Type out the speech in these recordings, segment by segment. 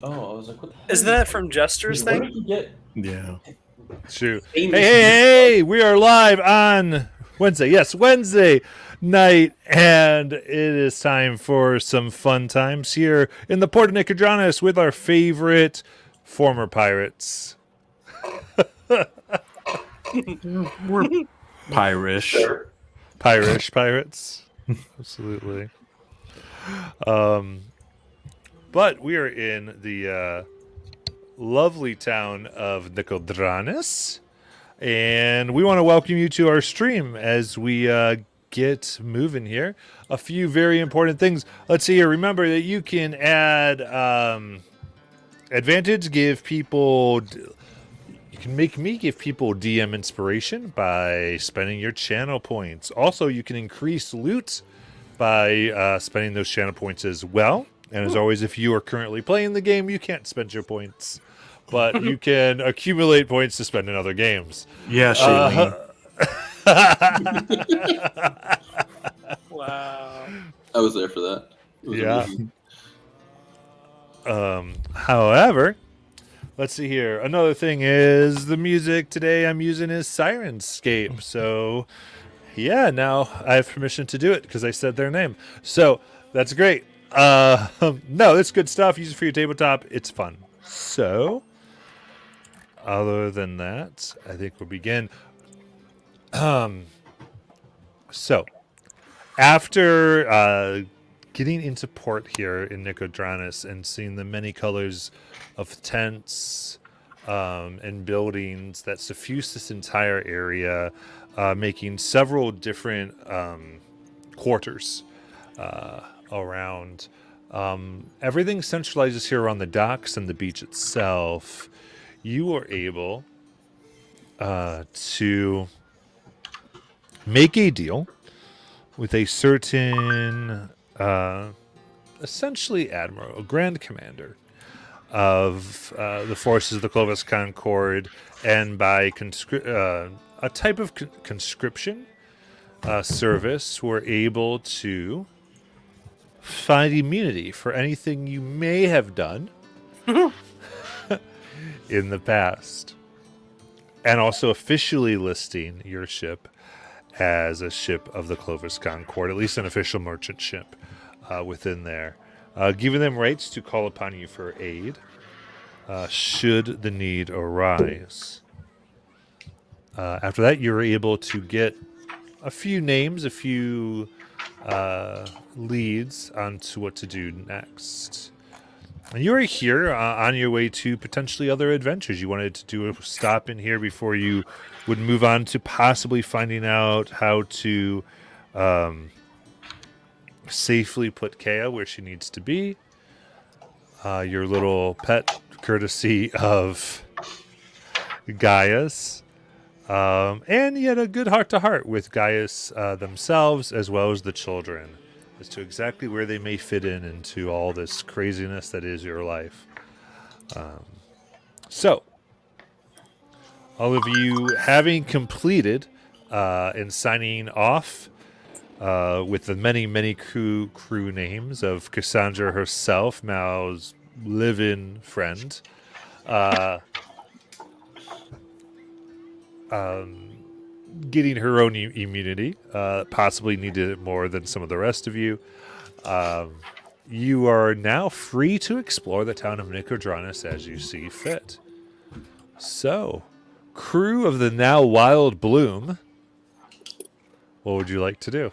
Oh, I was like, what the hell? Isn't that from Jester's Where thing? did you get Yeah. True. famous? Hey, we are live on Wednesday. Yes, Wednesday night, and it is time for some fun times here in the Port of Nicodranus with our favorite former pirates. We're Pirish. Sure. Pirish pirates. Absolutely. But we are in the lovely town of Nicodranus, and we want to welcome you to our stream as we get moving here. A few very important things. Let's see here. Remember that you can add advantage, give people. You can make me give people DM inspiration by spending your channel points. Also, you can increase loot by spending those channel points as well. And as always, if you are currently playing the game, you can't spend your points, but you can accumulate points to spend in other games. Yeah, Shailene. Wow. I was there for that. It was Yeah. amazing. However, let's see here. Another thing is the music today I'm using is Sirenscape. So, yeah, now I have permission to do it because I said their name. So that's great. No, it's good stuff. Use it for your tabletop. It's fun. So, other than that, I think we'll begin. So, after getting into port here in Nicodranus and seeing the many colors of tents and buildings that suffuse this entire area, making several different quarters around. Everything centralizes here on the docks and the beach itself. You are able to make a deal with a certain, essentially admiral, a grand commander of the forces of the Clovis Concord, and by a type of conscription service, we're able to find immunity for anything you may have done in the past, and also officially listing your ship as a ship of the Clovis Concord, at least an official merchant ship within there, giving them rights to call upon you for aid should the need arise. After that, you're able to get a few names, a few leads onto what to do next. And you are here on your way to potentially other adventures. You wanted to do a stop in here before you would move on to possibly finding out how to safely put Kea where she needs to be. Your little pet, courtesy of Gaius. And you had a good heart-to-heart with Gaius themselves as well as the children as to exactly where they may fit into all this craziness that is your life. So, all of you having completed and signing off with the many crew names of Cassandra herself, Mal's live-in friend, getting her own immunity, possibly needed it more than some of the rest of you. You are now free to explore the town of Nicodranus as you see fit. So, crew of the now Wild Bloom, what would you like to do?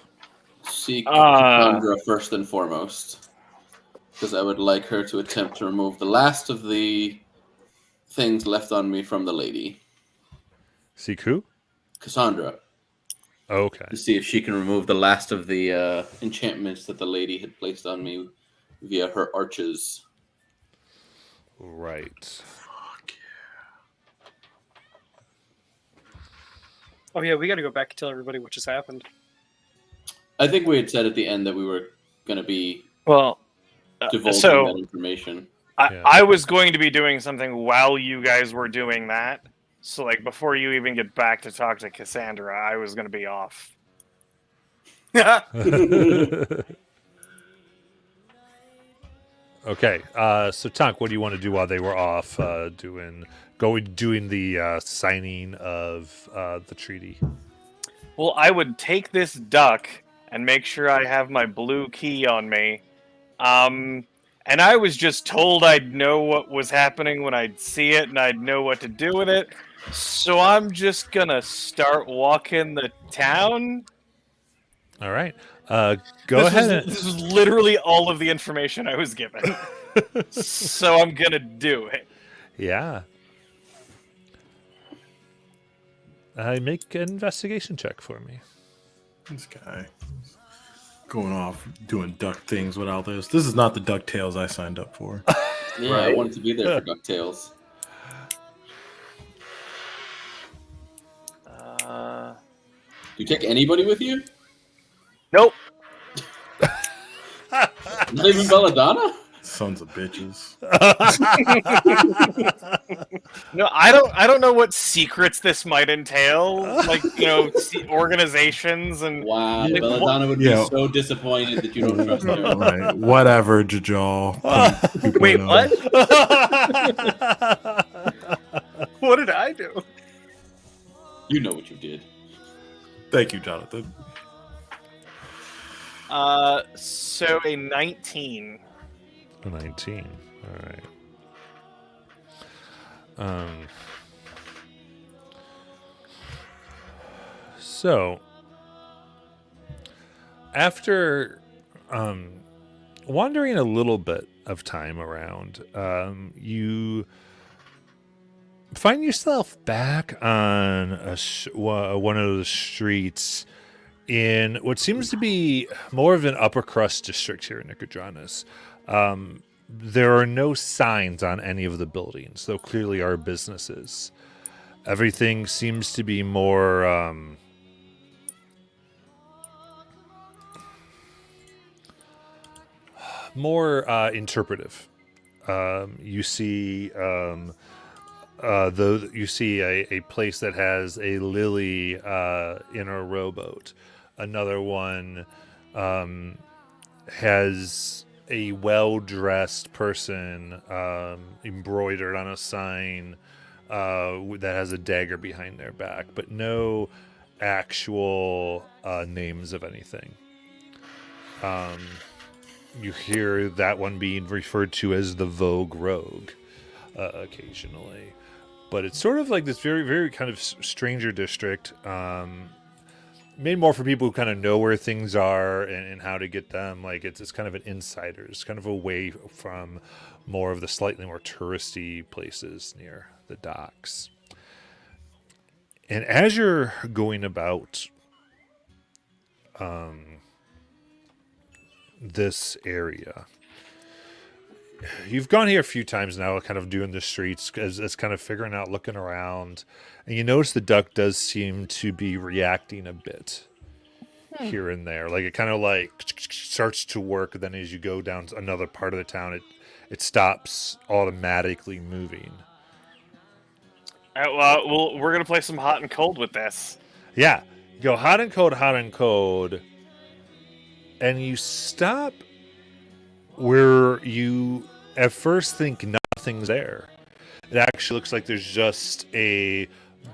Seek Cassandra first and foremost, because I would like her to attempt to remove the last of the things left on me from the lady. Seek who? Cassandra. Okay. To see if she can remove the last of the enchantments that the lady had placed on me via her arches. Right. Fuck Oh yeah, we got to go back and tell everybody what just happened. I think we had said at the end that we were going to be Well, divulging so that information. I was going to be doing something while you guys were doing that. So, like, before you even get back to talk to Cassandra, I was going to be off. Okay. So Tonk, what do you want to do while they were off doing the signing of the treaty? Well, I would take this duck and make sure I have my blue key on me. And I was just told I'd know what was happening when I'd see it and I'd know what to do with it. So I'm just gonna start walking the town. All right. Go ahead. This was literally all of the information I was given. So I'm gonna do it. Yeah. Make an investigation check for me. This guy going off doing duck things with all this. This is not the DuckTales I signed up for. Yeah, I wanted to be there for DuckTales. Do you take anybody with you? Nope. Not even Belladonna? Sons of bitches. No, I don't know what secrets this might entail. Like, organizations and Wow, Like, Belladonna would be Yeah. so disappointed that you don't trust her. Right. Whatever, Jajal. Wait, what? What did I do? You know what you did. Thank you, Jonathan. So a 19. 19. All right. So after wandering a little bit of time around, you find yourself back on one of the streets in what seems to be more of an upper crust district here in Nicodranus. There are no signs on any of the buildings, though clearly are businesses. Everything seems to be more interpretive. You see you see a place that has a lily in a rowboat. Another one has a well-dressed person embroidered on a sign that has a dagger behind their back, but no actual names of anything. You hear that one being referred to as the Vogue Rogue occasionally. But it's sort of like this very, very kind of stranger district, made more for people who kind of know where things are and how to get them. Like it's kind of an insider. It's kind of away from more of the slightly more touristy places near the docks. And as you're going about this area, you've gone here a few times now, kind of doing the streets as kind of figuring out, looking around, and you notice the duck does seem to be reacting a bit here and there. Like it kind of like starts to work, and then as you go down to another part of the town, it stops automatically moving. Well, we're gonna play some hot and cold with this. Yeah, you go hot and cold, and you stop where you at first think nothing's there. It actually looks like there's just a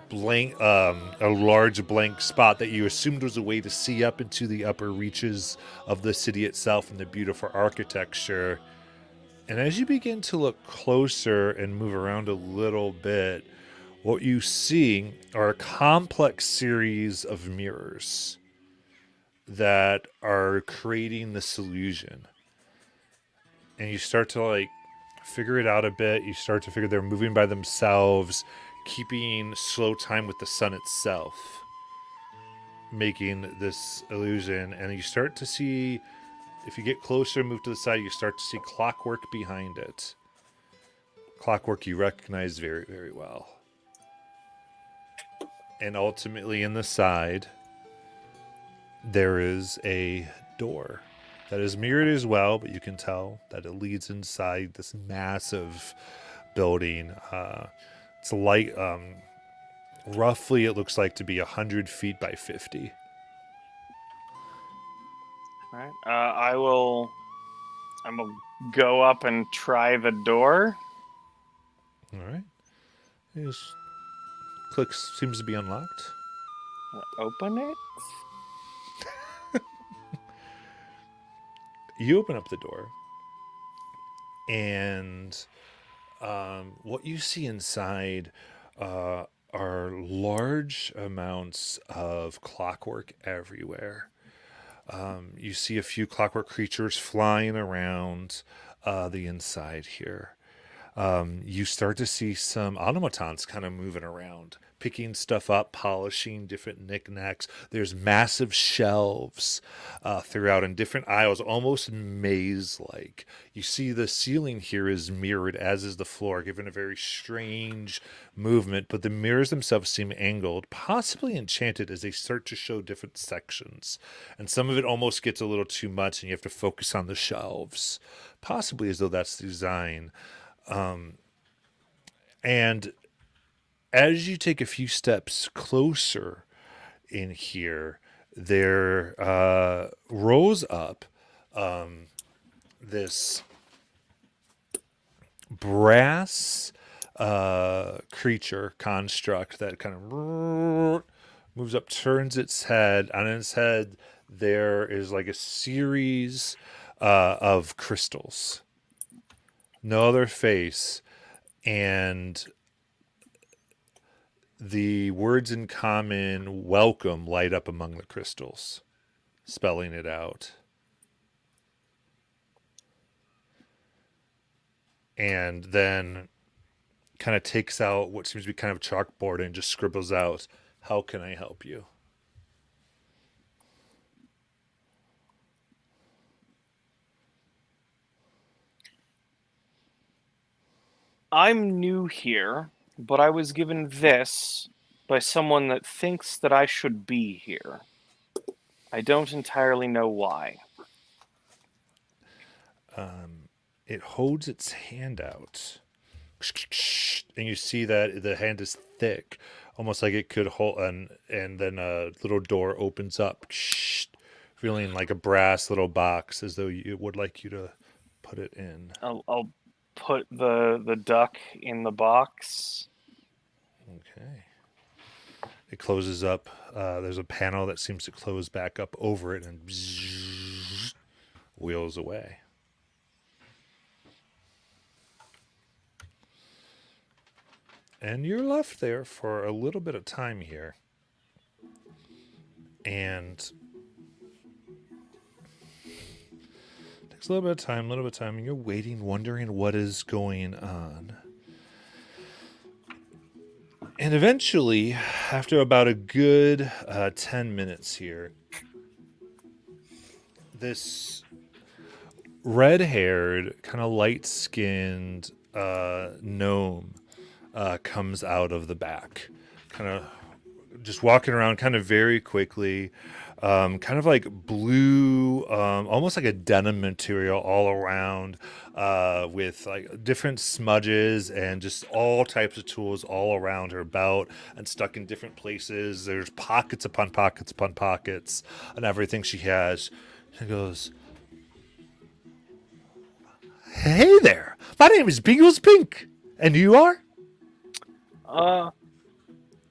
blank, a large blank spot that you assumed was a way to see up into the upper reaches of the city itself and the beautiful architecture. And as you begin to look closer and move around a little bit, what you see are a complex series of mirrors that are creating this illusion. And you start to like figure it out a bit. You start to figure they're moving by themselves, keeping slow time with the sun itself, making this illusion. And you start to see, if you get closer, move to the side, you start to see clockwork behind it. Clockwork you recognize very, very well. And ultimately in the side, there is a door that is mirrored as well, but you can tell that it leads inside this massive building. It's light, roughly it looks like to be 100 feet by 50. All right. I'm gonna go up and try the door. All right. His click seems to be unlocked. Open it. You open up the door, and what you see inside are large amounts of clockwork everywhere. You see a few clockwork creatures flying around the inside here. You start to see some automatons kind of moving around, picking stuff up, polishing different knickknacks. There's massive shelves throughout in different aisles, almost maze-like. You see the ceiling here is mirrored, as is the floor, given a very strange movement, but the mirrors themselves seem angled, possibly enchanted as they start to show different sections. And some of it almost gets a little too much, and you have to focus on the shelves, possibly as though that's the design. And as you take a few steps closer in here, there rose up this brass creature construct that kind of moves up, turns its head. On its head, there is like a series of crystals. No other face, and the words in common welcome light up among the crystals, spelling it out. And then kind of takes out what seems to be kind of chalkboard and just scribbles out, "How can I help you?" I'm new here, but I was given this by someone that thinks that I should be here. I don't entirely know why. It holds its hand out, and you see that the hand is thick, almost like it could hold. And then a little door opens up, feeling like a brass little box, as though it would like you to put it in. I'll put the duck in the box. Okay. It closes up. There's a panel that seems to close back up over it and wheels away. And you're left there for a little bit of time here. And it takes a little bit of time, and you're waiting, wondering what is going on. And eventually, after about a good 10 minutes here, this red-haired, kind of light-skinned gnome comes out of the back, kind of just walking around kind of very quickly, kind of like blue, almost like a denim material all around, with like different smudges and just all types of tools all around her belt and stuck in different places. There's pockets upon pockets upon pockets and everything she has. She goes, "Hey there, my name is Beagles Pink, and you are?"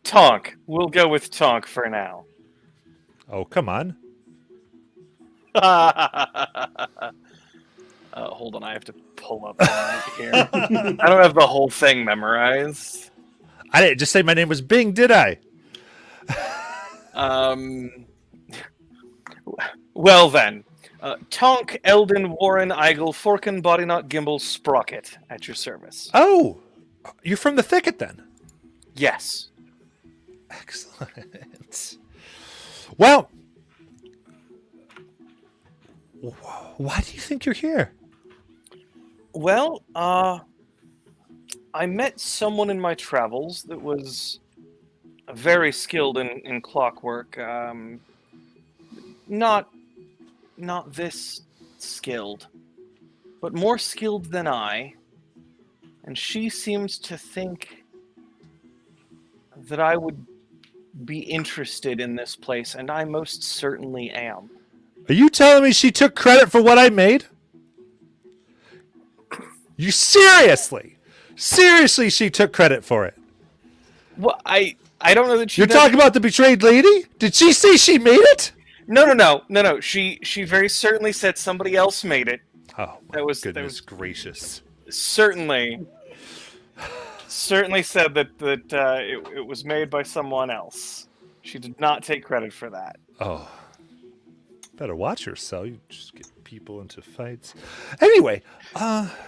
Tonk. We'll go with Tonk for now. Oh, come on. Hold on, I have to pull up here. I don't have the whole thing memorized. I didn't just say my name was Bing, did I? Well then. Tonk, Eldon, Warren, Eigel, Forkin, Bodyknot, Gimbal, Sprocket at your service. Oh, you're from the thicket then. Yes. Excellent. Well, why do you think you're here? Well, I met someone in my travels that was very skilled in clockwork. Not this skilled, but more skilled than I. And she seems to think that I would be interested in this place, and I most certainly am. Are you telling me she took credit for what I made? You seriously, she took credit for it. Well, I don't know that she. You're talking about the betrayed lady? Did she say she made it? No. She very certainly said somebody else made it. Oh, goodness gracious! Certainly said that it was made by someone else. She did not take credit for that. Oh, better watch yourself. You just get people into fights. Anyway,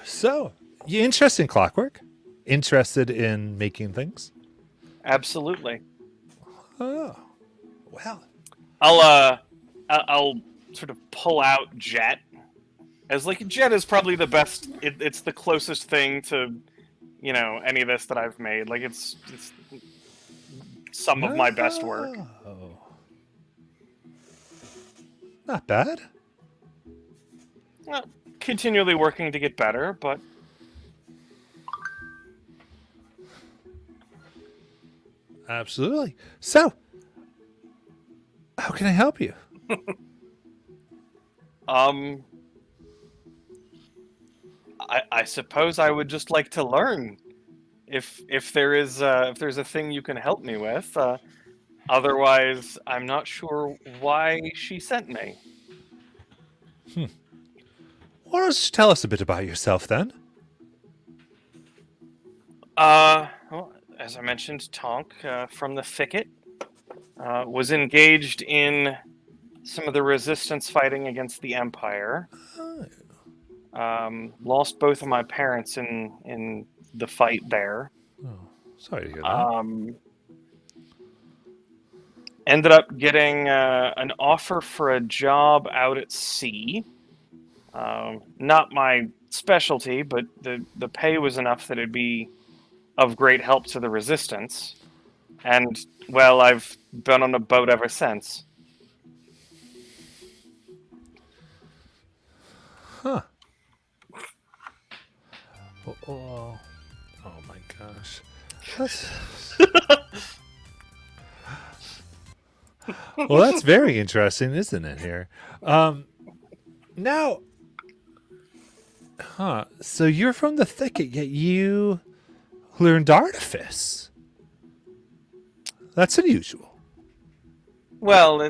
so you interested in clockwork? Interested in making things? Absolutely. Oh, well. I'll sort of pull out Jet. As like Jet is probably the best. It's the closest thing to, any of this that I've made. Like it's some of my best work. Oh. Not bad. Well, continually working to get better, but Absolutely. So, how can I help you? I suppose I would just like to learn if there's a thing you can help me with. Otherwise, I'm not sure why she sent me. Why don't you tell us a bit about yourself then? Well, as I mentioned, Tonk from the Thicket was engaged in some of the resistance fighting against the Empire. Lost both of my parents in the fight there. Oh, sorry to hear that. Ended up getting an offer for a job out at sea. Not my specialty, but the pay was enough that it'd be of great help to the resistance. And, well, I've been on a boat ever since. Huh. Oh my gosh. Well, that's very interesting, isn't it, here? Now, so you're from the Thicket, yet you learned artifice. That's unusual. Well,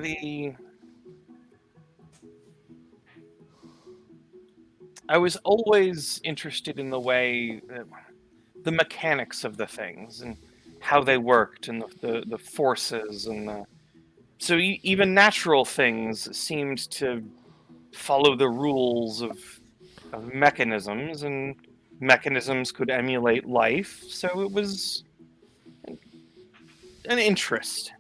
I was always interested in the way, the mechanics of the things and how they worked and the forces and so even natural things seemed to follow the rules of mechanisms, and mechanisms could emulate life. So it was an interest.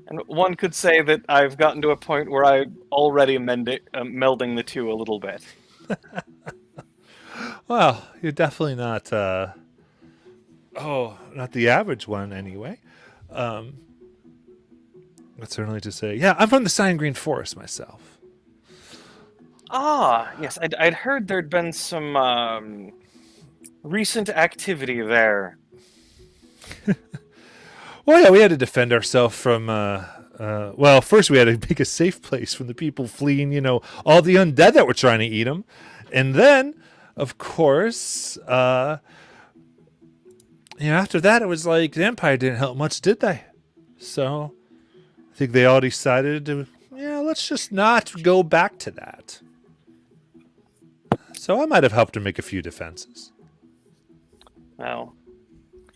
And one could say that I've gotten to a point where I already melding the two a little bit. Well, you're definitely not not the average one anyway. That's certainly to say. Yeah, I'm from the Cyan Green Forest myself. Ah, yes, I'd heard there'd been some recent activity there. Well, yeah, we had to defend ourselves from. Well, first we had to make a safe place from the people fleeing. All the undead that were trying to eat them, and then, of course, after that, it was like the Empire didn't help much, did they? So, I think they all decided to. Let's just not go back to that. So I might have helped to make a few defenses. Well,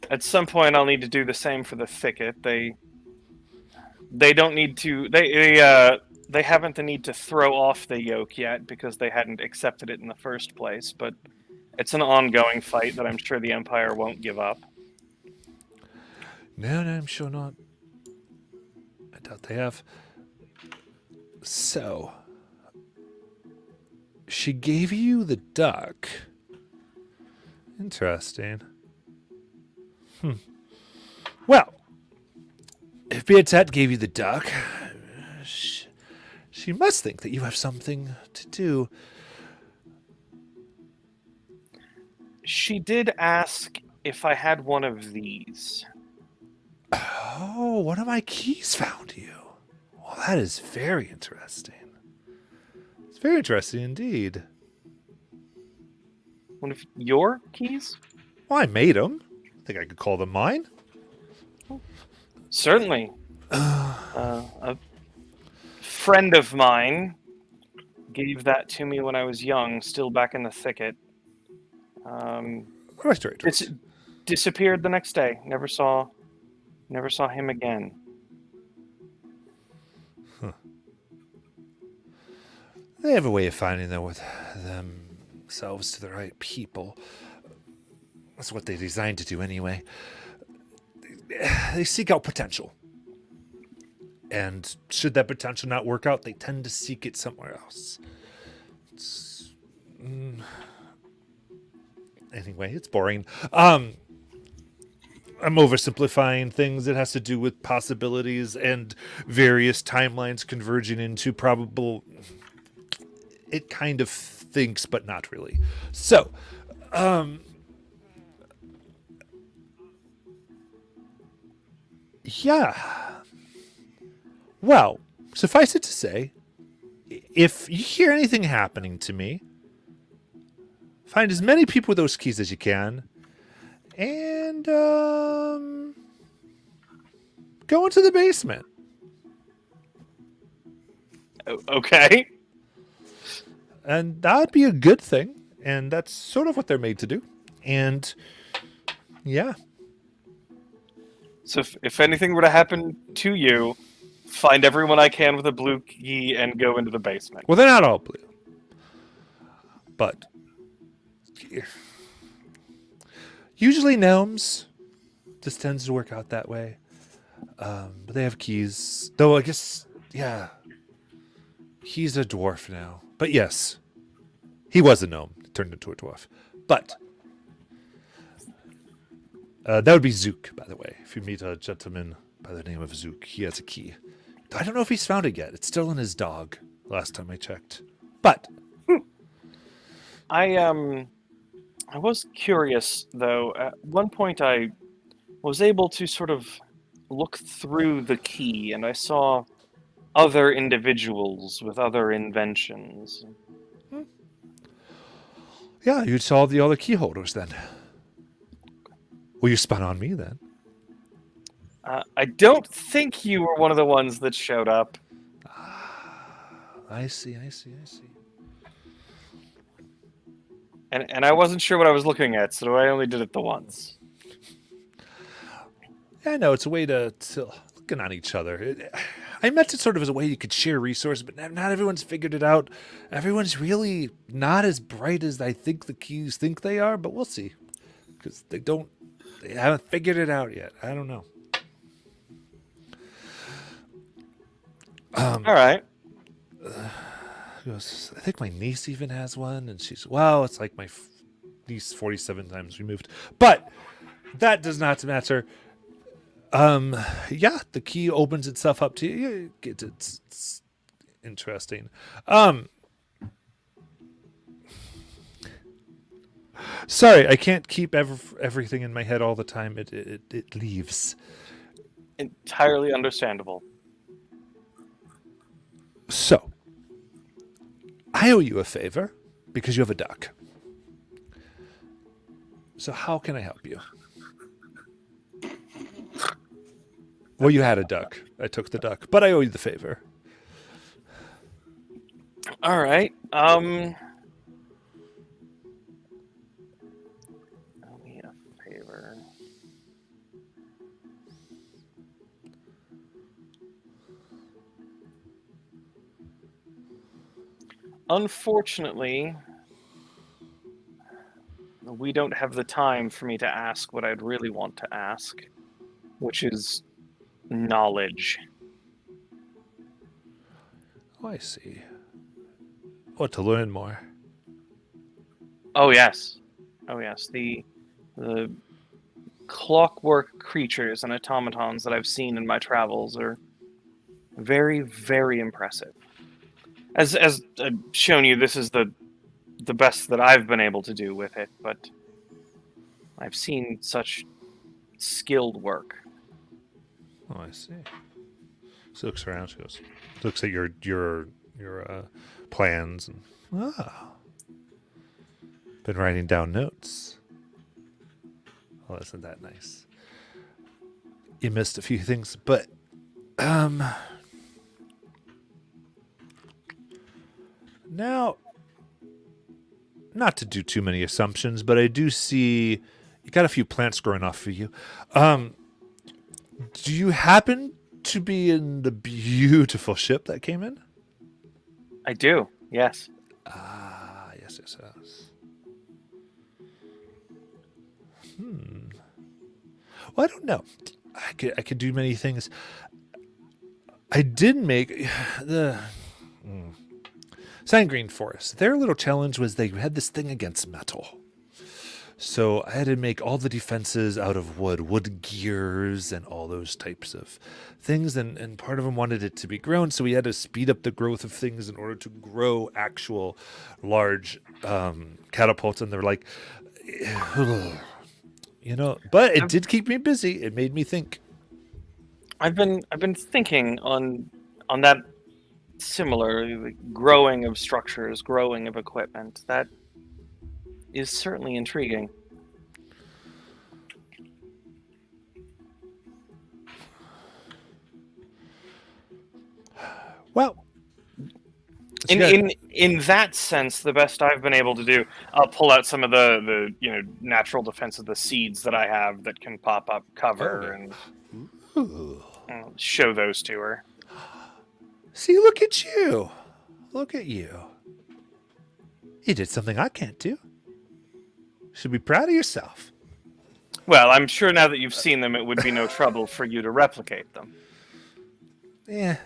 at some point I'll need to do the same for the Thicket. They don't need to. They haven't the need to throw off the yoke yet because they hadn't accepted it in the first place. But it's an ongoing fight that I'm sure the Empire won't give up. No, I'm sure not. I doubt they have. So, she gave you the duck. Interesting. Well, if Beatet gave you the duck, she must think that you have something to do. She did ask if I had one of these. Oh, one of my keys found you. Well, that is very interesting. It's very interesting indeed. One of your keys? Well, I made them. I think I could call them mine. Certainly. A friend of mine gave that to me when I was young, still back in the thicket. Disappeared the next day. Never saw him again. Huh. They have a way of finding themselves to the right people. That's what they're designed to do anyway. They seek out potential. And should that potential not work out, they tend to seek it somewhere else. Anyway, it's boring. I'm oversimplifying things. It has to do with possibilities and various timelines converging into probable. It kind of thinks, but not really. So, yeah. Well, suffice it to say, if you hear anything happening to me, find as many people with those keys as you can, and go into the basement. Okay. And that'd be a good thing, and that's sort of what they're made to do. And yeah. So if anything were to happen to you, find everyone I can with a blue key and go into the basement. Well, they're not all blue. But usually gnomes just tends to work out that way. But they have keys. Though I guess, yeah. He's a dwarf now. But yes, he was a gnome. Turned into a dwarf. But that would be Zook, by the way. If you meet a gentleman by the name of Zook, he has a key. I don't know if he's found it yet. It's still in his dog, last time I checked. But I was curious, though. At one point, I was able to sort of look through the key, and I saw other individuals with other inventions. yeah, you saw all the key holders then. Well, you spun on me then. I don't think you were one of the ones that showed up. I see. And I wasn't sure what I was looking at, so I only did it the once. Yeah, no, it's a way to looking on each other. I meant it sort of as a way you could share resources, but not everyone's figured it out. Everyone's really not as bright as I think the keys think they are, but we'll see. Because they haven't figured it out yet. I don't know. All right. I think my niece even has one, and she's, well, it's like my niece 47 times removed. But that does not matter. Yeah, the key opens itself up to you. It's interesting. Sorry, I can't keep everything in my head all the time. It leaves. Entirely understandable. So, I owe you a favor because you have a duck. So how can I help you? Well, you had a duck. I took the duck, but I owe you the favor. All right. Owe me a favor. Unfortunately, we don't have the time for me to ask what I'd really want to ask, which is knowledge. Oh, I see. Oh, to learn more. Oh yes. The clockwork creatures and automatons that I've seen in my travels are very, very impressive. As I've shown you, this is the best that I've been able to do with it, but I've seen such skilled work. Oh, I see. She looks around. She goes, looks at your plans. And, Been writing down notes. Well, isn't that nice? You missed a few things, but now, not to do too many assumptions, but I do see you got a few plants growing off for you. Do you happen to be in the beautiful ship that came in? I do. Yes. Ah, yes. Well, I don't know. I could do many things. I did make the Sand Green Forest. Their little challenge was they had this thing against metal. So I had to make all the defenses out of wood gears and all those types of things. And part of them wanted it to be grown, so we had to speed up the growth of things in order to grow actual large catapults. And they're like, but it did keep me busy. It made me think. I've been thinking on that similar growing of structures, growing of equipment. That is certainly intriguing. Well, in that sense, the best I've been able to do, I'll pull out some of the natural defense of the seeds that I have that can pop up cover and show those to her. See, look at you. Look at you. You did something I can't do. Should be proud of yourself. Well, I'm sure now that you've seen them, it would be no trouble for you to replicate them. Yeah.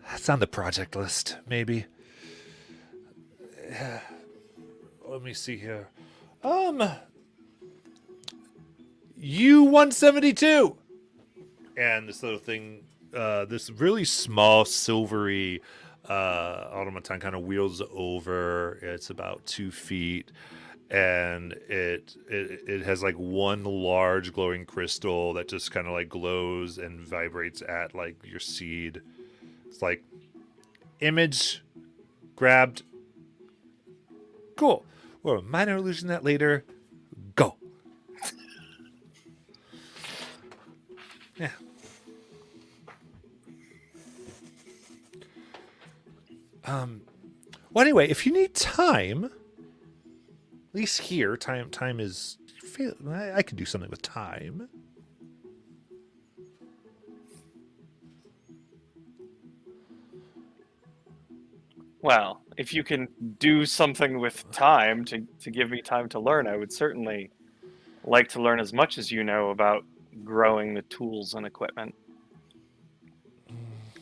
That's on the project list, maybe. Let me see here. U-172. And this little thing, this really small silvery automaton kind of wheels over. It's about 2 feet, and it has like one large glowing crystal that just kind of like glows and vibrates at like your seed. It's like image grabbed. Cool. Well, minor illusion that later. Go. Yeah. Well, anyway, if you need time, at least here, time is. I could do something with time. Well, if you can do something with time to give me time to learn, I would certainly like to learn as much as you know about growing the tools and equipment.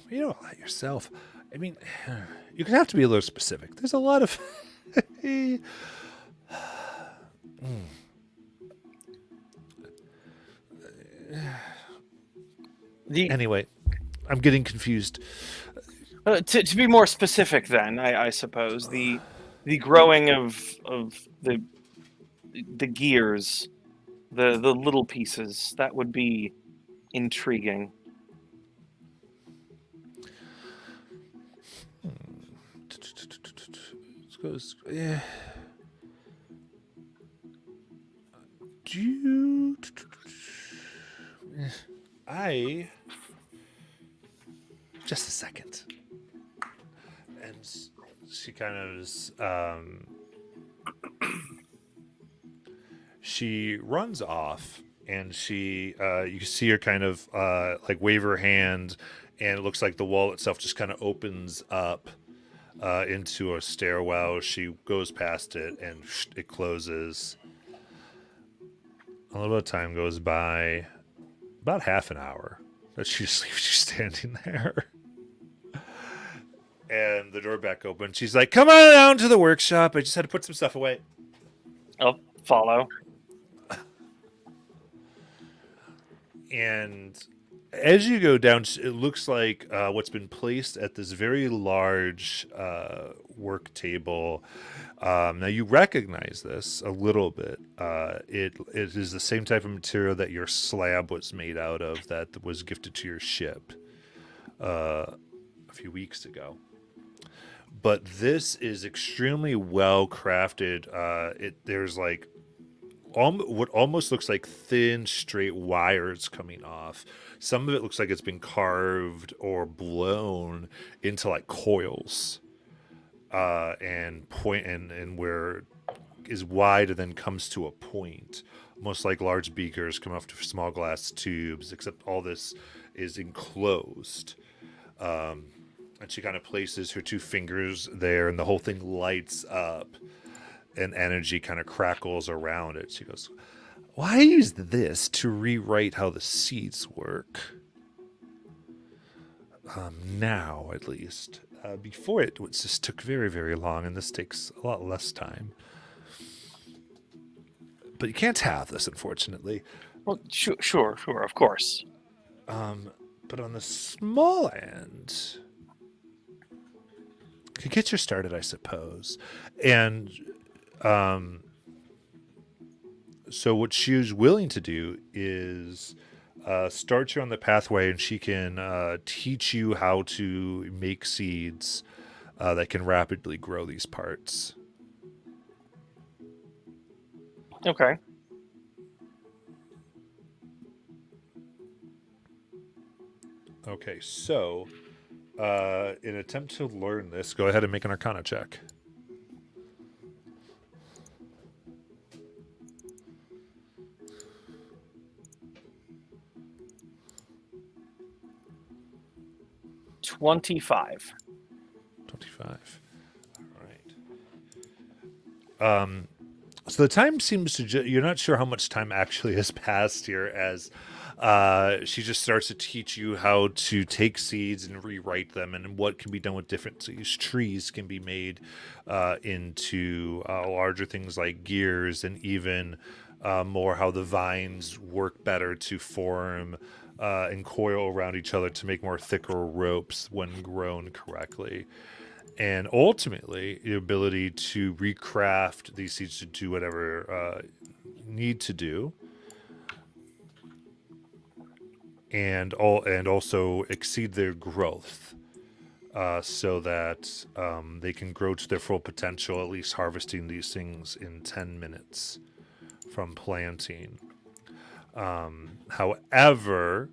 You know that yourself. I mean, you're going to have to be a little specific. There's a lot of... Anyway, I'm getting confused. To be more specific, then, I suppose the growing of the gears, the little pieces, that would be intriguing. Yeah. Just a second. And she kind of is, she runs off, and she you see her kind of like wave her hand, and it looks like the wall itself just kind of opens up into a stairwell. She goes past it, and it closes. A little bit of time goes by, about half an hour that she's standing there. And the door back open. She's like, "Come on down to the workshop. I just had to put some stuff away." I'll follow. And as you go down, it looks like what's been placed at this very large work table. Now you recognize this a little bit. It is the same type of material that your slab was made out of that was gifted to your ship a few weeks ago. but this is extremely well crafted. There's like what almost looks like thin, straight wires coming off. Some of it looks like it's been carved or blown into like coils, and where is wide and then comes to a point, almost like large beakers come off to small glass tubes. Except all this is enclosed. And she kind of places her 2 fingers there, and the whole thing lights up, and energy kind of crackles around it. She goes, "Well, I used this to rewrite how the seeds work. Now, at least. Before it just took very, very long, and this takes a lot less time. But you can't have this, unfortunately. Well, sure, of course. But on the small end, could get you started, I suppose. And so what she's willing to do is start you on the pathway, and she can teach you how to make seeds that can rapidly grow these parts. Okay. Okay, so in attempt to learn this, go ahead and make an Arcana check. $25. 25. All right. So the time seems to you're not sure how much time actually has passed here, as she just starts to teach you how to take seeds and rewrite them, and what can be done with different seeds. Trees can be made into larger things like gears, and even more how the vines work better to form and coil around each other to make more thicker ropes when grown correctly. And ultimately, the ability to recraft these seeds to do whatever need to do, and also exceed their growth, so that they can grow to their full potential. At least harvesting these things in 10 minutes from planting. However,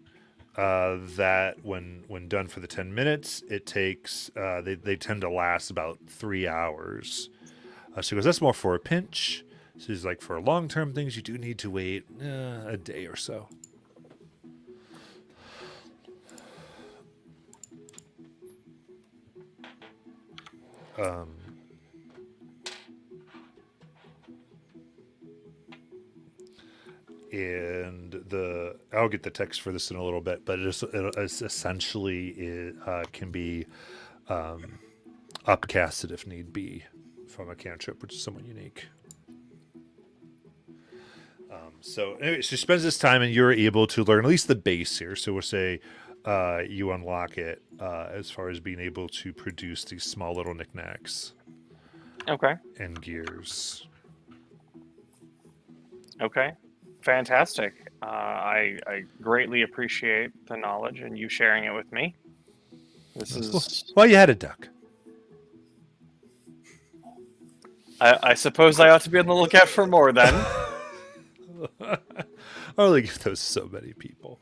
that when done for the 10 minutes, it takes they tend to last about 3 hours. She goes, that's more for a pinch. She's like, for long-term things, you do need to wait a day or so. And I'll get the text for this in a little bit, but it essentially can be upcasted if need be from a cantrip, which is somewhat unique. So anyway, she spends this time, and you're able to learn at least the base here. So we'll say you unlock it as far as being able to produce these small little knickknacks. Okay. And gears. Okay. Fantastic. I greatly appreciate the knowledge and you sharing it with me. This is... Well, you had a duck. I suppose I ought to be on the lookout for more then. I only give those so many people.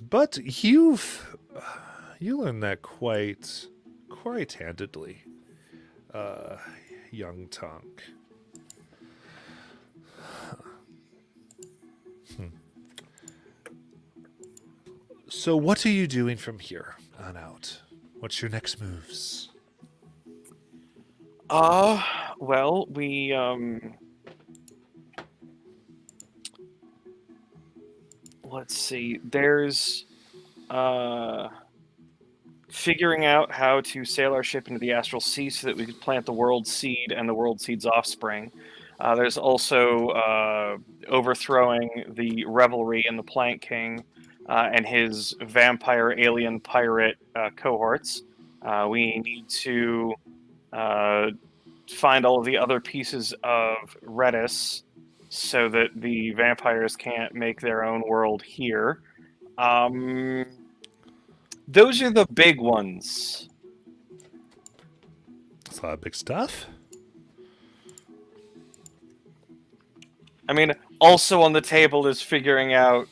But you learned that quite handedly, young Tonk. So what are you doing from here on out? What's your next moves? Well, we let's see. There's figuring out how to sail our ship into the astral sea so that we could plant the world seed and the world seed's offspring. There's also overthrowing the revelry and the Plank King and his vampire alien pirate cohorts. We need to find all of the other pieces of Redis so that the vampires can't make their own world here. Those are the big ones. That's a lot of big stuff. I mean, also on the table is figuring out,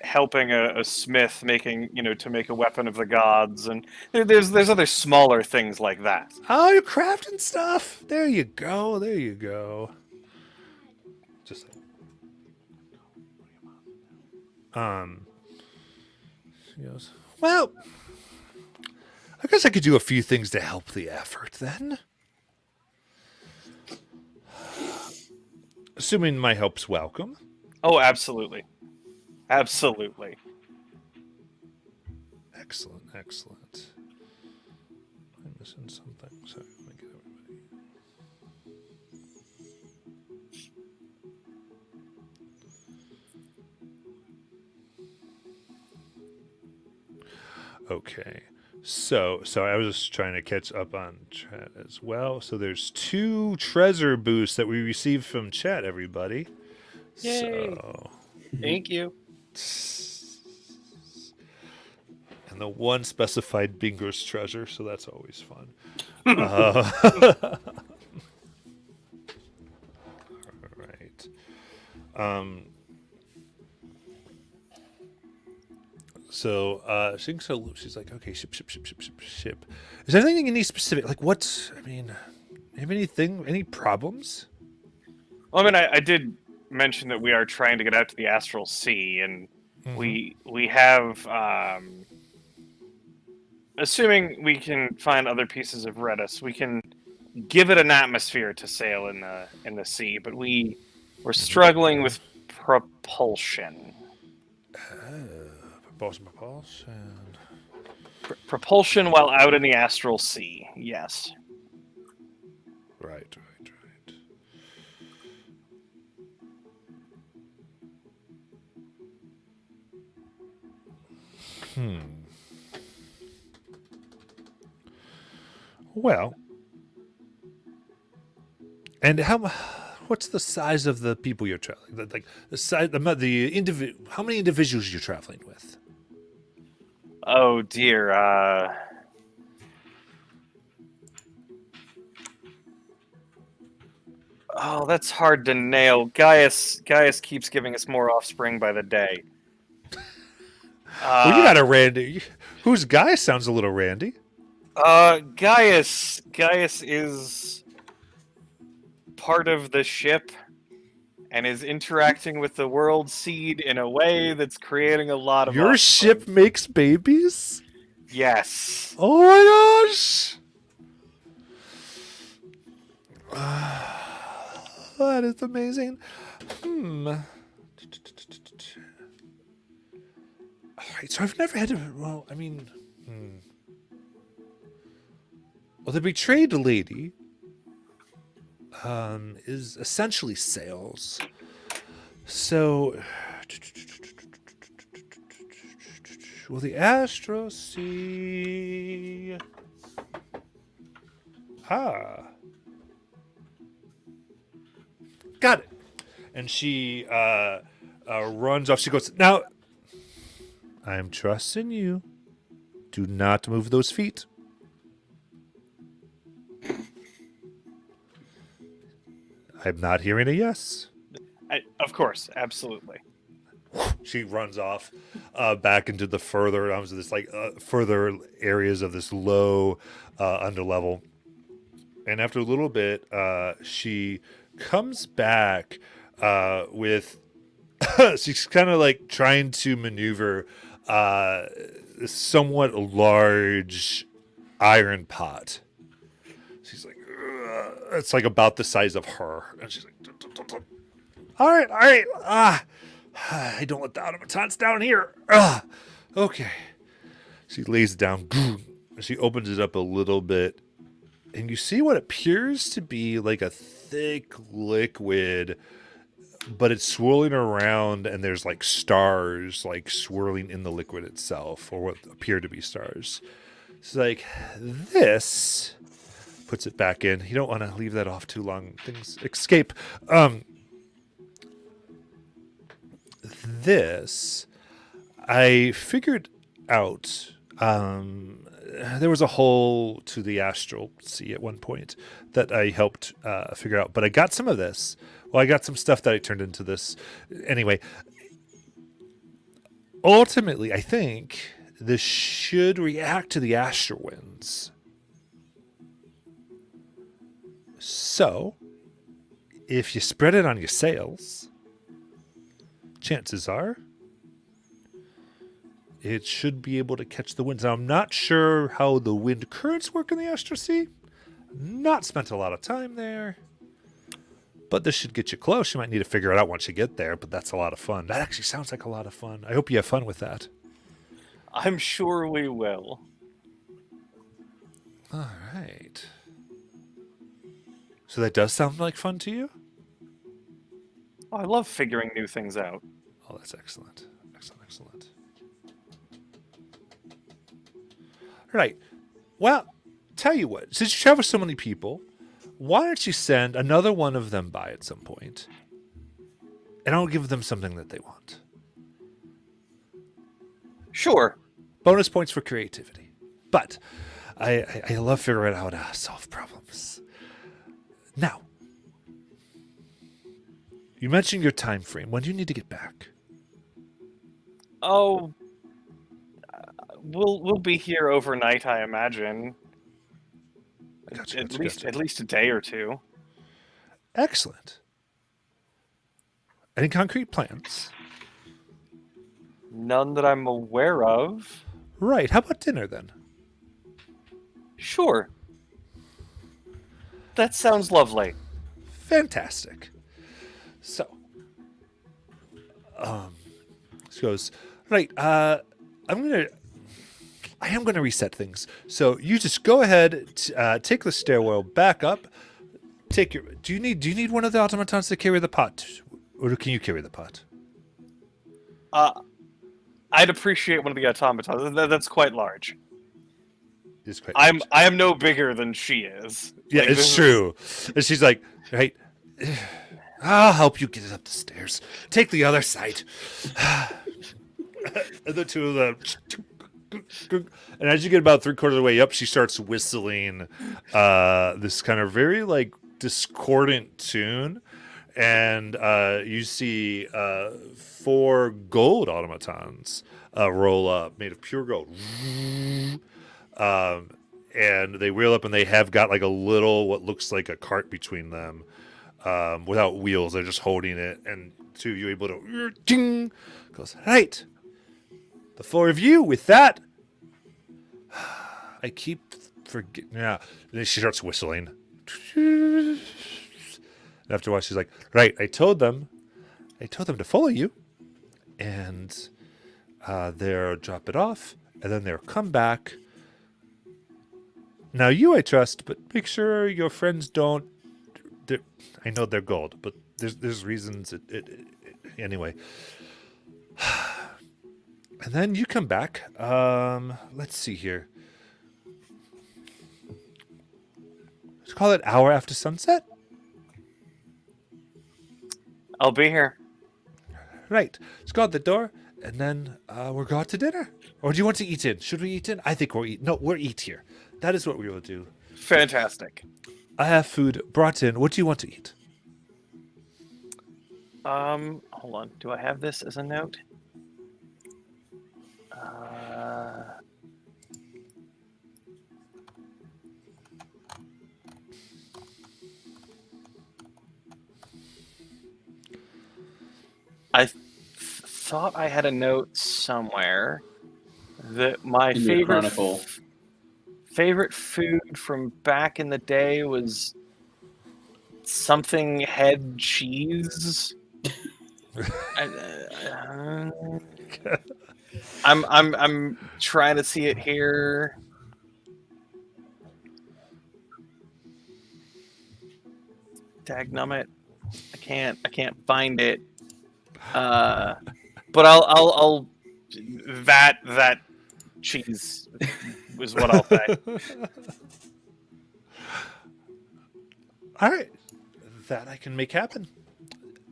helping a smith making, to make a weapon of the gods, and there's other smaller things like that. Oh, you're crafting stuff. There you go. There you go. Just she goes, well, I guess I could do a few things to help the effort then. Assuming my help's welcome. Oh, absolutely. Absolutely. Excellent, excellent. I'm missing something. Sorry, let me get everybody. Okay. So I was just trying to catch up on chat as well. So there's 2 treasure boosts that we received from chat, everybody. Yay. So, Thank you. and the 1 specified Binger's treasure, so that's always fun. All right. So she's like, okay, ship. Is there anything you need specific? Like, what's? I mean, have any problems? Well, I mean, I did mention that we are trying to get out to the Astral Sea, and we have, assuming we can find other pieces of Redis, we can give it an atmosphere to sail in the sea, but we're struggling with propulsion. Propulsion. Propulsion while out in the Astral Sea, yes. Right. Well, and what's the size of the people you're traveling? Like the size, how many individuals you're traveling with? Oh dear. Oh, that's hard to nail. Gaius keeps giving us more offspring by the day. Well, you got a Randy. Who's Gaius? Sounds a little Randy. Gaius is part of the ship and is interacting with the world seed in a way that's creating a lot of Your offspring. ship makes babies? Yes. Oh my gosh! That is amazing. Alright, so I've never had to. Well, I mean. Well, the betrayed lady is essentially sales. So. Well, the Astro Sea. Got it. And she runs off. She goes, now, I'm trusting you. Do not move those feet. I'm not hearing a yes. Of course, absolutely. She runs off back into the further further areas of this low underlevel. And after a little bit, she comes back with she's kind of like trying to maneuver a somewhat large iron pot. She's like, ugh. It's like about the size of her, and she's like, all right, I don't let the automatons down here. Okay. She lays it down. She opens it up a little bit, and you see what appears to be like a thick liquid, but it's swirling around, and there's like stars like swirling in the liquid itself, or what appear to be stars. It's like, this puts it back in. You don't want to leave that off too long. Things escape. This I figured out there was a hole to the astral sea at one point that I helped figure out, but I got some of this. Well, I got some stuff that I turned into this. Anyway, ultimately, I think this should react to the astral winds. So, if you spread it on your sails, chances are it should be able to catch the winds. Now, I'm not sure how the wind currents work in the astral sea. Not spent a lot of time there. But this should get you close. You might need to figure it out once you get there, but that's a lot of fun. That actually sounds like a lot of fun. I hope you have fun with that. I'm sure we will. All right. So that does sound like fun to you? Oh, I love figuring new things out. Oh, that's excellent. Excellent, excellent. All right. Well, tell you what. Since you travel with so many people, why don't you send another one of them by at some point, and I'll give them something that they want. Sure. Bonus points for creativity. But I love figuring out how to solve problems. Now, you mentioned your time frame. When do you need to get back? Oh, we'll be here overnight, I imagine. Gotcha, At gotcha. least a day or two. Excellent. Any concrete plans? None that I'm aware of. Right. How about dinner then? Sure. That sounds lovely. Fantastic. So, this goes right. I am gonna reset things. So you just go ahead, take the stairwell back up. Take your. Do you need one of the automatons to carry the pot, or can you carry the pot? I'd appreciate one of the automatons. That's quite large. It's quite. I am no bigger than she is. Yeah, Like, it's this is- true. And she's like, right. I'll help you get it up the stairs. Take the other side. And the two of them. And as you get about 3/4 of the way up, she starts whistling this kind of very like discordant tune. And you see 4 gold automatons roll up, made of pure gold. And they wheel up, and they have got like a little, what looks like a cart between them, without wheels. They're just holding it, and two of you able to ding, goes right. The 4 of you with that. I keep forgetting. Yeah, and then she starts whistling. And after a while, she's like, "Right, I told them to follow you, and they'll drop it off, and then they'll come back. Now you I trust, but make sure your friends don't. I know they're gold, but there's reasons. Anyway." And then you come back. Let's see here. Let's call it hour after sunset. I'll be here. Right. Let's go out the door, and then we'll go out to dinner. Or do you want to eat in? Should we eat in? I think we'll eat. No, we'll eat here. That is what we will do. Fantastic. I have food brought in. What do you want to eat? Hold on. Do I have this as a note? I thought I had a note somewhere that my In your chronicle. favorite food from back in the day was something head cheese. I'm trying to see it here. Dagnummit. I can't find it. But I'll that cheese is what I'll say. All right. That I can make happen.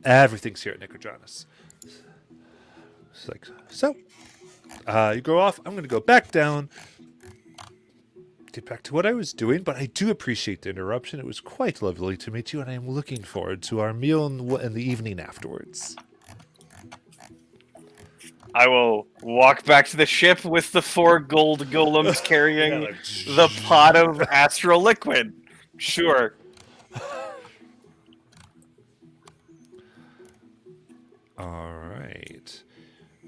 Everything's here at Nicodranus. It's like, so, You go off. I'm going to go back down. Get back to what I was doing, but I do appreciate the interruption. It was quite lovely to meet you, and I am looking forward to our meal in the evening afterwards. I will walk back to the ship with the 4 gold golems carrying the pot of astral liquid. Sure. All right.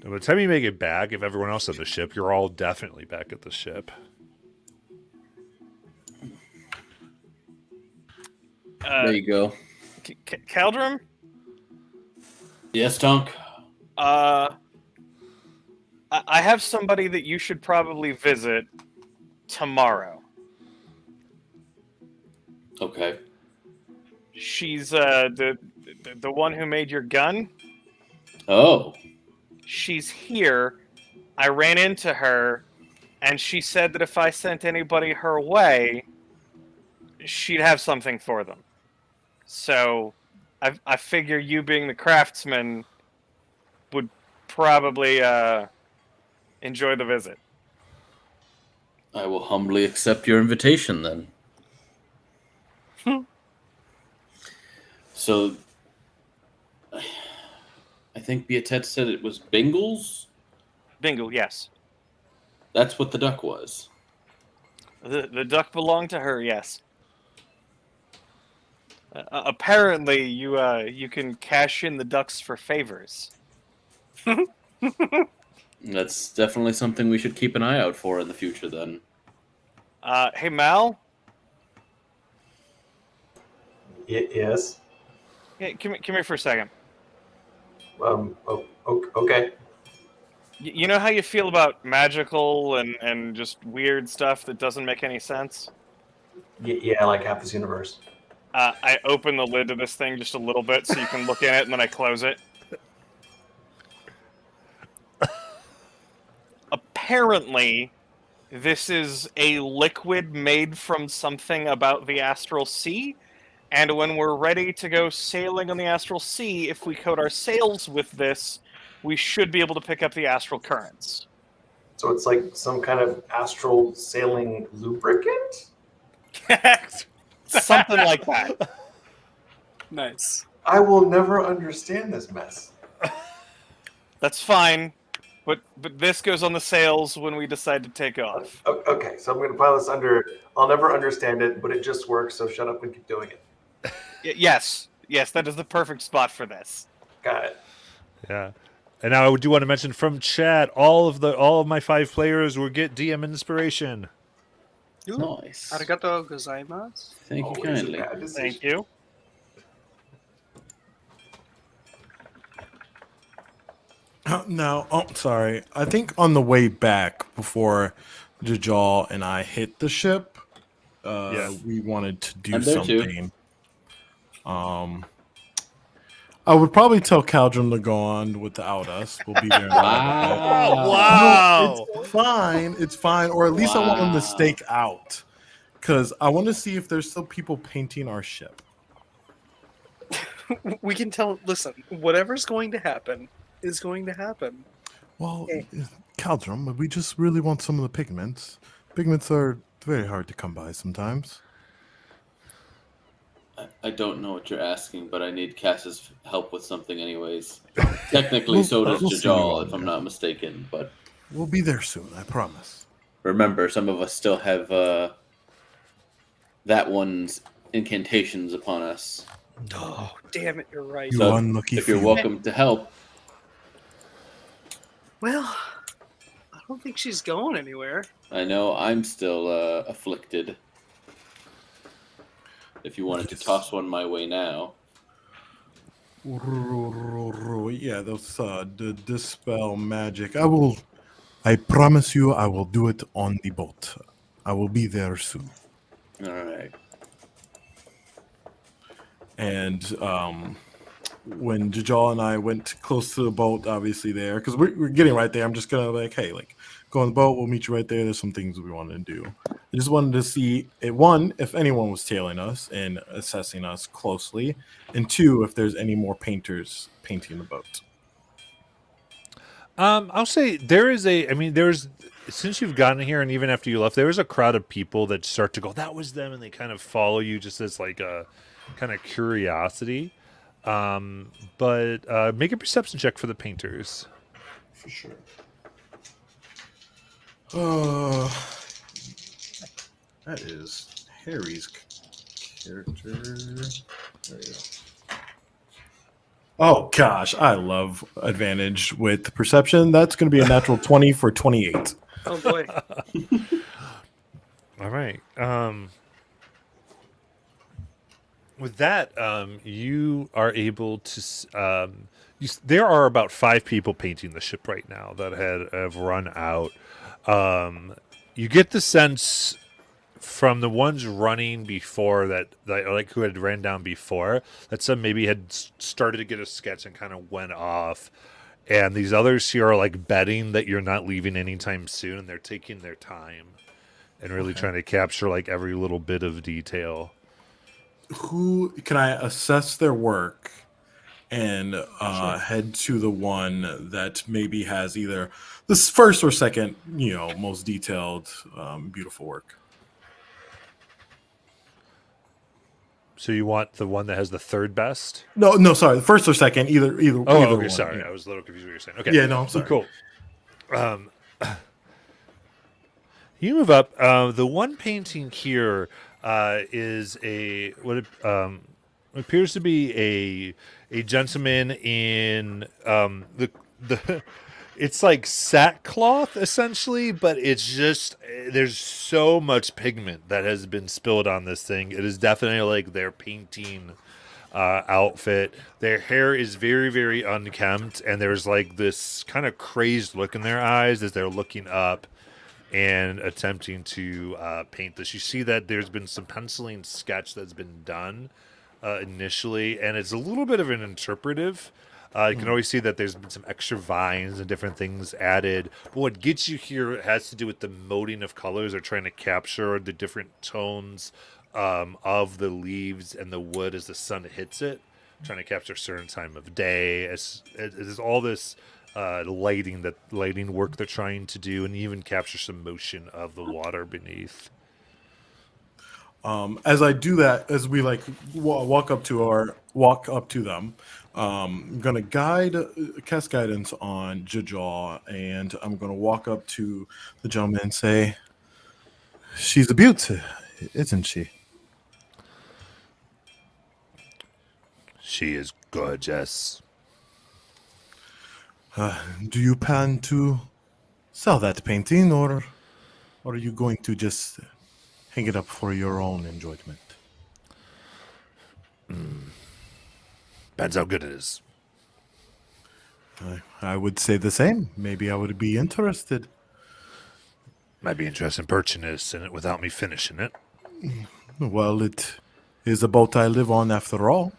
Now, by the time you make it back, if everyone else at the ship, you're all definitely back at the ship. There you go. Caldrum? Yes, Tonk. I have somebody that you should probably visit tomorrow. Okay. She's the one who made your gun. Oh. She's here. I ran into her, and she said that if I sent anybody her way, she'd have something for them. So, I figure you being the craftsman would probably enjoy the visit. I will humbly accept your invitation then. So, I think Beatet said it was Bingles? Bingle, yes. That's what the duck was. The duck belonged to her, yes. Apparently, you can cash in the ducks for favors. That's definitely something we should keep an eye out for in the future then. Hey, Mal? Yes. Hey, come here for a second. Okay. You know how you feel about magical and just weird stuff that doesn't make any sense? Yeah, like half this universe. I open the lid of this thing just a little bit so you can look in it, and then I close it. Apparently, this is a liquid made from something about the astral sea, and when we're ready to go sailing on the astral sea, if we coat our sails with this, we should be able to pick up the astral currents. So it's like some kind of astral sailing lubricant? Something like that. Nice. I will never understand this mess. That's fine, but this goes on the sails when we decide to take off. Okay, so I'm going to pile this under. I'll never understand it, but it just works, so shut up and keep doing it. Yes, that is the perfect spot for this. Got it. Yeah. And now I do want to mention from chat, all of my 5 players will get DM inspiration. Nice. Arigato gozaimasu. Thank you Always a kindly. bad decision. Thank you. Now, sorry. I think on the way back, before Jajal and I hit the ship, we wanted to do I'm there too. something. I would probably tell Caldrum to go on without us. We'll be there. Wow. No, it's fine. It's fine. Or at least I want them to stake out. Because I want to see if there's still people painting our ship. We can tell. Listen, whatever's going to happen is going to happen. Well, Okay. Caldrum, we just really want some of the pigments. Pigments are very hard to come by sometimes. I don't know what you're asking, but I need Cass's help with something anyways. Technically, so does we'll see Jajal, you if I'm not mistaken. But We'll be there soon, I promise. remember, some of us still have that one's incantations upon us. Oh, damn it! You're right. You So, unlucky if you're fiend. welcome to help, Well, I don't think she's going anywhere. I know I'm still afflicted. If you wanted to Yes. toss one my way now. Yeah, those the dispel magic. I promise you I will do it on the boat. I will be there soon. All right. And when Jajal and I went close to the boat, obviously there, because we're getting right there, I'm just gonna go on the boat. We'll meet you right there. There's some things we wanted to do. I just wanted to see one, if anyone was tailing us and assessing us closely, and two, if there's any more painters painting the boat. I'll say there is a. I mean, there's since you've gotten here, and even after you left, there is a crowd of people that start to go, "That was them," and they kind of follow you just as like a kind of curiosity. But make a perception check for the painters. For sure. Uh, that is Harry's character. There you go. Oh gosh, I love advantage with perception. That's going to be a natural 20 for 28. Oh boy. All right. With that, you are able to. There are about 5 people painting the ship right now that have run out. You get the sense from the ones running before that, like who had ran down before, that some maybe had started to get a sketch and kind of went off. And these others here are like betting that you're not leaving anytime soon, and they're taking their time and really trying to capture like every little bit of detail. Who can I assess their work and head to the one that maybe has either this first or second, most detailed, beautiful work? So you want the one that has the third best? No, sorry, the first or second, either. Oh, either okay, one, sorry. yeah. I was a little confused what you're saying. Okay. Yeah, no, I'm sorry. Cool. You move up. The one painting here is what appears to be a gentleman in the it's like sackcloth essentially, but it's just there's so much pigment that has been spilled on this thing. It is definitely like their painting outfit. Their hair is very, very unkempt, and there's like this kind of crazed look in their eyes as they're looking up and attempting to paint this. You see that there's been some penciling sketch that's been done initially, and it's a little bit of an interpretive. You can always see that there's been some extra vines and different things added. But what gets you here has to do with the moding of colors. They're trying to capture the different tones of the leaves and the wood as the sun hits it. Trying to capture a certain time of day. As all this lighting work they're trying to do, and even capture some motion of the water beneath. As I do that, as we like walk up to them, I'm gonna cast guidance on Jajaw, and I'm gonna walk up to the gentleman and say, "She's a beauty, isn't she?" She is gorgeous. Do you plan to sell that painting, or are you going to just hang it up for your own enjoyment? Depends how good it is. I would say the same. Maybe I would be interested. Might be interested in purchasing it without me finishing it. Well, it is a boat I live on after all.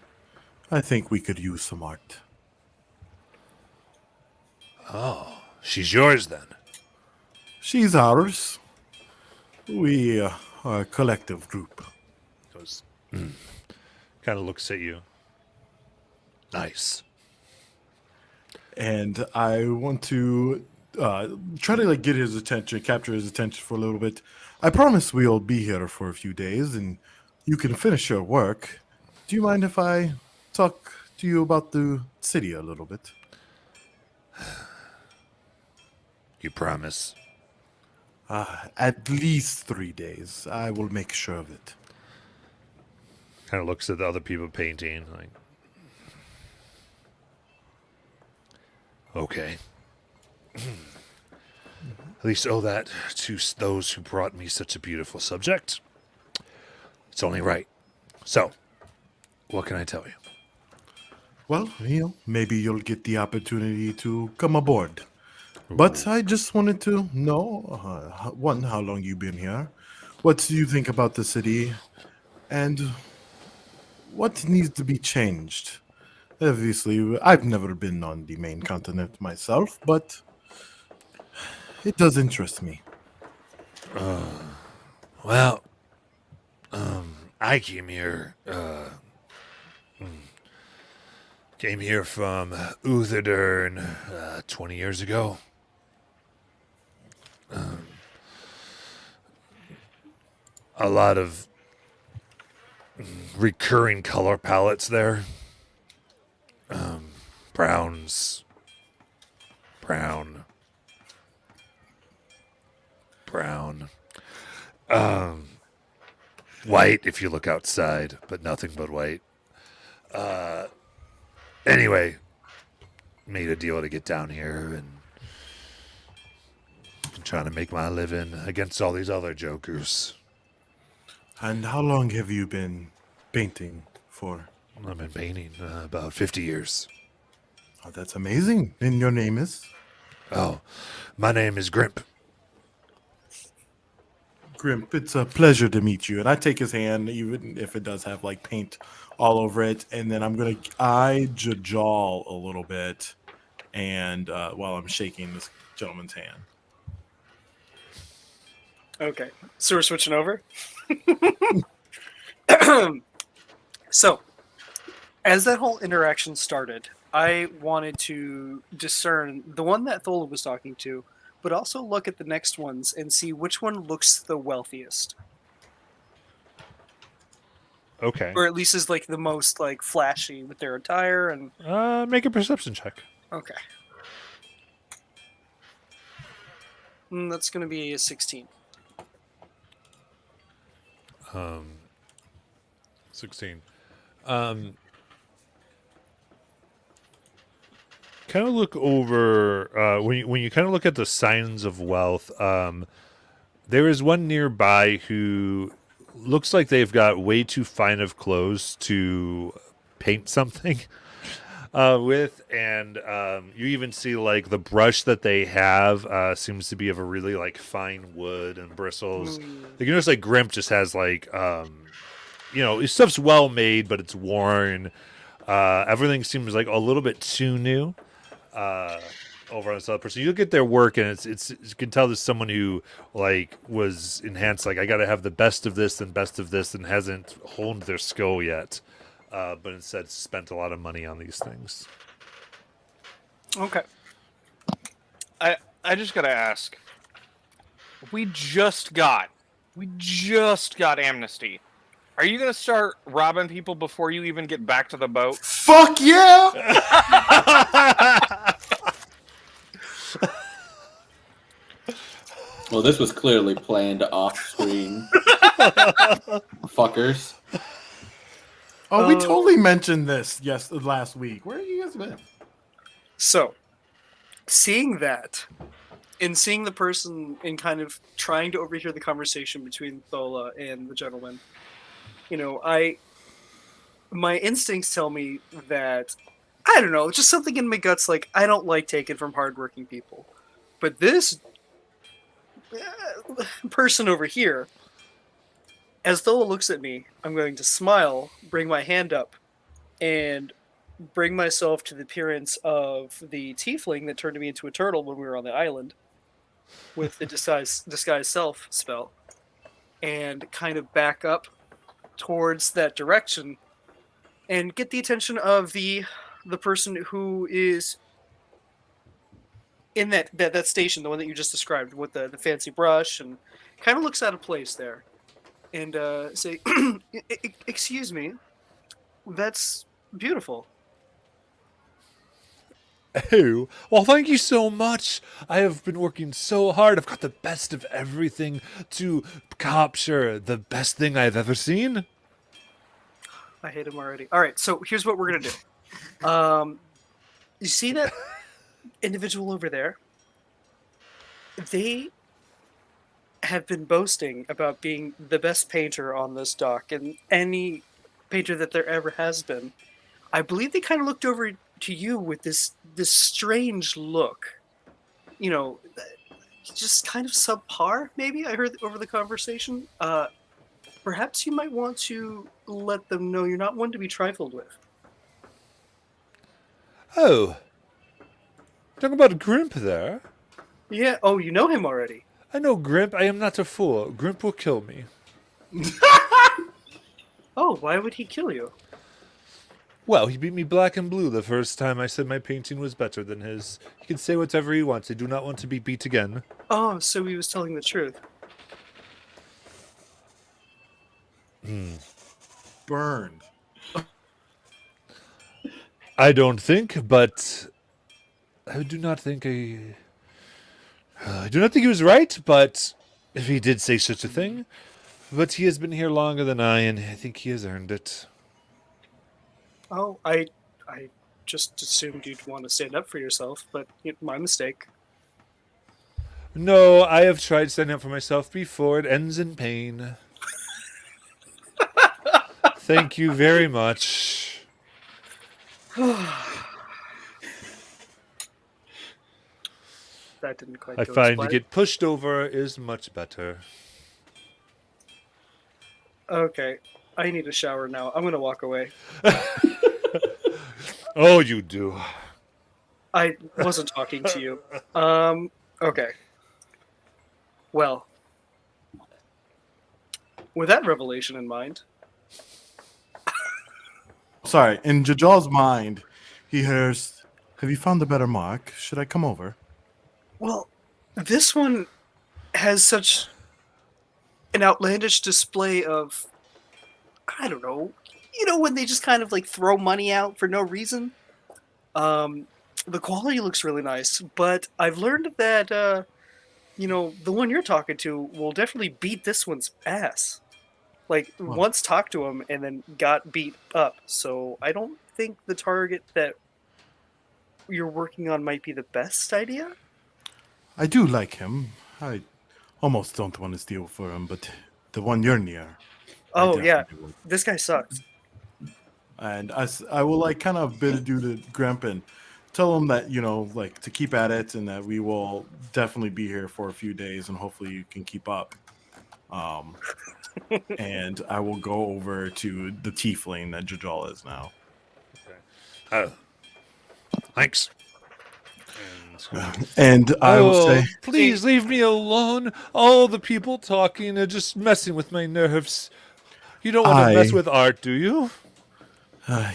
I think we could use some art. She's yours then. She's ours. We are a collective group. Goes, kind of looks at you. Nice. And I want to try to like get his attention, capture his attention for a little bit. I promise we'll be here for a few days, and you can finish your work. Do you mind if I talk to you about the city a little bit? You promise? At least 3 days. I will make sure of it. Kind of looks at the other people painting. Like, okay. At least owe that to those who brought me such a beautiful subject. It's only right. So, what can I tell you? Well, maybe you'll get the opportunity to come aboard. But I just wanted to know, one, how long you've been here, what do you think about the city, and what needs to be changed. Obviously, I've never been on the main continent myself, but it does interest me. Well, I came here Came here from Utherdern 20 years ago. A lot of recurring color palettes there. Browns. Brown. White if you look outside, but nothing but white. Anyway, made a deal to get down here and I'm trying to make my living against all these other jokers. And how long have you been painting for? I've been painting about 50 years. Oh, that's amazing. And your name is? Oh, my name is Grimp. Grimp, it's a pleasure to meet you. And I take his hand, even if it does have like paint all over it. And then I'm going to eye Jajal a little bit and while I'm shaking this gentleman's hand. Okay, so we're switching over. So, as that whole interaction started, I wanted to discern the one that Thola was talking to, but also look at the next ones and see which one looks the wealthiest, Okay. or at least is like the most like flashy with their attire and. Make a perception check. Okay. That's going to be a 16. 16. Kind of look over when you kind of look at the signs of wealth. There is one nearby who looks like they've got way too fine of clothes to paint something with, and you even see like the brush that they have seems to be of a really like fine wood and bristles. Like, you notice like Grimp just has like his stuff's well made, but it's worn. Everything seems like a little bit too new. Over on this other person, you look at their work, and it's you can tell there's someone who like was enhanced. Like, I got to have the best of this and best of this, and hasn't honed their skill yet, but instead spent a lot of money on these things. Okay. I just gotta ask. We just got amnesty. Are you gonna start robbing people before you even get back to the boat? Fuck yeah! Well, this was clearly planned off-screen. Fuckers. Oh, we totally mentioned this last week. Where have you guys been? So, seeing that, and seeing the person and kind of trying to overhear the conversation between Thola and the gentleman, my instincts tell me that, I don't know, just something in my guts, like, I don't like taking from hardworking people. But this person over here, as Thola looks at me, I'm going to smile, bring my hand up, and bring myself to the appearance of the tiefling that turned me into a turtle when we were on the island with the disguise self spell, and kind of back up towards that direction and get the attention of the person who is in that station, the one that you just described with the fancy brush, and kind of looks out of place there, and say, "Excuse me, that's beautiful." Oh, well, thank you so much. I have been working so hard. I've got the best of everything to capture the best thing I've ever seen. I hate him already. All right, so here's what we're gonna do. You see that individual over there? They have been boasting about being the best painter on this dock, and any painter that there ever has been. I believe they kind of looked over to you with this strange look. Just kind of subpar, maybe, I heard over the conversation. Perhaps you might want to let them know you're not one to be trifled with. Oh, talking about Grimp there. Yeah, oh, you know him already. I know Grimp. I am not a fool. Grimp will kill me. Oh, why would he kill you? Well, he beat me black and blue the first time I said my painting was better than his. He can say whatever he wants. I do not want to be beat again. Oh, so he was telling the truth. Burned. I don't think, but I do not think I do not think he was right, but if he did say such a thing, but he has been here longer than I, and I think he has earned it. Oh, I just assumed you'd want to stand up for yourself, but my mistake. No, I have tried standing up for myself before. It ends in pain. Thank you very much. That didn't quite I go find as to planned. get pushed over is much better. Okay, I need a shower now. I'm gonna walk away. Oh, you do. I wasn't talking to you. Okay. Well, with that revelation in mind, Sorry, in Jajal's mind, he hears, "Have you found a better mark? Should I come over?" well, this one has such an outlandish display of, I don't know, when they just kind of like throw money out for no reason. The quality looks really nice, but I've learned that the one you're talking to will definitely beat this one's ass. Like Well. once talked to him and then got beat up. So I don't think the target that you're working on might be the best idea. I do like him. I almost don't want to steal for him, but the one you're near. I Oh yeah, definitely would. this guy sucks. And I will like kind of bid adieu to Grempin. Tell him that, like to keep at it and that we will definitely be here for a few days and hopefully you can keep up. And I will go over to the tiefling that Jajal is now. Thanks. And I will say, please leave me alone. All the people talking are just messing with my nerves. You don't want to mess with art, do you?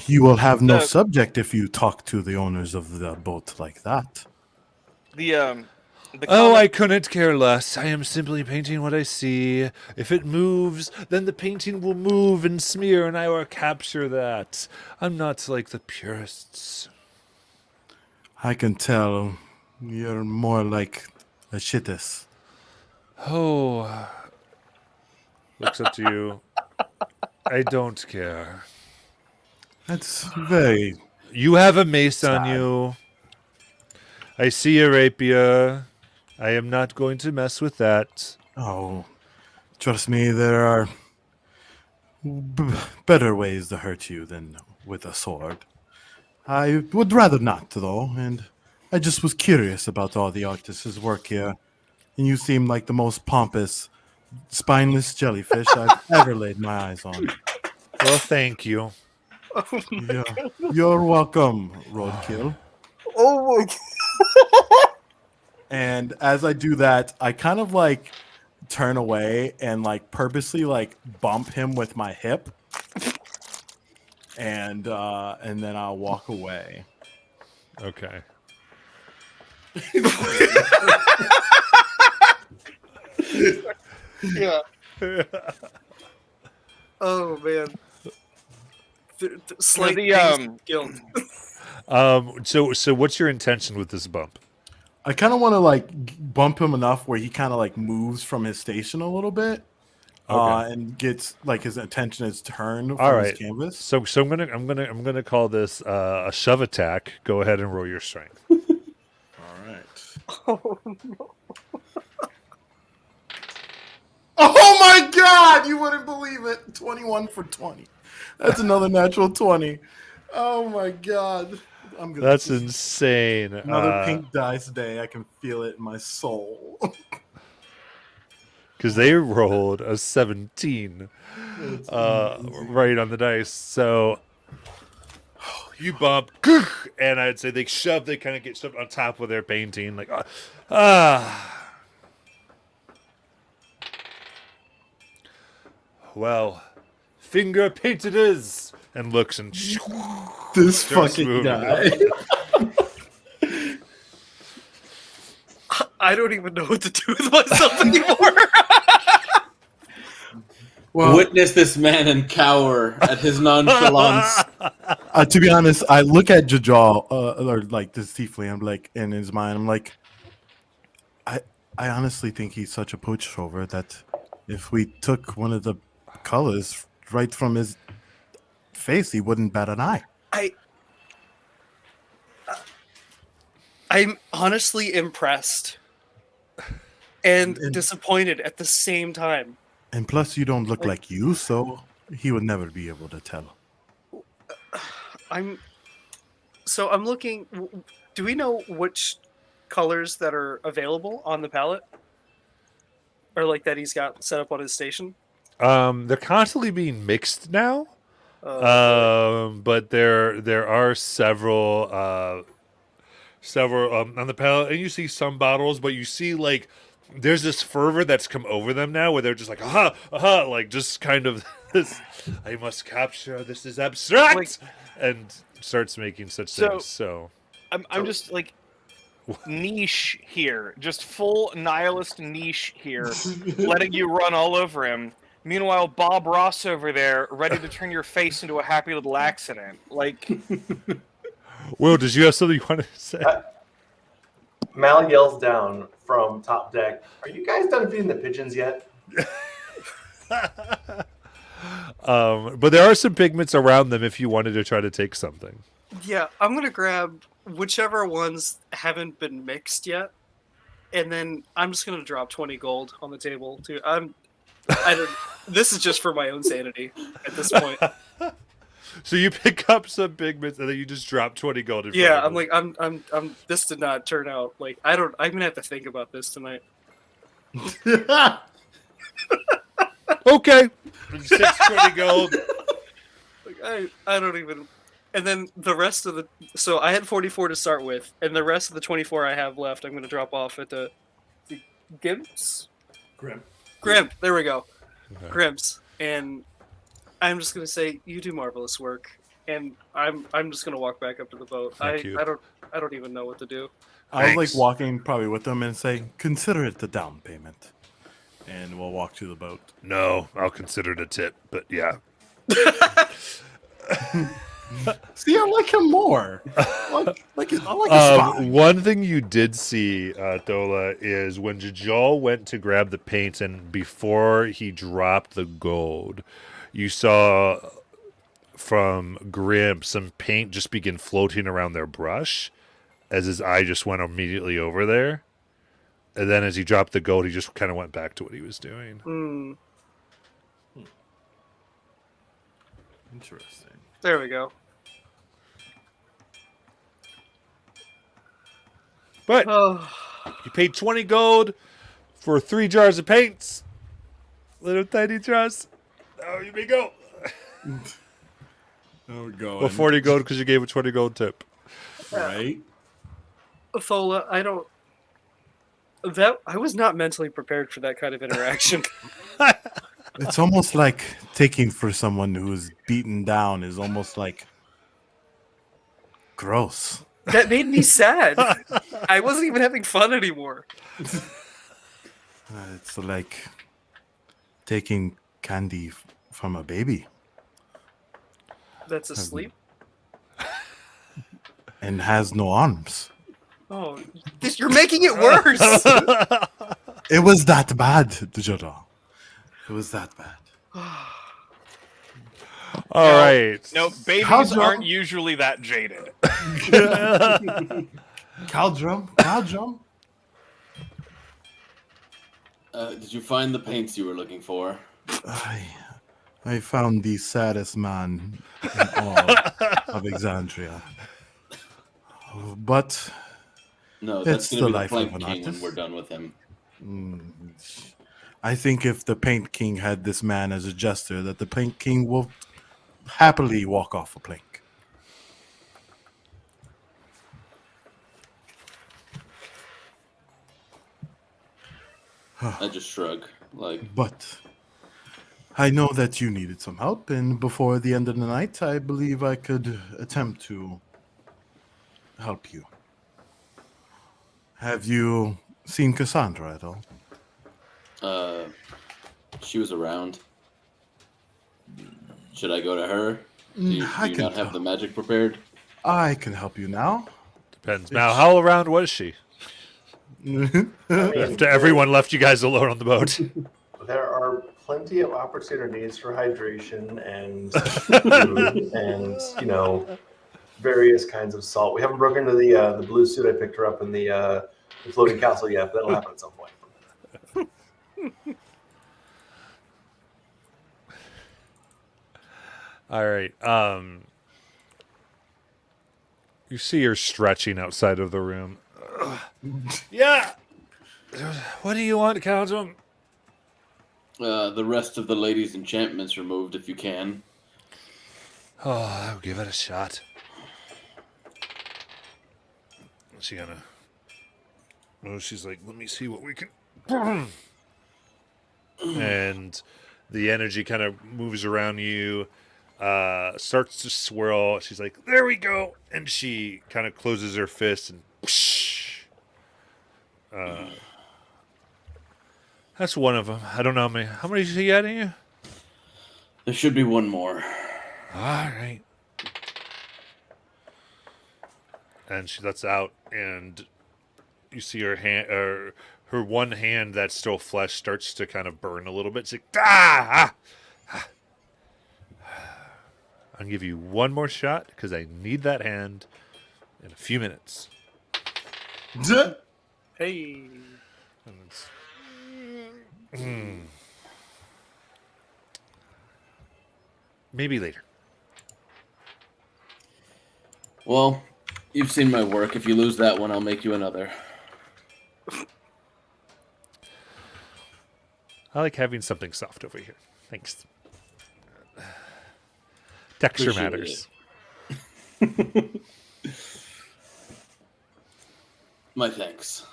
you will have no The- subject if you talk to the owners of the boat like that. The Oh, comment- I couldn't care less. I am simply painting what I see. If it moves, then the painting will move and smear, and I will capture that. I'm not like the purists. I can tell you're more like a shittis. Oh. Looks up to you. I don't care. That's very. You have a mace on Sad. you. I see a rapier. I am not going to mess with that. Oh, trust me, there are better ways to hurt you than with a sword. I would rather not, though, and I just was curious about all the artists' work here. And you seem like the most pompous, spineless jellyfish I've ever laid my eyes on. Well, thank you. Yeah. You're welcome, Roadkill. Oh my! And as I do that, I kind of like turn away and like purposely like bump him with my hip. And then I'll walk away. Okay. Yeah. Oh man. Slight guilt. So what's your intention with this bump? I kind of want to like bump him enough where he kind of like moves from his station a little bit, Okay. and gets like his attention is turned from All his right. canvas. So I'm gonna call this a shove attack. Go ahead and roll your strength. All right. Oh no. Oh my God! You wouldn't believe it. 21 for 20. That's another natural 20. Oh my God! I'm gonna. That's insane. Another pink dice day. I can feel it in my soul. Because they rolled a 17 right on the dice. So you bump, and I'd say they kind of get shoved on top of their painting. Like, Well, finger paint it is, and looks and This starts fucking moving. guy. I don't even know what to do with myself anymore. Well, Witness this man and cower at his nonchalance. to be honest, I look at Jajal, or like this tiefling. I'm like, in his mind, I'm like, I honestly think he's such a pushover that if we took one of the colors right from his face, he wouldn't bat an eye. I'm honestly impressed and disappointed at the same time. And plus, you don't look like you, so he would never be able to tell. I'm looking. Do we know which colors that are available on the palette, or like that he's got set up on his station? They're constantly being mixed now. But there are several on the palette, and you see some bottles, but you see like there's this fervor that's come over them now, where they're just like aha, like just kind of this. I must capture. This is abstract, and starts making such things. So I'm just like niche here, just full nihilist niche here, letting you run all over him. Meanwhile, Bob Ross over there, ready to turn your face into a happy little accident. Like, Will, did you have something you wanted to say? Mal yells down from top deck, "Are you guys done feeding the pigeons yet?" But there are some pigments around them if you wanted to try to take something. Yeah, I'm gonna grab whichever ones haven't been mixed yet, and then I'm just gonna drop 20 gold on the table too. This is just for my own sanity at this point. So you pick up some pigments and then you just drop 20 gold in front Yeah, of I'm them. like, I'm. This did not turn out like I don't. I'm gonna have to think about this tonight. Okay. 620 gold. Like, I don't even. And then the rest of the. So I had 44 to start with, and the rest of the 24 I have left, I'm gonna drop off at the Gimps. Grimp. There we go. Okay. Grimps, and I'm just gonna say you do marvelous work, and I'm just gonna walk back up to the boat. Thank you. I don't even know what to do. I was Thanks. like walking probably with them and say, consider it the down payment. And we'll walk to the boat. No, I'll consider it a tip, but yeah. See, I like him more. I like his vibe. One thing you did see, Dola, is when Jajal went to grab the paints and before he dropped the gold, you saw from Grim some paint just begin floating around their brush as his eye just went immediately over there. And then as he dropped the gold, he just kind of went back to what he was doing. Interesting. There we go. But Oh, you paid 20 gold for 3 jars of paints. Little tiny jars. Oh, you may go. There we go. Well, 40 gold because you gave a 20 gold tip. Right? Fola, I was not mentally prepared for that kind of interaction. It's almost like taking for someone who's beaten down is almost like gross. That made me sad. I wasn't even having fun anymore. It's like taking candy from a baby That's asleep. and has no arms. Oh, you're making it worse. It was that bad, Jojo. It was that bad. All right. no, babies How's your- aren't usually that jaded. Caldrum. Did you find the paints you were looking for? I found the saddest man in all of Exandria. But No, It's that's going the to be the life of Plank an King when artist. we're done with him. I think if the Paint King had this man as a jester, that the Paint King will happily walk off a plank. I just shrug. Like, But I know that you needed some help, and before the end of the night, I believe I could attempt to help you. Have you seen Cassandra at all? She was around. Should I go to her? Do you not have the magic prepared? I can help you now. Depends. Mal, how around was she? I mean, After everyone left you guys alone on the boat. there are plenty of opportunities for hydration and food and, various kinds of salt. We haven't broken into the blue suit I picked her up in the floating castle yet, but that'll happen at some point. All right. You see her stretching outside of the room. Yeah. What do you want, Count? The rest of the lady's enchantments removed, if you can. Oh, I'll give it a shot. What's she gonna? Oh, she's like, let me see what we can. And the energy kind of moves around you, starts to swirl. She's like, there we go. And she kind of closes her fist and that's one of them. I don't know how many does she got in you? There should be one more. All right. And she lets out, and you see her hand, her one hand that's still flesh starts to kind of burn a little bit. It's like, I'll give you one more shot because I need that hand in a few minutes. Hey. And it's, maybe later. Well, you've seen my work. If you lose that one, I'll make you another. I like having something soft over here. Thanks. Texture Appreciate matters. My thanks.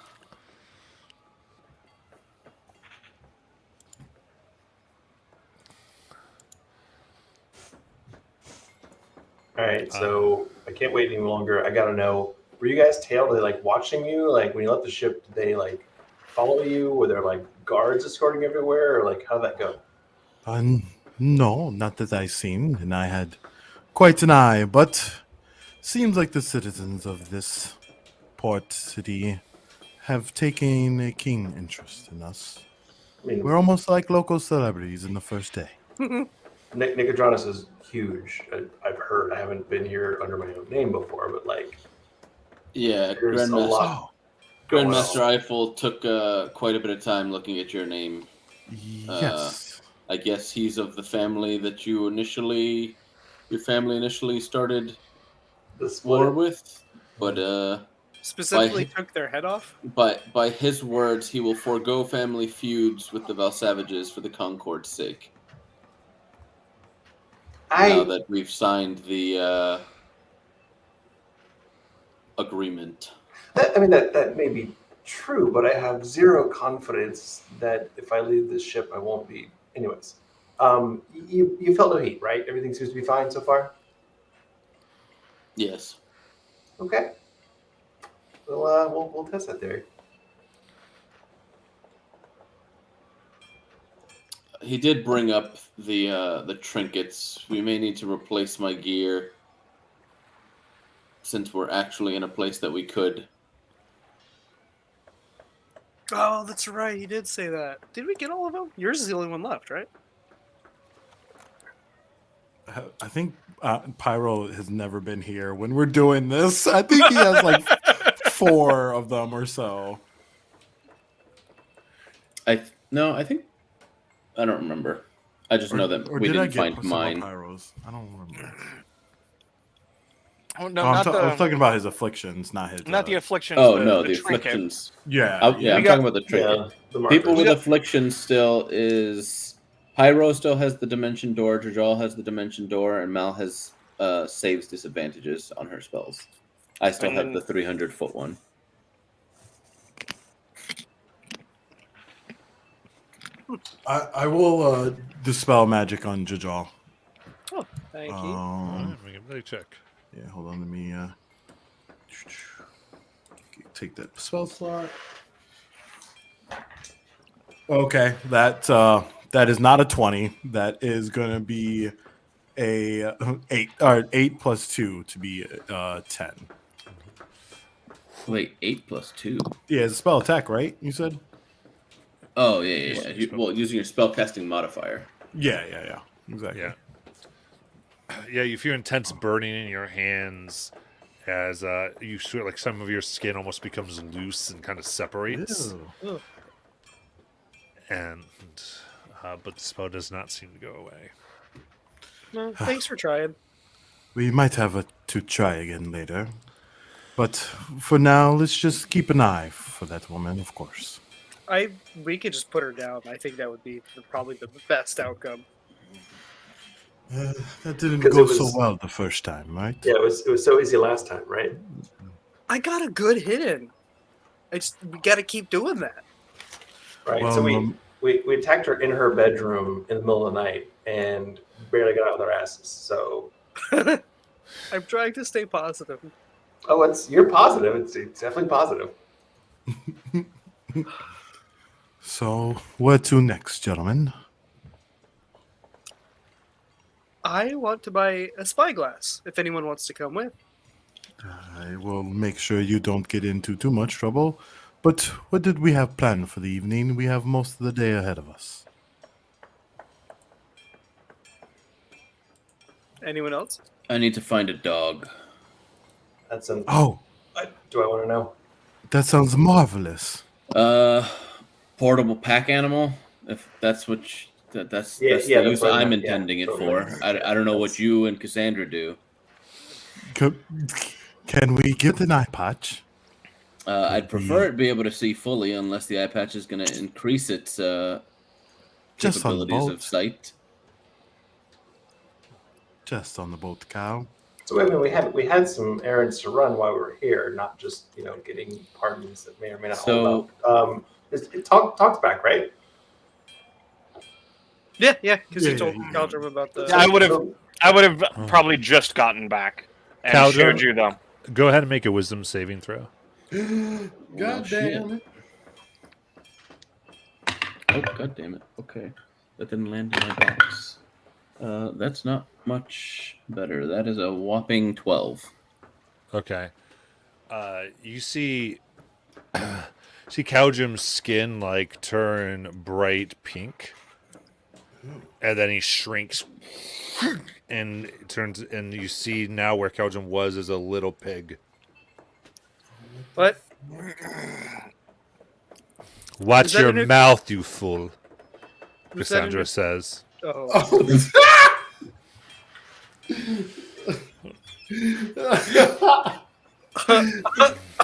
All right, so I can't wait any longer. I gotta know, were you guys tailed? Were they like watching you? Like when you left the ship, did they like follow you? Were there like guards escorting you everywhere, or like how'd that go? No, not that I seen, and I had quite an eye, but seems like the citizens of this port city have taken a keen interest in us. I mean, We're almost like local celebrities in the first day. Nicodranus is huge. I've heard. I haven't been here under my own name before, but like, Yeah, there's a lot. Grandmaster Eiffel took quite a bit of time looking at your name. Yes. I guess he's of the family that your family initially started The war split. with, but Specifically took their head off? by his words, he will forego family feuds with the Valsavages for the Concord's sake. Now that we've signed the agreement. That may be true, but I have zero confidence that if I leave this ship, I won't be. Anyways, you felt no heat, right? Everything seems to be fine so far. Yes. Okay. Well, we'll test that theory. He did bring up the trinkets. We may need to replace my gear since we're actually in a place that we could. Oh, that's right. He did say that. Did we get all of them? Yours is the only one left, right? I think Pyro has never been here when we're doing this. I think he has like 4 of them or so. I don't remember. I just know that we didn't find mine. Pyros? I don't remember. Oh no, I not was talking about his afflictions, not his. not the afflictions. Oh the, no, the the trinket. afflictions. Yeah, I'm talking about the trinket. Yeah, the markers. People with afflictions still is Pyro still has the dimension door, Drajal has the dimension door, and Mal has saves disadvantages on her spells. I still have the 300-foot one. I will dispel magic on Jajal. Oh, thank you. Alright, we can really check. Yeah, hold on. Let me take that spell slot. Okay, that is not a 20. That is going to be a 8 or 8 plus 2 to be 10. Wait, 8 plus 2. Yeah, it's a spell attack, right? You said? Oh, yeah. Well, using your spellcasting modifier. Yeah. Exactly. Yeah. Yeah, you feel intense burning in your hands as you feel like some of your skin almost becomes loose and kind of separates. Ew. And but the spell does not seem to go away. No, thanks for trying. We might have to try again later. But for now, let's just keep an eye for that woman, of course. We could just put her down. I think that would be probably the best outcome. That didn't 'Cause go it was- so well the first time, right? Yeah, it was so easy last time, right? I got a good hit in. We got to keep doing that. Right. Well, so we attacked her in her bedroom in the middle of the night and barely got out with our asses. So I'm trying to stay positive. you're positive. It's definitely positive. So, where to next, gentlemen? I want to buy a spyglass. If anyone wants to come with. I will make sure you don't get into too much trouble. But what did we have planned for the evening? We have most of the day ahead of us. Anyone else? I need to find a dog. That's an. Oh, Do I want to know? that sounds marvelous. Portable pack animal. If that's what that's Yeah, the that's use what I I'm meant, yeah, intending it totally. for. I don't know what you and Cassandra do. Can we get an eye patch? I'd prefer it be able to see fully, unless the eye patch is going to increase its Just on the capabilities boat. of sight. Just on the boat, cow. So wait a minute, we had some errands to run while we were here, not just getting pardons that may or may not hold up. Talk's back, right? Yeah, because Yeah, you told yeah. Caldrum about the. I would have probably just gotten back and Caldrum? showed you them. Go ahead and make a wisdom saving throw. God damn it. Oh, god damn it. Okay. That didn't land in my box. That's not much better. That is a whopping 12. Okay. You see Caldrum's skin like turn bright pink, and then he shrinks, and it turns. And you see now where Caldrum was is a little pig. What? Watch Is that your an- mouth, you fool. Was that Cassandra an- says. Oh.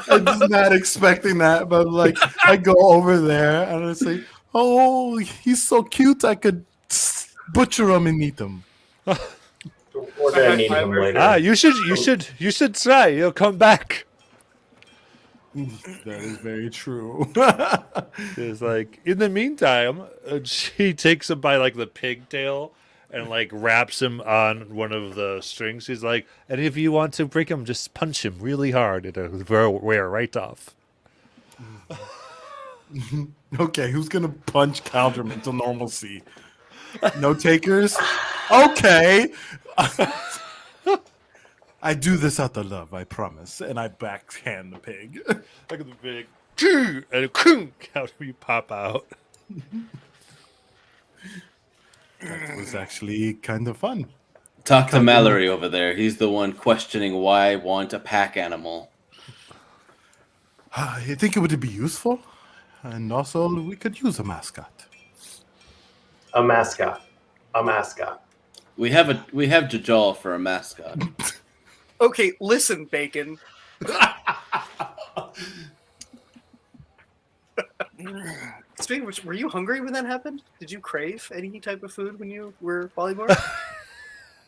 I was not expecting that, but like I go over there and I say, "Oh, he's so cute! I could butcher him and eat him." We're gonna need him later. Ah, you should try. He'll come back. That is very true. It's like in the meantime, she takes him by like the pigtail and like wraps him on one of the strings. She's like, and if you want to break him, just punch him really hard. It'll wear right off. Okay, who's gonna punch Caldrum into normalcy? No takers? Okay. I do this out of love, I promise. And I backhand the pig. Look at the pig. And out you pop out. That was actually kind of fun. Talk to Mallory over there. He's the one questioning why I want a pack animal. I think it would be useful. And also, we could use a mascot. A mascot. We have Jajal for a mascot. Okay, listen, Bacon. Speaking of which, were you hungry when that happened? Did you crave any type of food when you were Polymorph?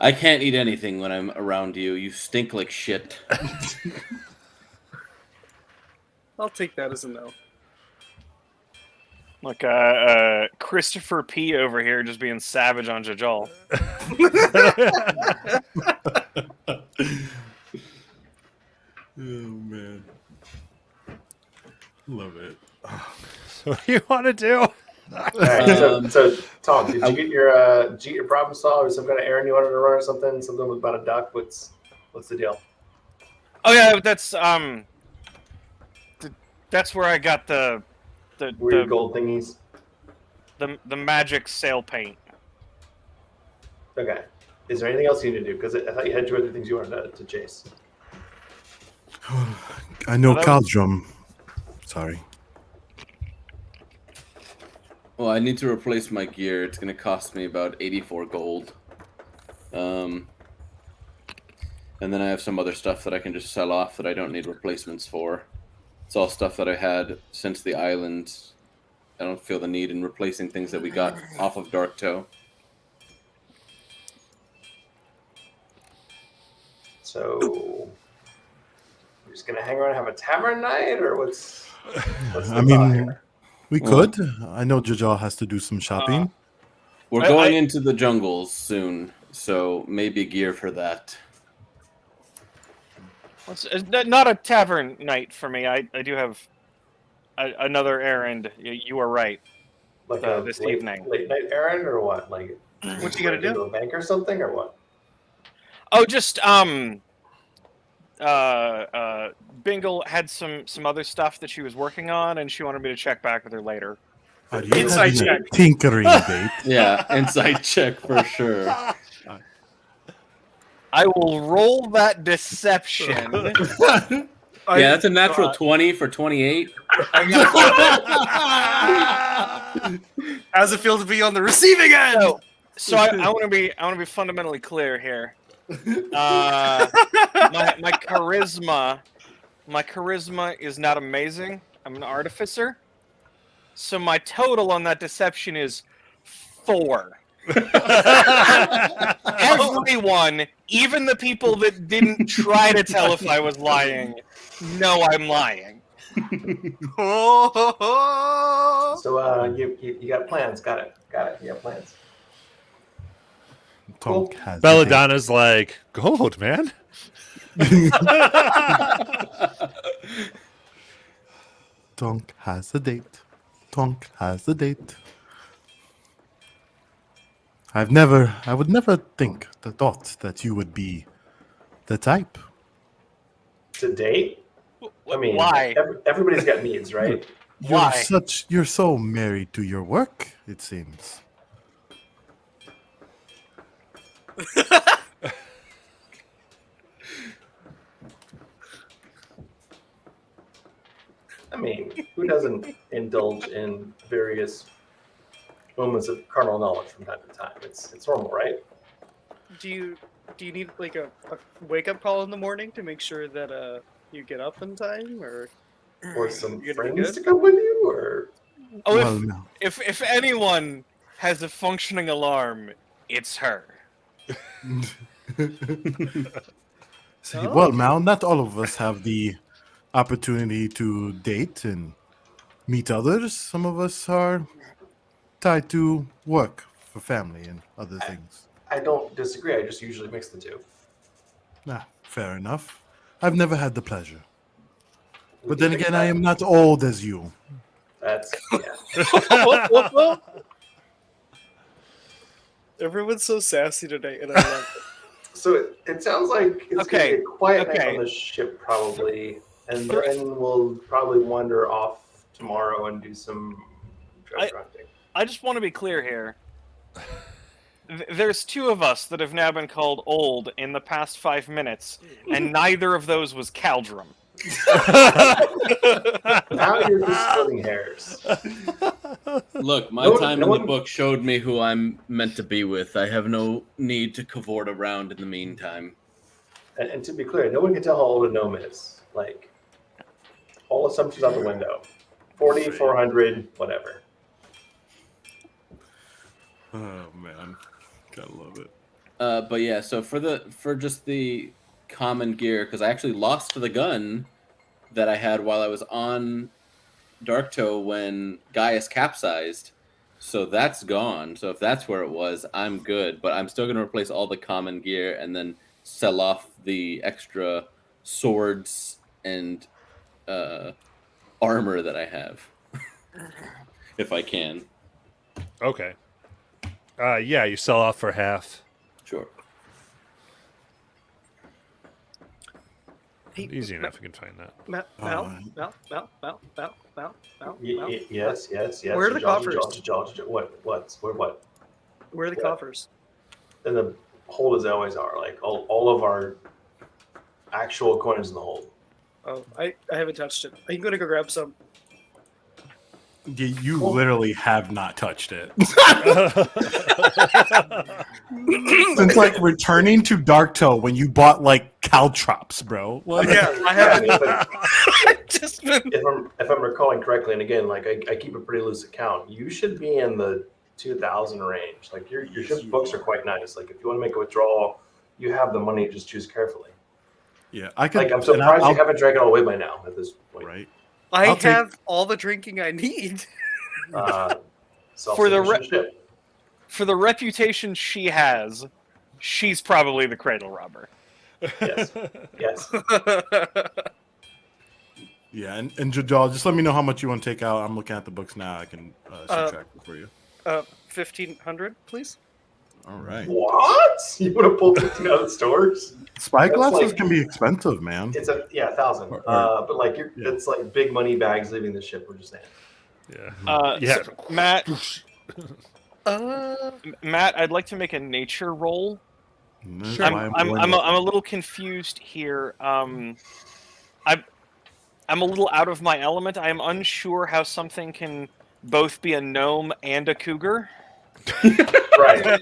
I can't eat anything when I'm around you. You stink like shit. I'll take that as a no. Like Christopher P over here just being savage on Jajal. Oh man, love it. So what do you want to do? All right, Um, so Tom, did you get your problem solved, or some kind of errand you wanted to run, or something? Something about a duck? What's the deal? Oh yeah, that's where I got the Weird gold thingies. the magic sail paint. Okay. Is there anything else you need to do? Because I thought you had 2 other things you wanted to chase. I know Well, that was- Caldrum. Sorry. Well, I need to replace my gear. It's going to cost me about 84 gold. And then I have some other stuff that I can just sell off that I don't need replacements for. It's all stuff that I had since the island. I don't feel the need in replacing things that we got off of Dark Toe. So we're just gonna hang around and have a tavern night, or what's the I thought mean, here? we could. I know Jajal has to do some shopping. We're I- going I- into the jungles soon, so maybe gear for that. It's not a tavern night for me. I do have another errand. You are right. Like this late evening. night errand, or what? Like, What you gotta ready to do? go to a bank or something, or what? Oh, just Bingle had some other stuff that she was working on, and she wanted me to check back with her later. Are you Inside having a check. tinkering date? Yeah, insight check for sure. I will roll that deception. Yeah, that's a natural 20 for 28. How's it feel to be on the receiving end? So I want to be fundamentally clear here. My charisma is not amazing. I'm an artificer, so my total on that deception is 4. Everyone, even the people that didn't try to tell if I was lying, know I'm lying. So you got plans? Got it. You got plans. Tonk has a date. Belladonna's like, gold, man. Tonk has a date. Tonk has a date. I would never think the thought that you would be the type. To date, I mean, Why? Everybody's got needs, right? Why? You're so married to your work, it seems. I mean, who doesn't indulge in various moments of carnal knowledge from time to time? It's normal, right? Do you need like a wake up call in the morning to make sure that you get up in time, or Or some You're gonna be friends good? to come with you, or Oh, Well, no. if anyone has a functioning alarm, it's her. See, Oh. well, now not all of us have the opportunity to date and meet others. Some of us are tied to work for family and other things. I don't disagree. I just usually mix the two. Fair enough. I've never had the pleasure. We But can then fix again, I that. am not old as you. That's yeah. everyone's so sassy today, and I love it. So it sounds like it's Okay, gonna be a quiet night okay. on the ship, probably, and then we'll probably wander off tomorrow and do some treasure hunting. I just want to be clear here. There's 2 of us that have now been called old in the past 5 minutes, and neither of those was Caldrum. Now you're just splitting hairs. Look, my No one- time no in one- the book showed me who I'm meant to be with. I have no need to cavort around in the meantime. And to be clear, no one can tell how old a gnome is. Like, all assumptions out the window. 40, 400, whatever. Oh man, gotta love it. But yeah, so for just the common gear, because I actually lost the gun that I had while I was on Darktoe when Gaius capsized, so that's gone. So if that's where it was, I'm good. But I'm still going to replace all the common gear and then sell off the extra swords and armor that I have, if I can. Okay. Yeah, you sell off for half. Sure. Hey, Easy enough. You can find that. Mal. Yes. Where are the coffers? What? Where are the Yeah. coffers? And the hold as they always are. Like all of our actual coins in the hold. Oh, I haven't touched it. Are you going to go grab some? You literally have not touched it. Since like returning to Darktoe when you bought like caltrops, bro. What? Yeah, I I haven't. mean, but I've just been. if I'm recalling correctly, and again, like I keep a pretty loose account, you should be in the 2,000 range. Like your ship books are quite nice. Like if you want to make a withdrawal, you have the money. Just choose carefully. Yeah, I could. Like I'm and surprised I'll- you haven't drank it all the way by now at this point. Right. I I'll take- have all the drinking I need. For the Self-sufficient ship. For the reputation she has, she's probably the cradle robber. Yes. Yeah, and Jajal, just let me know how much you want to take out. I'm looking at the books now. I can subtract it for you. 1,500, please. All right. What? You want to pull 15 out of the stores? Spy That's glasses like- can be expensive, man. It's 1,000. Or- But like yeah. it's like big money bags leaving the ship. We're just saying. Yeah. Yeah. So, Matt, Uh, Matt, I'd like to make a nature roll. That's Sure. why I'm doing it. a little confused here. I'm a little out of my element. I am unsure how something can both be a gnome and a cougar. Right.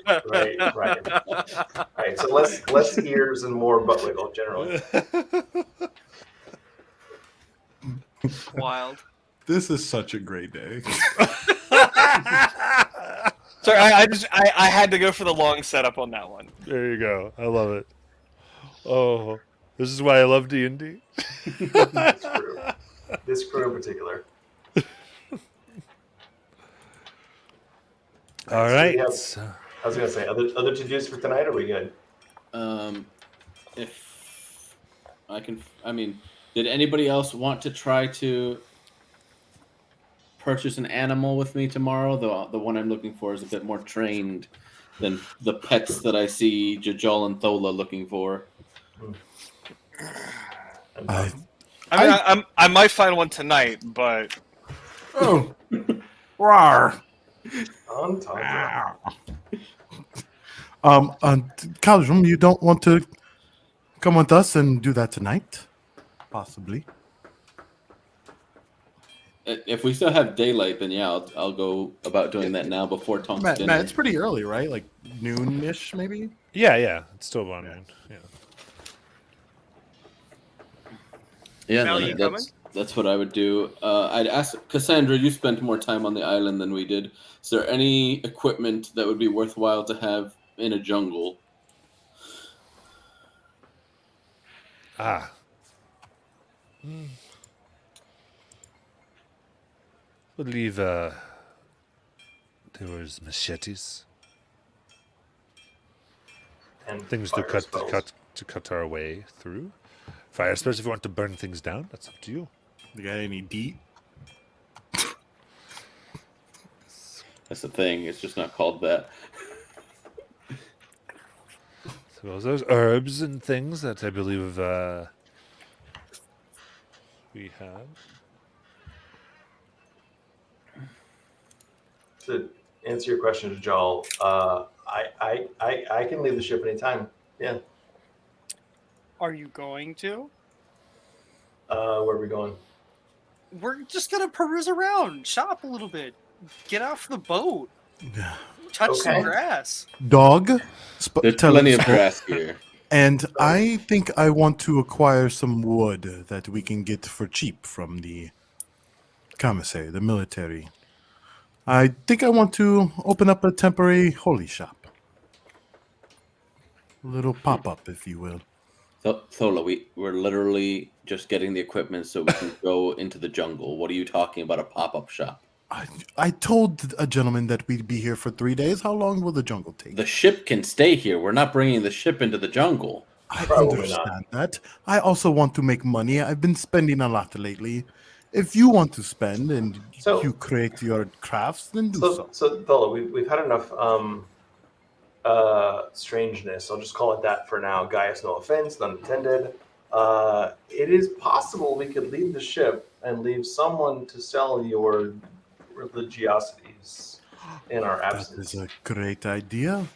So less ears and more butt wiggle generally. Wild. This is such a great day. Sorry, I had to go for the long setup on that one. There you go. I love it. Oh, this is why I love D&D. This crew in particular. All So right. we have- I was gonna say other to dos for tonight. Are we good? If I can, I mean, did anybody else want to try to purchase an animal with me tomorrow? The one I'm looking for is a bit more trained than the pets that I see Jajal and Thola looking for. I'm I might find one tonight, but Oh, rawr. on time. Caldrum, you don't want to come with us and do that tonight? Possibly. If we still have daylight, then yeah, I'll go about doing that now before Tonk's Matt, dinner. it's pretty early, right? Like noon-ish, maybe? Yeah. It's still one. Yeah. Yeah, Mel, no, you that's what I would do. I'd ask Cassandra. You spent more time on the island than we did. Is there any equipment that would be worthwhile to have in a jungle? I believe there was machetes, And things to fire spells. cut our way through. Fire spells if you want to burn things down. That's up to you. You got any deet? That's the thing. It's just not called that. So those herbs and things that I believe we have. To answer your question, Jal, I can leave the ship anytime. Yeah. Are you going to? Where are we going? We're just gonna peruse around, shop a little bit, get off the boat, touch Okay. some grass. Dog? There's tell plenty us of more. grass here. And I think I want to acquire some wood that we can get for cheap from the commissary, the military. I think I want to open up a temporary holy shop. A little pop-up, if you will. Thola, we're literally just getting the equipment so we can go into the jungle. What are you talking about? A pop-up shop? I told a gentleman that we'd be here for 3 days. How long will the jungle take? The ship can stay here. We're not bringing the ship into the jungle. I Probably understand that. I also want to make money. I've been spending a lot lately. If you want to spend and So- you create your crafts, then do so. So Thola, we've had enough strangeness. I'll just call it that for now. Gaius, no offense, none intended. It is possible we could leave the ship and leave someone to sell your religiosities in our That absence. is a great idea,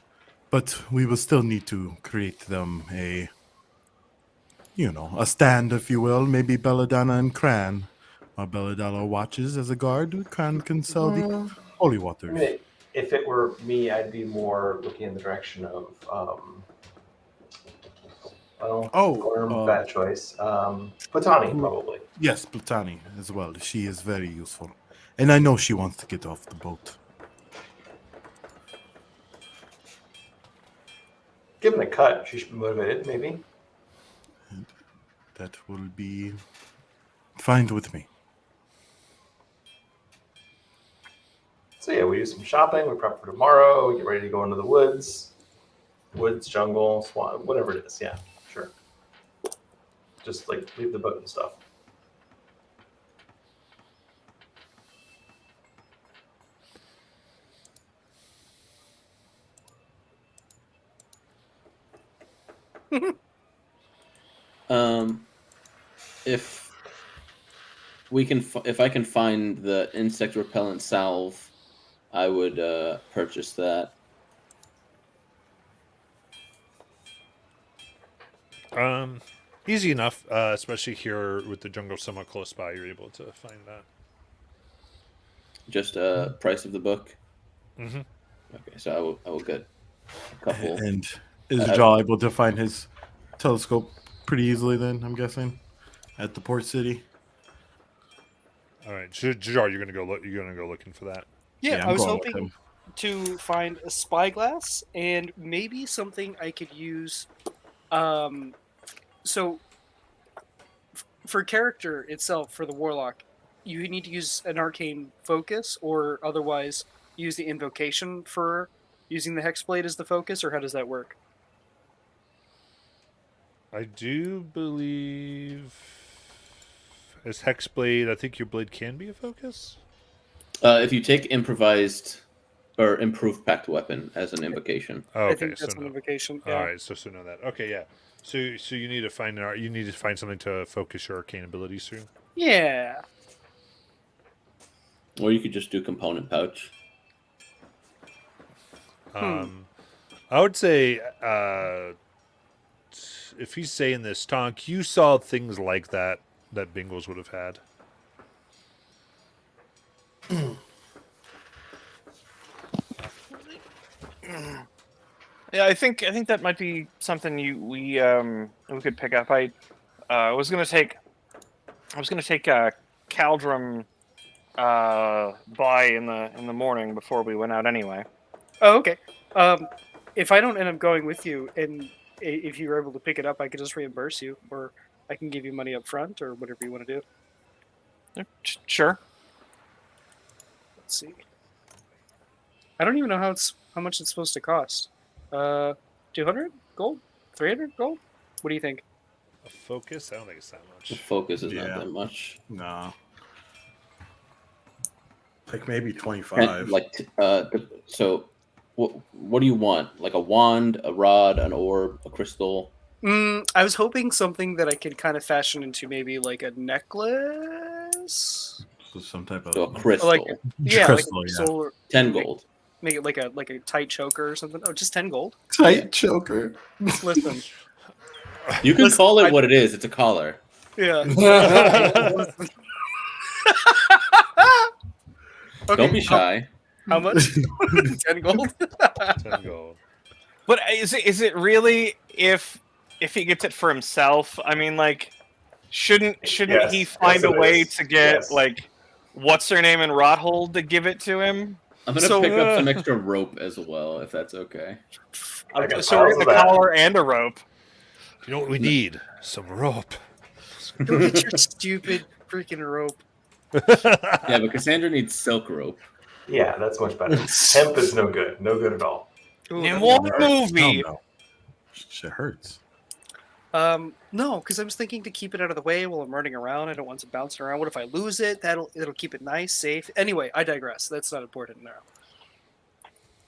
but we will still need to create them a stand, if you will. Maybe Belladonna and Cran. While Belladonna watches as a guard, Cran can sell the holy I waters. mean, if it were me, I'd be more looking in the direction of, bad choice. Platani, probably. Yes, Platani as well. She is very useful. And I know she wants to get off the boat. Given a cut, she should be motivated, maybe. That will be fine with me. So yeah, we do some shopping, we prep for tomorrow, we get ready to go into the woods. Woods, jungle, swamp, whatever it is, yeah, sure. Just like leave the boat and stuff. If we can, if I can find the insect repellent salve, I would purchase that. Easy enough, especially here with the jungle somewhat close by. You're able to find that. Just price of the book. Mm-hmm. Okay, so I will get a couple. And is Jaw able to find his telescope pretty easily then, I'm guessing, at the port city? All right, Jar, you're gonna go look. You're gonna go looking for that. Yeah, I'm I was going with hoping him. to find a spyglass and maybe something I could use. So for character itself, for the warlock, you need to use an arcane focus, or otherwise use the invocation for using the hexblade as the focus, or how does that work? I do believe as Hexblade, I think your blade can be a focus. If you take improvised or improved pact weapon as an invocation. Oh, I okay, think so that's an no. invocation. Yeah. All right, so know that. Okay, yeah. So you need to find something to focus your arcane abilities through. Yeah. Or you could just do component pouch. I would say if he's saying this, Tonk, you saw things like that Bingles would have had. Yeah, I think that might be something we could pick up. I was gonna take Caldrum by in the morning before we went out anyway. Oh, okay. If I don't end up going with you, and if you're able to pick it up, I could just reimburse you, or I can give you money up front, or whatever you want to do. Sure. Let's see. I don't even know how much it's supposed to cost. 200 gold, 300 gold. What do you think? A focus? I don't think it's that much. The focus is Yeah. not that much. Nah. Like maybe 25. So what do you want? Like a wand, a rod, an orb, a crystal? I was hoping something that I could kind of fashion into maybe like a necklace. So some type of So a crystal. Like Yeah, crystal, like a yeah. solar, 10 gold. make it like a tight choker or something. Oh, just 10 gold. tight choker. Listen, You can Listen, call it what it is. It's a collar. yeah. Okay, Don't be shy. How much? 10 gold. 10 gold. But is it really if he gets it for himself? I mean, like, shouldn't Yes, he find yes, a it way is. to get Yes. like what's her name in Rothold to give it to him? I'm gonna So, pick up some extra rope as well, if that's okay. I got So we're piles the of that. collar and a rope. You know what we need? Some rope. Go get your stupid freaking rope. Yeah, but Cassandra needs silk rope. Yeah, that's much better. Hemp is no good. No good at all. Ooh, In that- one Hell movie, no. Shit hurts. No, because I was thinking to keep it out of the way while I'm running around. I don't want it bouncing around. What if I lose it? It'll keep it nice, safe. Anyway, I digress. That's not important now.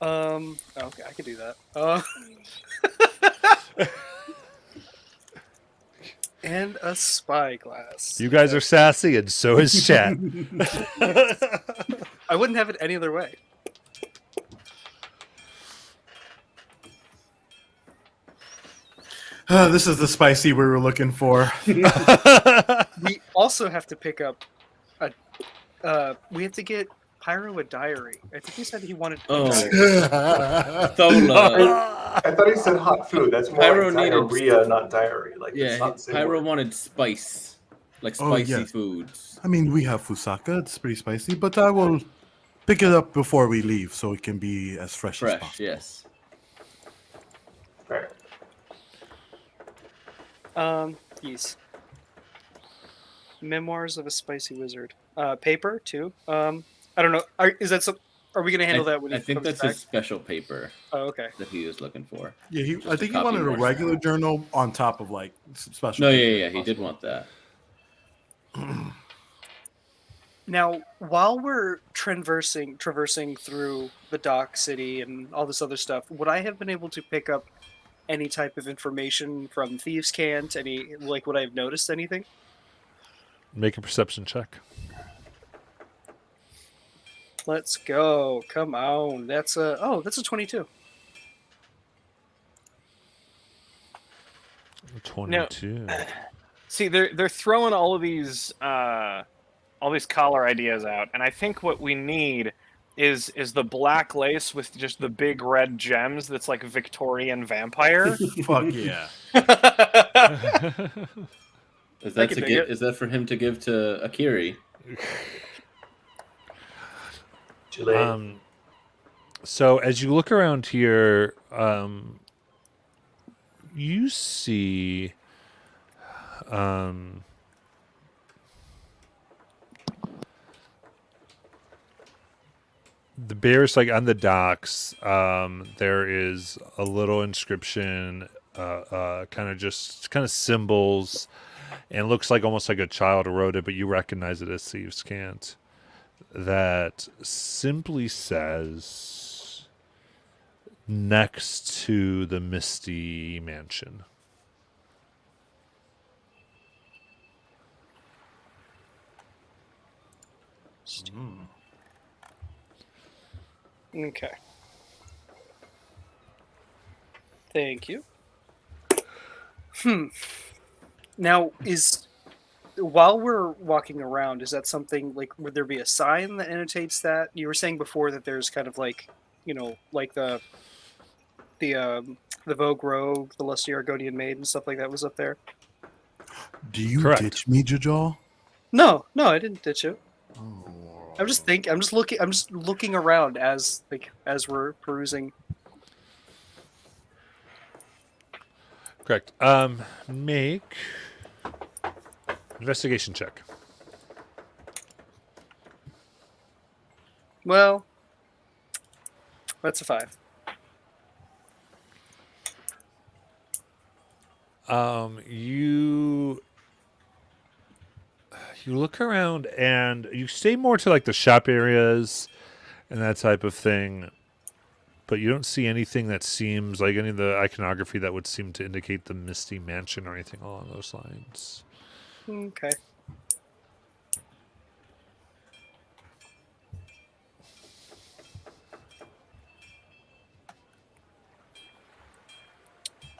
Okay, I can do that. And a spyglass. You guys are sassy, and so is chat. I wouldn't have it any other way. This is the spicy we were looking for. We also have to pick up a. We have to get Pyro a diary. I think he said he wanted. Oh, yeah, Thola. I thought he said hot food. That's more Pyro like needed- diarrhea, not diary. Like it's Yeah, not the same Pyro word. wanted spice, like Oh, spicy yes. foods. I mean, we have fusaka. It's pretty spicy, but I will pick it up before we leave so it can be as fresh as Fresh, possible. yes. Fair. Yes. Memoirs of a Spicy Wizard. Paper too. I don't know. Is that some? Are we gonna handle that when I he think comes that's back? his special paper Oh, okay. that he was looking for. Yeah, I think he copy wanted a more. regular journal on top of like special. No, paper yeah, if he did possible. want that. Now, while we're traversing through the dock city and all this other stuff, would I have been able to pick up any type of information from Thieves' Cant? Would I have noticed anything? Make a perception check. Let's go. Come on. That's a 22. 22. see, they're throwing all these collar ideas out, and I think what we need is the black lace with just the big red gems. That's like Victorian vampire. Fuck yeah. Is that can to dig give? it. Is that for him to give to Akiri? Too late. So as you look around here, you see the bears like on the docks. There is a little inscription, kind of symbols, and it looks like almost like a child wrote it, but you recognize it as Thieves' Cant. That simply says next to the Misty Mansion. Okay. Thank you. Now, while we're walking around, is that something like, would there be a sign that annotates that? You were saying before that there's kind of like, like the Vogue Rogue, the Lusty Argonian Maid and stuff like that was up there. Do you Correct. ditch me, Jajal? No, I didn't ditch it. Oh. I'm just looking around as we're perusing. Correct. Make investigation check. Well, that's a 5. You look around and you stay more to like the shop areas and that type of thing, but you don't see anything that seems like any of the iconography that would seem to indicate the Misty Mansion or anything along those lines. Okay.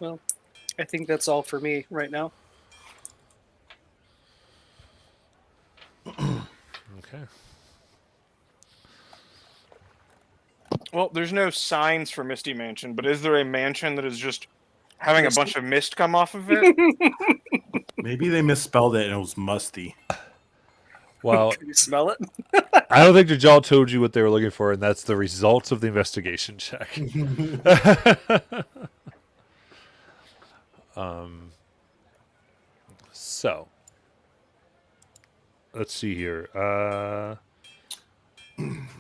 Well, I think that's all for me right now. Okay. Well, there's no signs for Misty Mansion, but is there a mansion that is just having a bunch of mist come off of it? Maybe they misspelled it and it was musty. Well, Can you smell it? I don't think Dajjal told you what they were looking for, and that's the results of the investigation check. So, let's see here.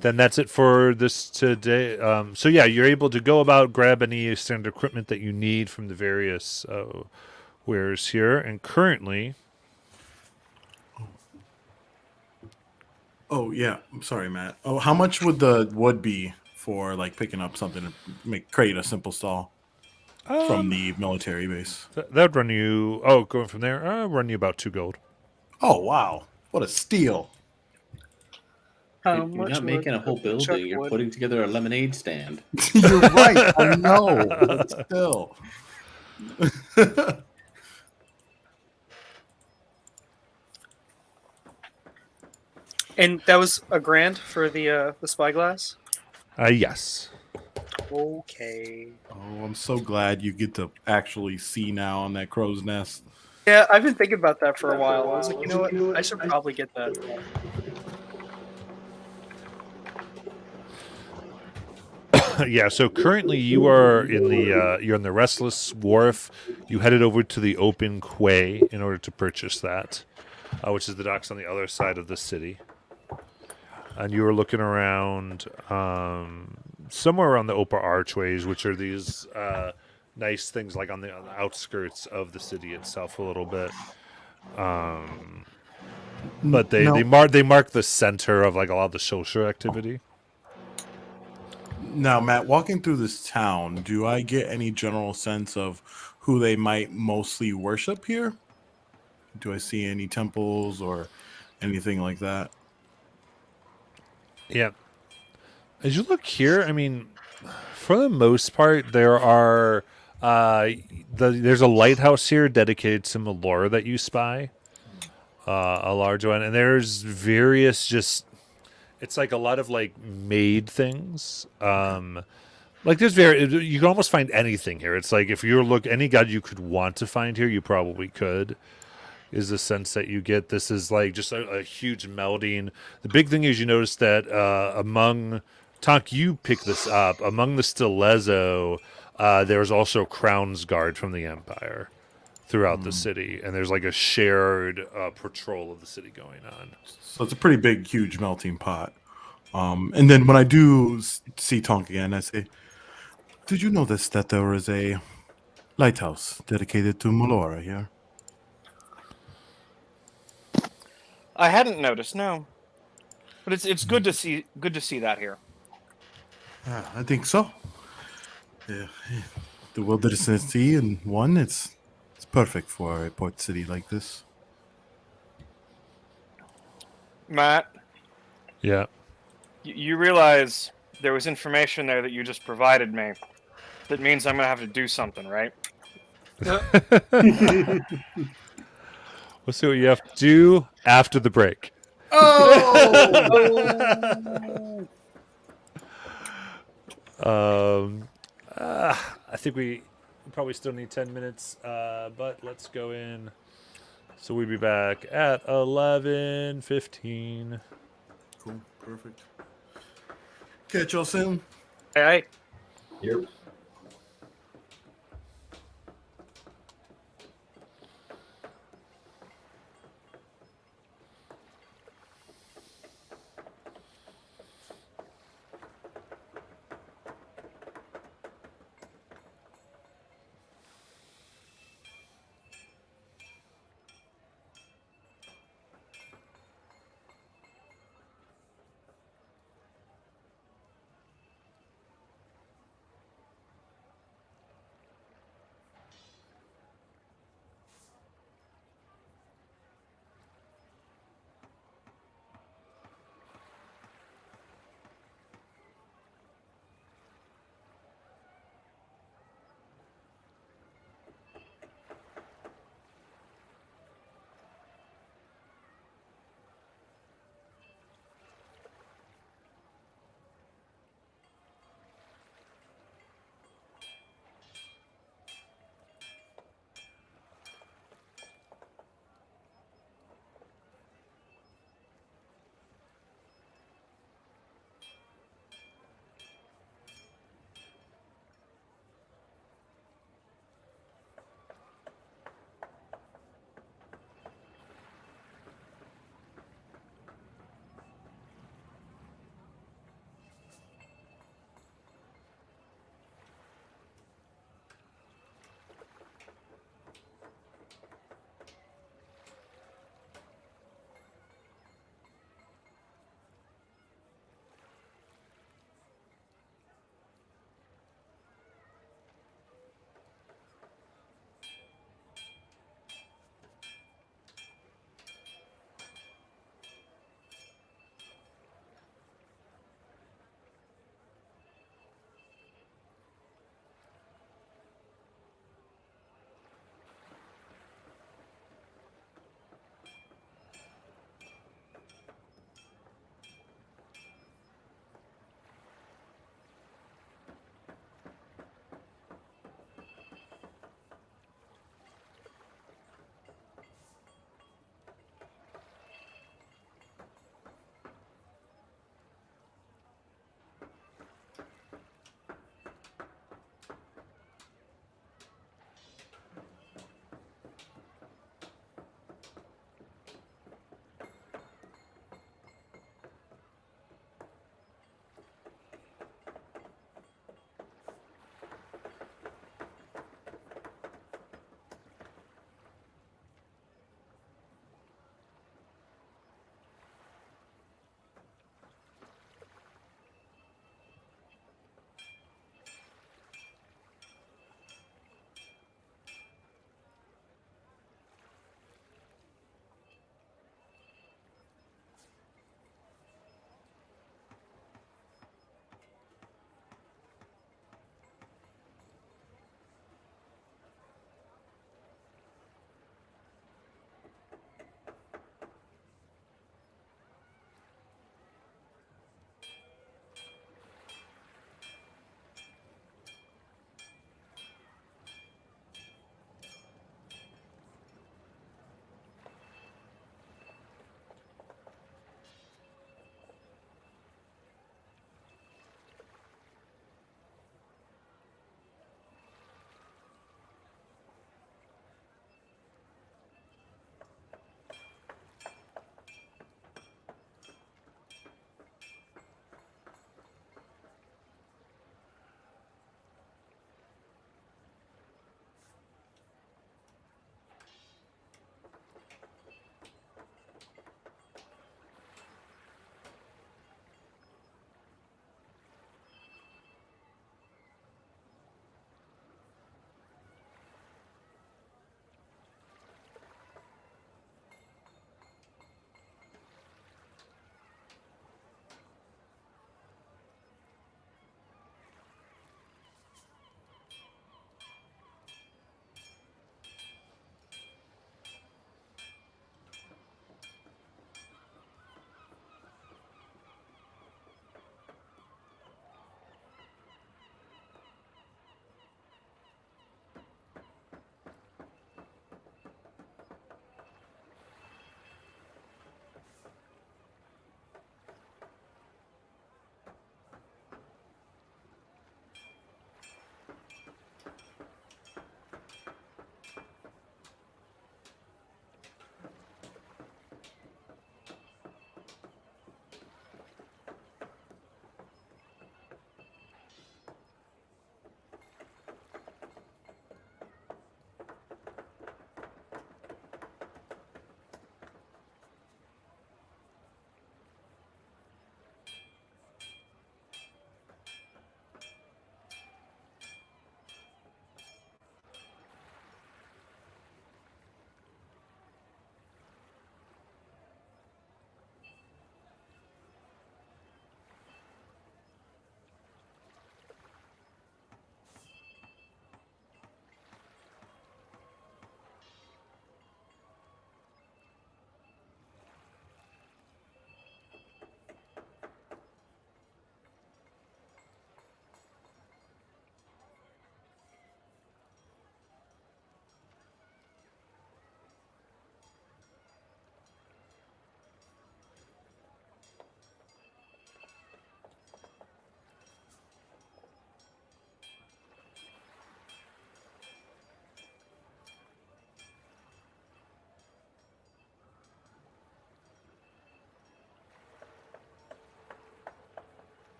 Then that's it for this today. So yeah, you're able to go about, grab any standard equipment that you need from the various wares here, and currently, Oh yeah, I'm sorry, Matt. Oh, how much would the wood be for like picking up something to create a simple stall from the military base? that'd run you. Oh, going from there, run you about 2 gold. Oh wow, what a steal! How You're much not making a whole would Chuck building. You're wood? putting together a lemonade stand. You're right. I know, but still. And that was a grand for the spyglass. Yes. Okay. Oh, I'm so glad you get to actually see now on that crow's nest. Yeah, I've been thinking about that for a while. I was like, you know what? I should probably get that. Yeah. So currently, you are in the you're on the Restless Wharf. You headed over to the Open Quay in order to purchase that, which is the docks on the other side of the city. And you were looking around somewhere around the Opera Archways, which are these nice things like on the outskirts of the city itself a little bit. But they No. they mark the center of like a lot of the social activity. Now, Matt, walking through this town, do I get any general sense of who they might mostly worship here? Do I see any temples or anything like that? Yeah. As you look here, I mean, for the most part, there are there's a lighthouse here dedicated to Melora that you spy, a large one, and there's various just. It's like a lot of like made things. Like there's you can almost find anything here. It's like if you look any god you could want to find here, you probably could. Is the sense that you get. This is like just a huge melding. The big thing is you notice that among Tonk, you pick this up among the Stilezzo. There's also Crown's Guard from the Empire throughout the city, and there's like a shared patrol of the city going on. So it's a pretty big, huge melting pot. And then when I do see Tonk again, I say, "Did you notice that there is a lighthouse dedicated to Melora here?" I hadn't noticed, no. But it's good to see that here. Yeah, I think so. Yeah, the wilderness sea in one, it's perfect for a port city like this. Matt, Yeah. you realize there was information there that you just provided me. That means I'm gonna have to do something, right? We'll see what you have to do after the break. I think we probably still need 10 minutes, but let's go in. So we'll be back at 11:15. Cool, perfect. Catch y'all soon. Hey, Yep.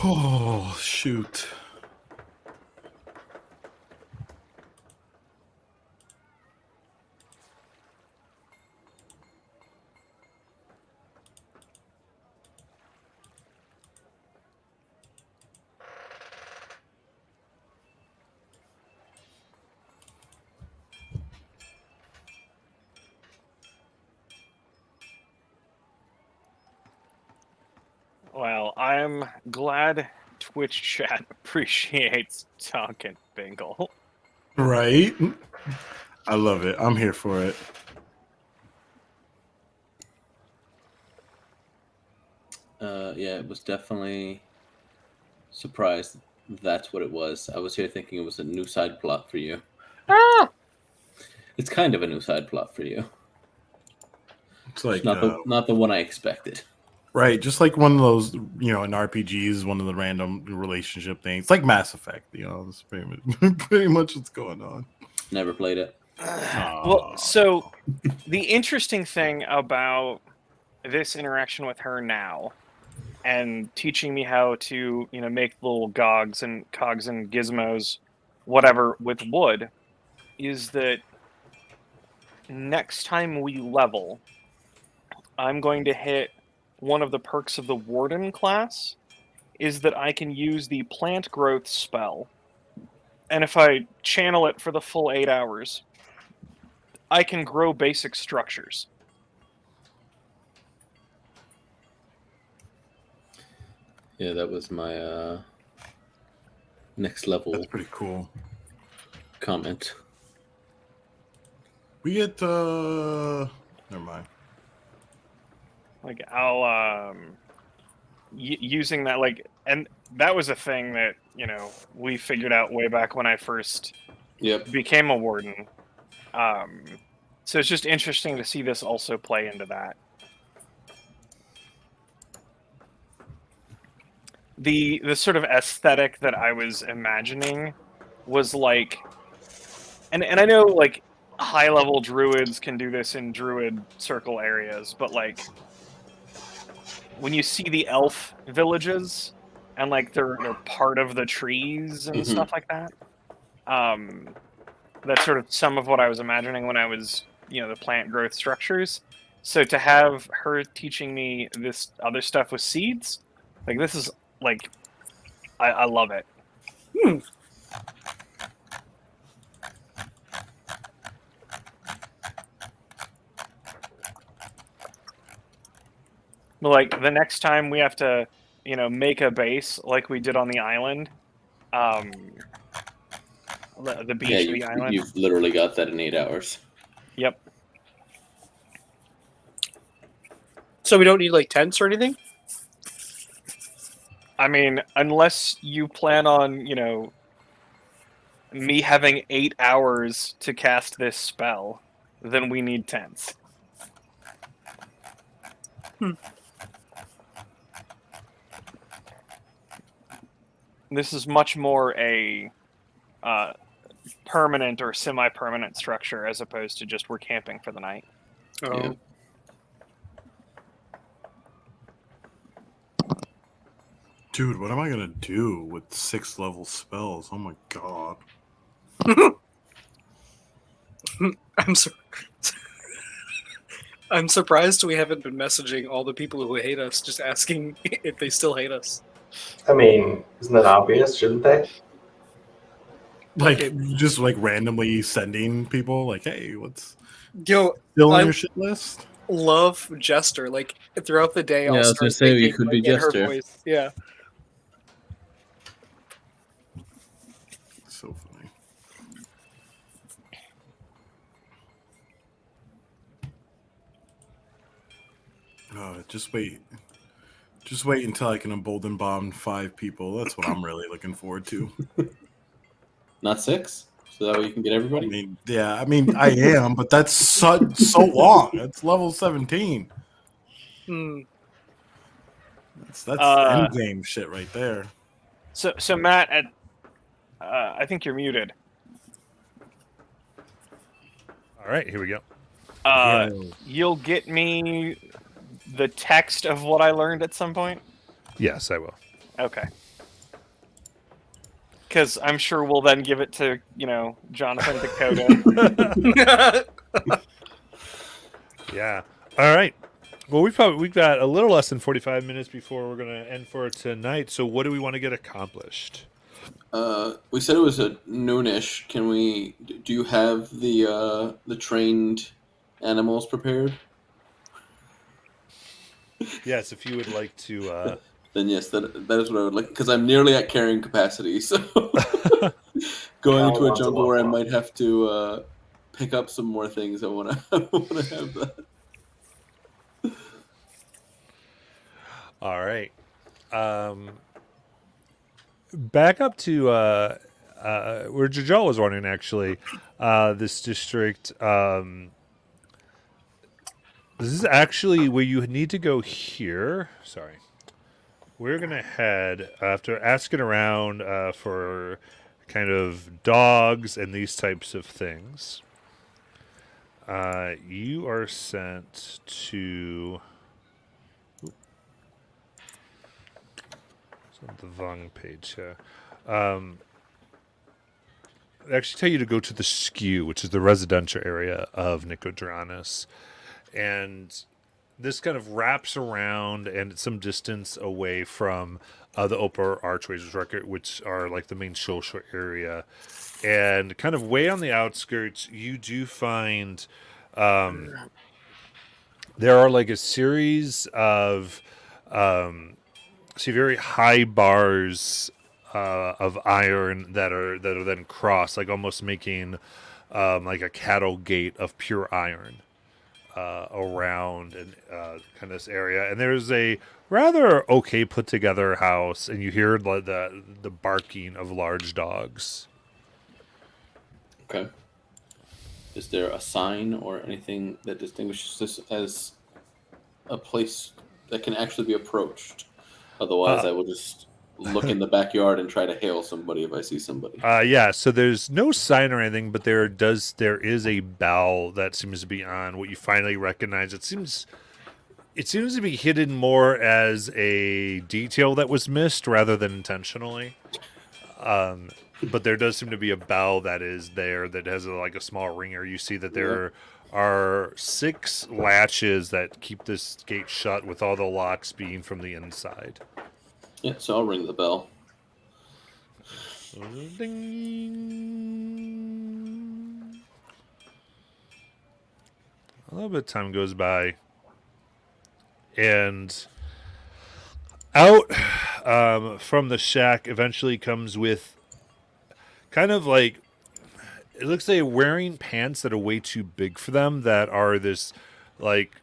Oh shoot. Well, I'm glad Twitch chat appreciates Tonkin Bingle. Right? I love it. I'm here for it. Yeah, it was definitely surprised that's what it was. I was here thinking it was a new side plot for you. It's kind of a new side plot for you. It's like It's not the one I expected. right, just like one of those, in RPGs, one of the random relationship things, like Mass Effect. That's pretty much what's going on. Never played it. Well, so the interesting thing about this interaction with her now, and teaching me how to, make little cogs and gizmos, whatever, with wood, is that next time we level, I'm going to hit one of the perks of the Warden class, is that I can use the plant growth spell. And if I channel it for the full 8 hours, I can grow basic structures. Yeah, that was my next level That's pretty cool. comment. We get never mind. Like, I'll using that, and that was a thing that we figured out way back when I first became a warden. So it's just interesting to see this also play into that. The sort of aesthetic that I was imagining was like, and I know like high level druids can do this in druid circle areas, but like when you see the elf villages and like they're part of the trees and stuff like that, that's sort of some of what I was imagining when I was the plant growth structures. So to have her teaching me this other stuff with seeds, like this is like I love it. Like the next time we have to, make a base like we did on the island, the beach of the island. You've literally got that in 8 hours. Yep. So we don't need like tents or anything? I mean, unless you plan on, me having 8 hours to cast this spell, then we need tents. This is much more a permanent or semi-permanent structure as opposed to just we're camping for the night. Oh. Yeah. Dude, what am I gonna do with 6 level spells? Oh my god. I'm surprised we haven't been messaging all the people who hate us, just asking if they still hate us. I mean, isn't that obvious? Shouldn't they? Like Okay. just like randomly sending people like, hey, what's Yo, still on I- your shit list? love Jester. Like throughout the day, Yeah, I'll I was start gonna say, you thinking, could be like, in her Jester. voice. Yeah. So funny. Just wait. Just wait until I can embolden bomb 5 people. That's what I'm really looking forward to. Not 6? So that way you can get everybody? I am, but that's so long. That's level 17. Hmm. That's end game shit right there. So Matt, I think you're muted. All right, here we go. You'll get me the text of what I learned at some point? Yes, I will. Okay. because I'm sure we'll then give it to Jonathan Dakota. Yeah. All right. Well, we've got a little less than 45 minutes before we're gonna end for tonight. So, what do we want to get accomplished? We said it was at noonish. Can we? Do you have the trained animals prepared? Yes, if you would like to. Then yes, that is what I would like, because I'm nearly at carrying capacity. So going into a Lots of jungle where I love. might have to pick up some more things. I want to have that. All right. Back up to where Jajal was running, actually. This district. This is actually where you need to go here. Sorry. We're going to head, after asking around for kind of dogs and these types of things. You are sent to... It's on the wrong page here. They actually tell you to go to the Skew, which is the residential area of Nicodranus. And this kind of wraps around and it's some distance away from the upper archways, which are like the main social area. And kind of way on the outskirts, you do find there are like a series of very high bars of iron that are then crossed, like almost making like a cattle gate of pure iron. Around and kind of this area, and there's a rather okay put together house, and you hear the barking of large dogs. Okay. Is there a sign or anything that distinguishes this as a place that can actually be approached? Otherwise, I will just look in the backyard and try to hail somebody if I see somebody. Yeah, so there's no sign or anything, but there is a bell that seems to be on. What you finally recognize, it seems to be hidden more as a detail that was missed rather than intentionally. But there does seem to be a bell that is there that has like a small ringer. You see that there are 6 latches that keep this gate shut, with all the locks being from the inside. Yeah, so I'll ring the bell. Ding. A little bit of time goes by, and out from the shack eventually comes with kind of like, it looks like wearing pants that are way too big for them, that are this like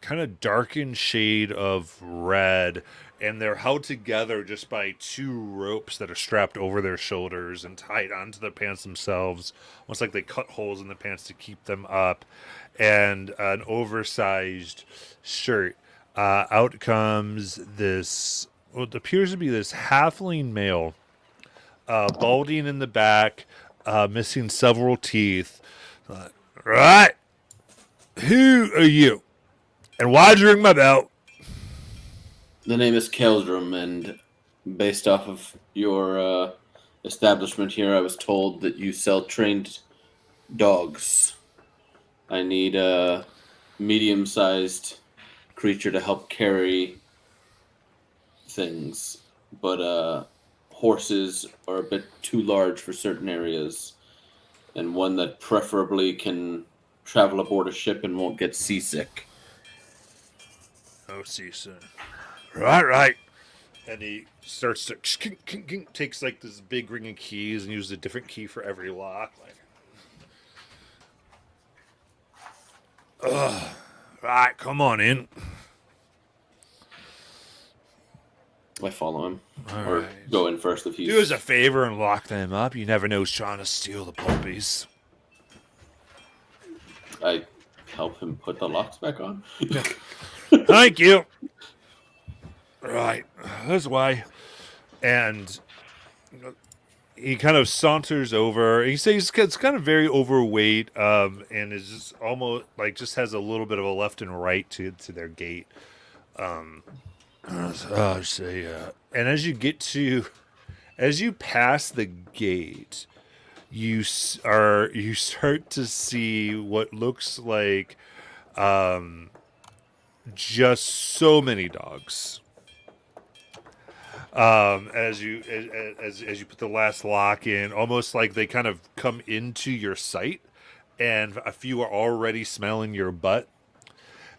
kind of darkened shade of red, and they're held together just by 2 ropes that are strapped over their shoulders and tied onto the pants themselves, almost like they cut holes in the pants to keep them up, and an oversized shirt. Out comes this, what appears to be this halfling male, balding in the back, missing several teeth. Right, who are you? And why'd you ring my bell? The name is Keldrum, and based off of your establishment here, I was told that you sell trained dogs. I need a medium-sized creature to help carry things, but horses are a bit too large for certain areas, and one that preferably can travel aboard a ship and won't get seasick. Oh, seasick. Right. And he starts to takes like this big ring of keys and uses a different key for every lock. Like, right, come on in. I follow him, All or right. go in first if he's. Do us a favor and lock them up. You never know who's trying to steal the puppies. I help him put the locks back on. Thank you. Right, this way. And he kind of saunters over. He says it's kind of very overweight, and is just almost like just has a little bit of a left and right to their gait. And as you get to As you pass the gate, you start to see what looks like just so many dogs. As you put the last lock in, almost like they kind of come into your sight, and a few are already smelling your butt.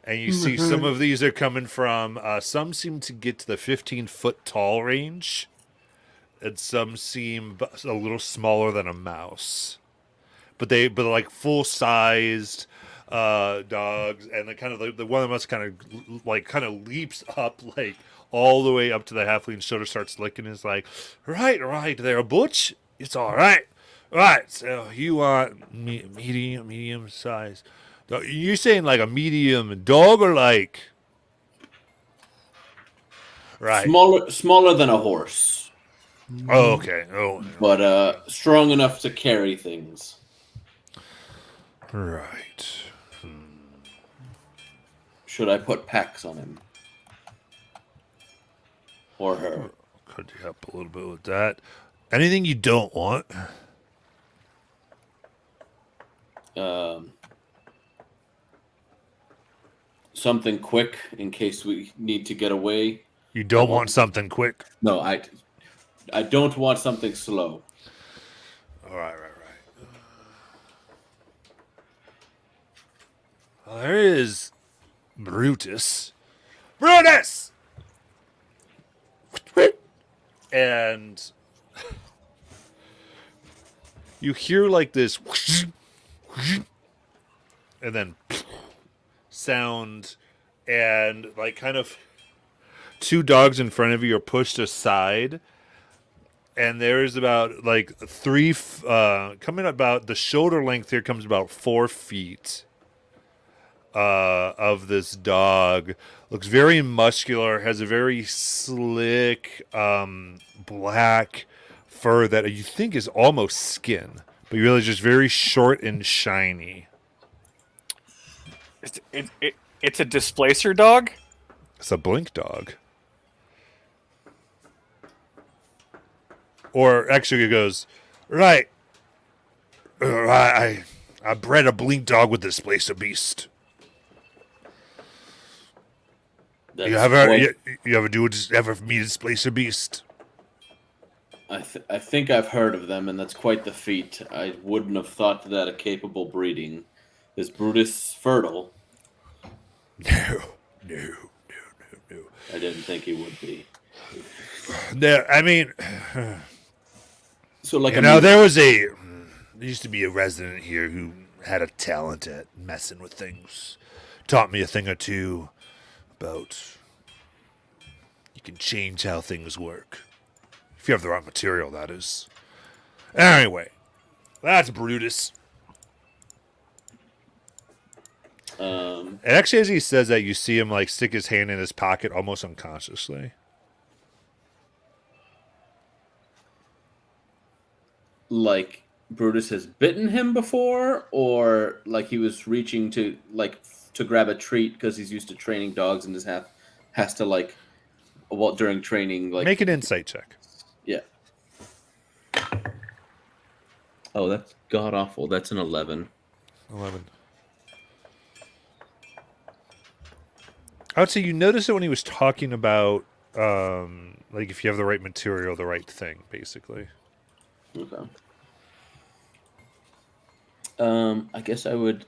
And you see some of these are coming from. Some seem to get to the 15-foot tall range, and some seem a little smaller than a mouse. But they're like full sized dogs, and the one of them kind of leaps up like all the way up to the halfling's shoulder, starts licking. Is like, right there, Butch. It's all right. Right. So you want medium size? You saying like a medium dog or like? Right. Smaller than a horse, Oh, okay. Oh, but strong enough to carry things. right. Should I put packs on him? Or her? Could you help a little bit with that? Anything you don't want? Something quick in case we need to get away. You don't want something quick? No, I don't want something slow. All right. Well, there is Brutus. Brutus! And you hear like this and then sound, and like kind of two dogs in front of you are pushed aside, and there is about like coming about the shoulder length here comes about 4 feet of this dog. Looks very muscular, has a very slick black fur that you think is almost skin, but you realize just very short and shiny. It's a displacer dog? It's a blink dog. Or actually it goes, right. I bred a blink dog with displacer beast. That's You ever quite- ever meet a displacer beast? I think I've heard of them, and that's quite the feat. I wouldn't have thought that a capable breeding. Is Brutus fertile? No. I didn't think he would be. No, I mean, So, like, there used to be a resident here who had a talent at messing with things. Taught me a thing or two about you can change how things work. If you have the right material, that is. Anyway, that's Brutus. And actually, as he says that, you see him like stick his hand in his pocket almost unconsciously. like Brutus has bitten him before, or like he was reaching to grab a treat because he's used to training dogs and just has to during training Make an insight check. Yeah. Oh, that's god awful. That's an 11. 11. I would say you notice it when he was talking about, like if you have the right material, the right thing, basically. Okay. I guess I would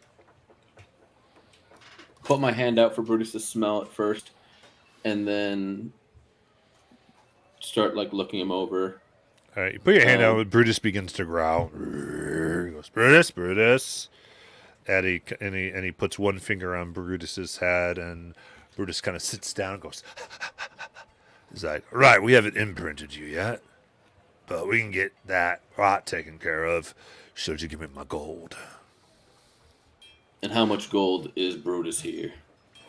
put my hand out for Brutus to smell it first, and then start looking him over. All right, you put your hand out. Brutus begins to growl. He goes, Brutus. And he puts one finger on Brutus's head, and Brutus kind of sits down and goes. He's like, right, we haven't imprinted you yet, but we can get that rot taken care of. Should you give me my gold? And how much gold is Brutus here?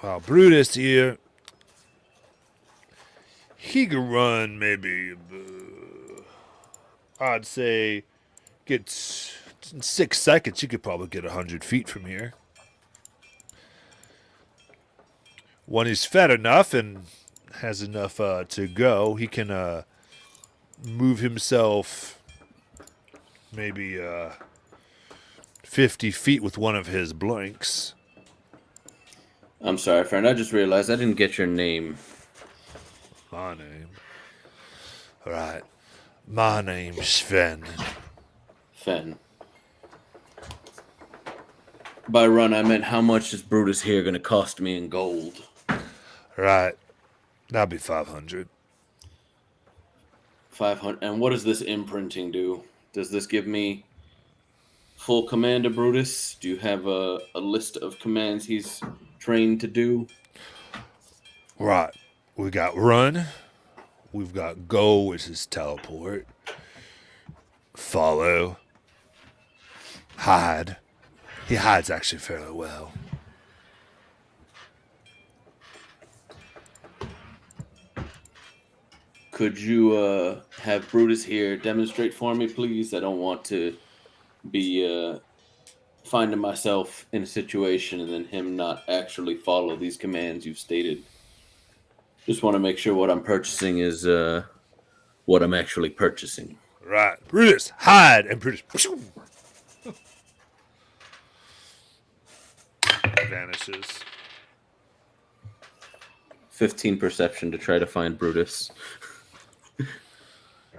Well, Brutus here, he could run maybe, I'd say, in 6 seconds, you could probably get 100 feet from here. When he's fed enough and has enough to go, he can move himself maybe 50 feet with one of his blanks. I'm sorry, friend. I just realized I didn't get your name. My name. Right. My name's Sven. Fen. By run, I meant how much is Brutus here going to cost me in gold? Right. That'll be 500. 500. And what does this imprinting do? Does this give me full command of Brutus? Do you have a list of commands he's trained to do? Right. We got run. We've got go, which is teleport. Follow. Hide. He hides actually fairly well. Could you have Brutus here demonstrate for me, please? I don't want to be finding myself in a situation and then him not actually follow these commands you've stated. Just want to make sure what I'm purchasing is what I'm actually purchasing. Right. Brutus, hide! And Brutus vanishes. 15 perception to try to find Brutus.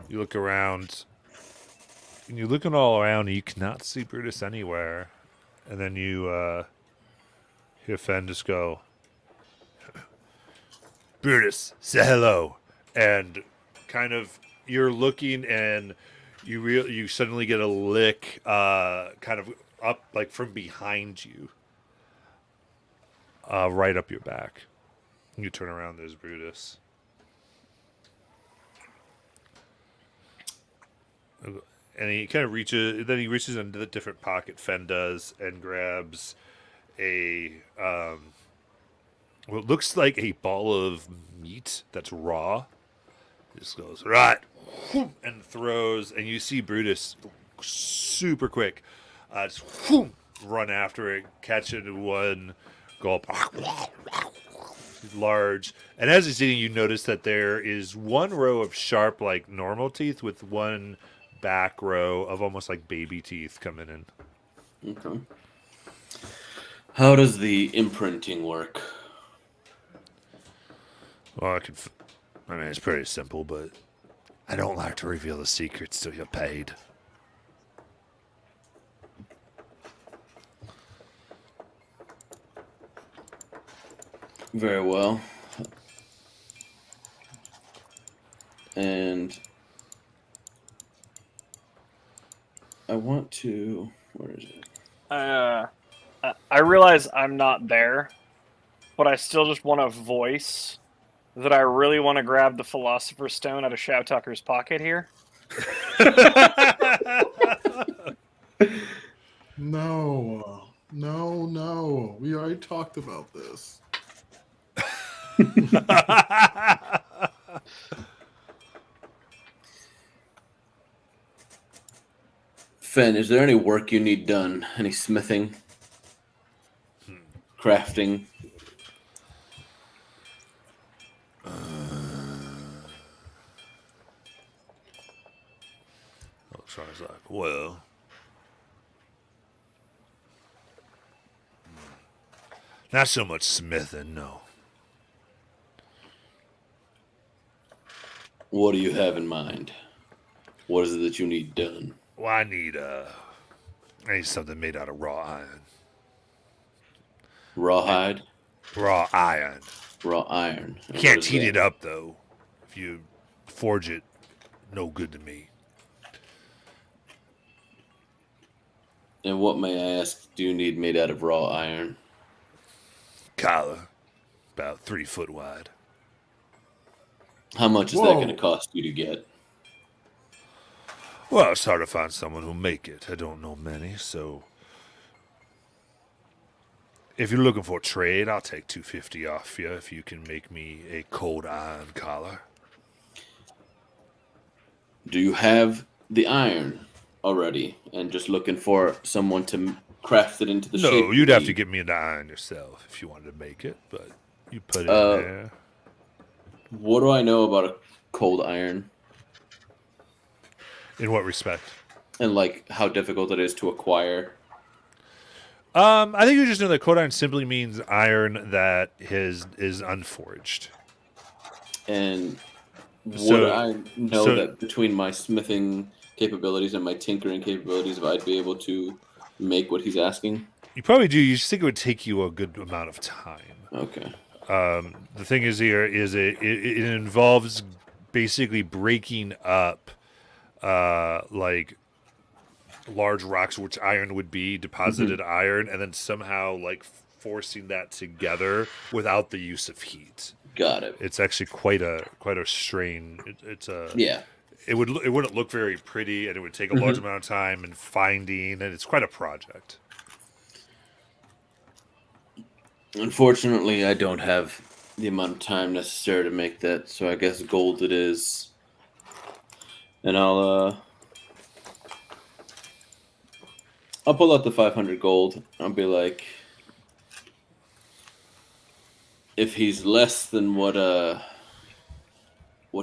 You look around. And you're looking all around and you cannot see Brutus anywhere. And then you hear Fen just go, Brutus, say hello. And kind of you're looking and you suddenly get a lick kind of up like from behind you. Right up your back. You turn around, there's Brutus. And he kind of reaches into the different pocket Fen does and grabs a what looks like a ball of meat that's raw. Just goes right and throws, and you see Brutus super quick just run after it, catch it in one gulp. Large, and as he's eating, you notice that there is one row of sharp, like normal teeth, with one back row of almost like baby teeth coming in. Okay. How does the imprinting work? Well, I mean, it's pretty simple, but I don't like to reveal the secrets till you're paid. Very well. And I want to. Where is it? I realize I'm not there, but I still just want to voice that I really want to grab the Philosopher's Stone out of Shao Tucker's pocket here. No. We already talked about this. Fen, is there any work you need done? Any smithing? Crafting? Sounds like, well, not so much smithing, no. What do you have in mind? What is it that you need done? Well, I need something made out of raw iron. Rawhide? Raw iron. Raw iron. And You what can't is heat that? it up though. If you forge it, no good to me. And what, may I ask, do you need made out of raw iron? Collar, about 3 foot wide. How much is that Whoa. going to cost you to get? Well, it's hard to find someone who'll make it. I don't know many, so if you're looking for trade, I'll take 250 off you if you can make me a cold iron collar. Do you have the iron already and just looking for someone to craft it into the shape? No, you'd have to get me into iron yourself if you wanted to make it, but you put it in there. What do I know about a cold iron? In what respect? And like how difficult it is to acquire. I think you just know that cold iron simply means iron that is unforged. And would So- I know so- that between my smithing capabilities and my tinkering capabilities, if I'd be able to make what he's asking? You probably do. You just think it would take you a good amount of time. Okay. The thing is here is it involves basically breaking up like large rocks, which iron would be, deposited iron, and then somehow like forcing that together without the use of heat. Got it. It's actually quite a strain. It's a Yeah. It wouldn't look very pretty, and it would take a large amount of time and finding, and it's quite a project. Unfortunately, I don't have the amount of time necessary to make that, so I guess gold it is. And I'll pull out the 500 gold. I'll be like, if he's less than what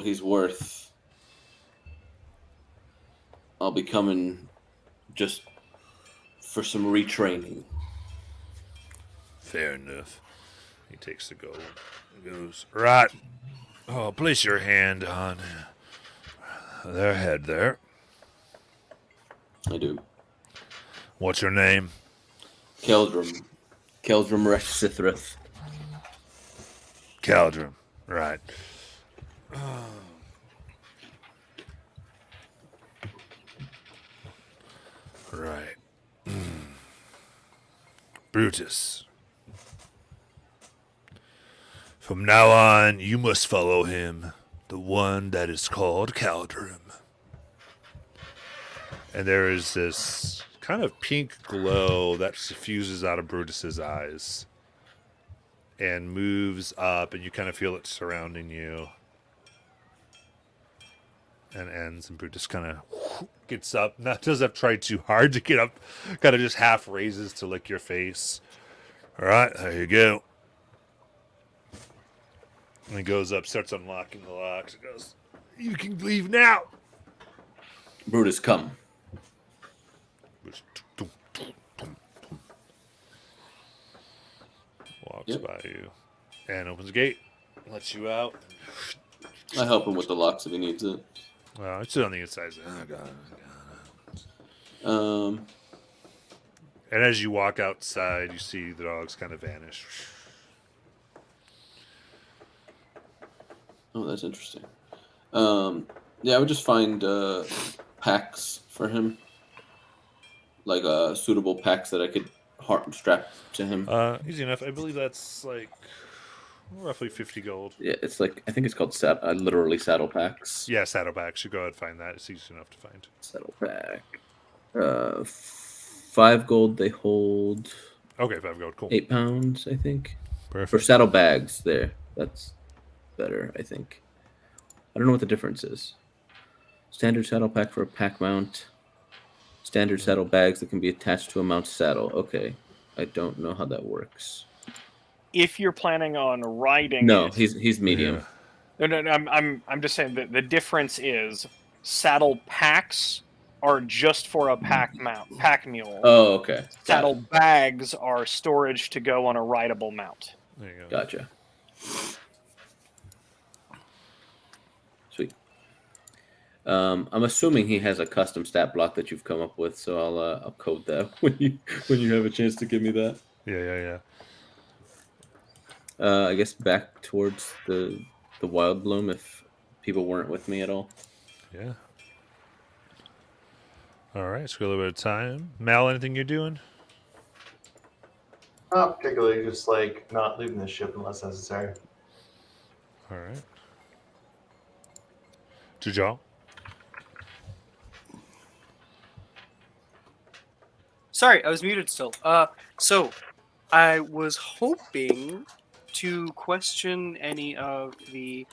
he's worth, I'll be coming just for some retraining. Fair enough. He takes the gold. He goes, right. Oh, place your hand on their head there. I do. What's your name? Keldrum Reshithrath. Caldrum. Right. Right. Brutus. From now on, you must follow him, the one that is called Caldrum. And there is this kind of pink glow that suffuses out of Brutus's eyes and moves up, and you kind of feel it surrounding you. And ends, and Brutus kind of gets up. Not doesn't have tried too hard to get up, kind of just half raises to lick your face. All right, there you go. And he goes up, starts unlocking the locks. He goes, "You can leave now." Brutus, come. Walks Yep. by you and opens the gate, lets you out. I help him with the locks if he needs it. It's on the inside. Oh, God. And as you walk outside, you see the dogs kind of vanish. Oh, that's interesting. Yeah, I would just find packs for him, like suitable packs that I could strap to him. Easy enough. I believe that's like roughly 50 gold. Yeah, it's like I think it's called literally saddle packs. Yeah, saddlebags. You go ahead and find that. It's easy enough to find. Saddle pack. 5 gold. They hold Okay, 5 gold. Cool. 8 pounds, I think. Perfect. For saddle bags, there. That's better, I think. I don't know what the difference is. Standard saddle pack for a pack mount. Standard saddle bags that can be attached to a mount saddle. Okay, I don't know how that works. If you're planning on riding, No, it, he's medium. Yeah. no, I'm just saying that the difference is saddle packs are just for a pack mule. Oh, okay. Got Saddle it. bags are storage to go on a rideable mount. There you go. Gotcha. Sweet. I'm assuming he has a custom stat block that you've come up with, so I'll code that when you have a chance to give me that. Yeah. I guess back towards the wild bloom if people weren't with me at all. Yeah. All right, so a little bit of time. Mal, anything you're doing? Not particularly, just like not leaving the ship unless necessary. All right. Jajal? Sorry, I was muted still. So I was hoping to question any of the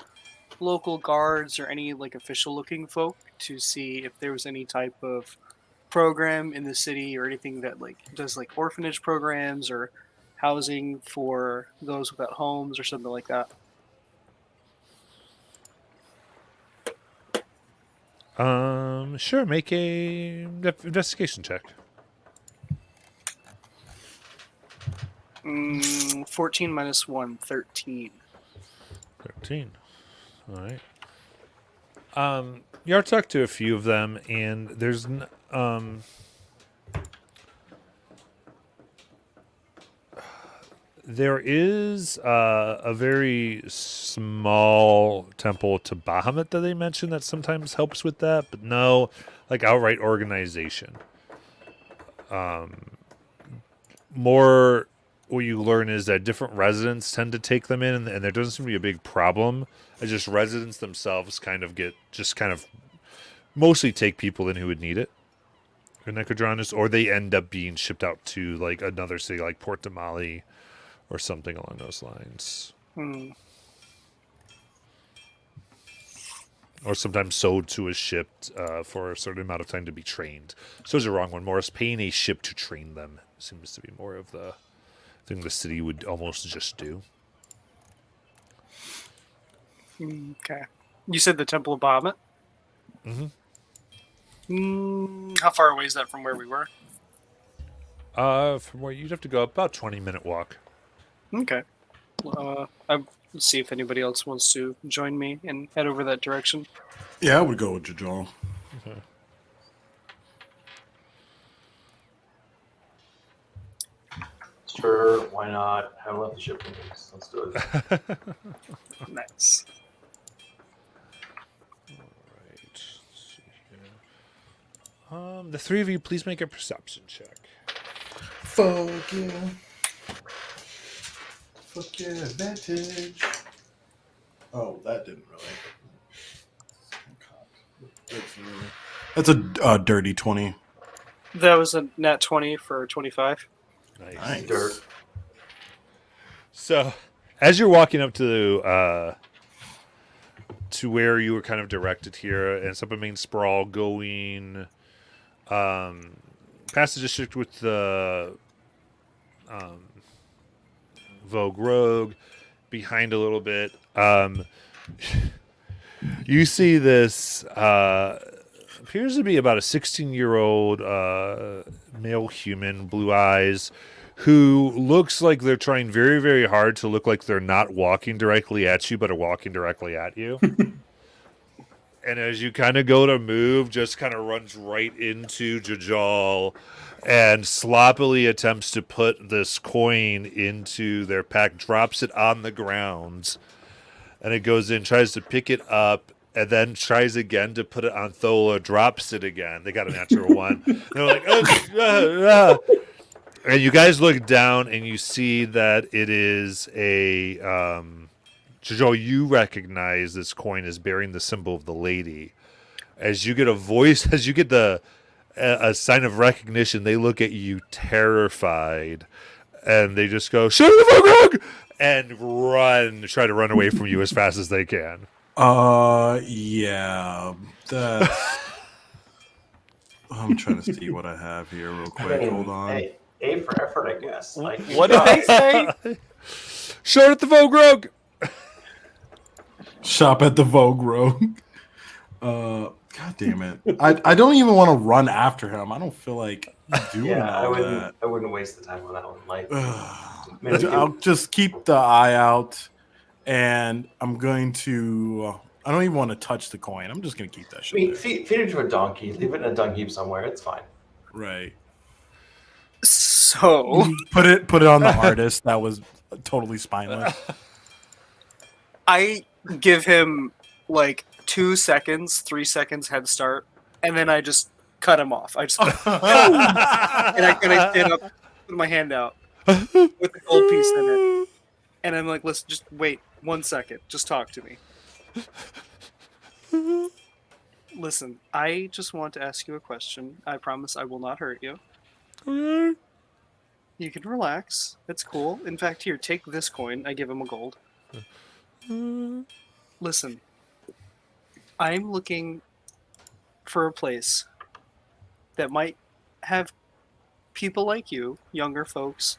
local guards or any like official looking folk to see if there was any type of program in the city or anything that like does like orphanage programs or housing for those without homes or something like that. Sure. Make a investigation check. 14 minus 1, 13. 13. All right. You are talked to a few of them, and there's there is a very small temple to Bahamut that they mention that sometimes helps with that, but no, like outright organization. More what you learn is that different residents tend to take them in, and there doesn't seem to be a big problem. It's just residents themselves kind of mostly take people in who would need it. Necrodranus, or they end up being shipped out to like another city like Port Damali or something along those lines. Or sometimes sold to a ship for a certain amount of time to be trained. So it's a wrong one. Morris, paying a ship to train them seems to be more of the thing the city would almost just do. Okay. You said the Temple of Bahamut? Mm-hmm. How far away is that from where we were? From where you'd have to go about 20-minute walk. Okay. I'll see if anybody else wants to join me and head over that direction. Yeah, I would go with Jajal. Okay. Sure, why not? Haven't left the ship for me. Let's do it. Nice. Alright. Let's see here. The three of you, please make a perception check. Fuck yeah. Fuck yeah, advantage. Oh, that didn't really. That's a dirty 20. That was a nat 20 for 25. Nice. Dirt. So, as you're walking up to where you were kind of directed here, and it's up a main sprawl going past the district with the Vogue Rogue, behind a little bit, you see this appears to be about a 16-year-old male human, blue eyes, who looks like they're trying very, very hard to look like they're not walking directly at you, but are walking directly at you. And as you kind of go to move, just kind of runs right into Jajal and sloppily attempts to put this coin into their pack, drops it on the ground, and it goes in, tries to pick it up, and then tries again to put it on Thola, drops it again. They got a natural one. And they're like, and you guys look down and you see that it is a Jojo, you recognize this coin as bearing the symbol of the lady. As you get a sign of recognition, they look at you terrified, and they just go, "Shoot the Vogue!" and try to run away from you as fast as they can. Yeah. That's... I'm trying to see what I have here real quick. Hold on. Hey, A for effort, I guess. Like, What did they say? Shoot at the Vogue Rogue! Shop at the Vogue Rogue. God damn it. I don't even want to run after him. I don't feel like doing Yeah, all that. I wouldn't waste the time on that one. Like, I'll just keep the eye out, and I'm going to. I don't even want to touch the coin. I'm just going to keep that shit. There. feed it to a donkey. Leave it in a dung heap somewhere. It's fine. Right. So Put it on the artist that was totally spineless. I give him like 2 seconds, 3 seconds head start, and then I just cut him off. I just and I stand up, put my hand out with the gold piece in it, and I'm like, "Listen, just wait 1 second. Just talk to me. Listen, I just want to ask you a question. I promise I will not hurt you. You can relax. It's cool. In fact, here, take this coin. I give him a gold. Listen, I'm looking for a place that might have people like you, younger folks,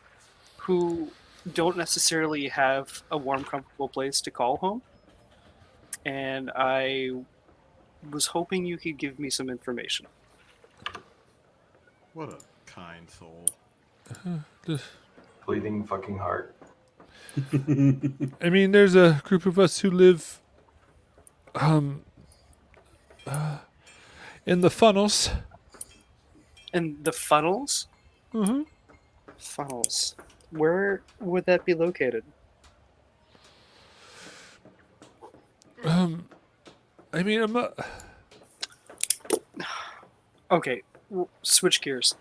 who don't necessarily have a warm, comfortable place to call home. And I was hoping you could give me some information. What a kind soul. Bleeding fucking heart. I mean, there's a group of us who live in the funnels. And the funnels? Mm-hmm. Funnels. Where would that be located? I mean, I'm not. Okay, switch gears.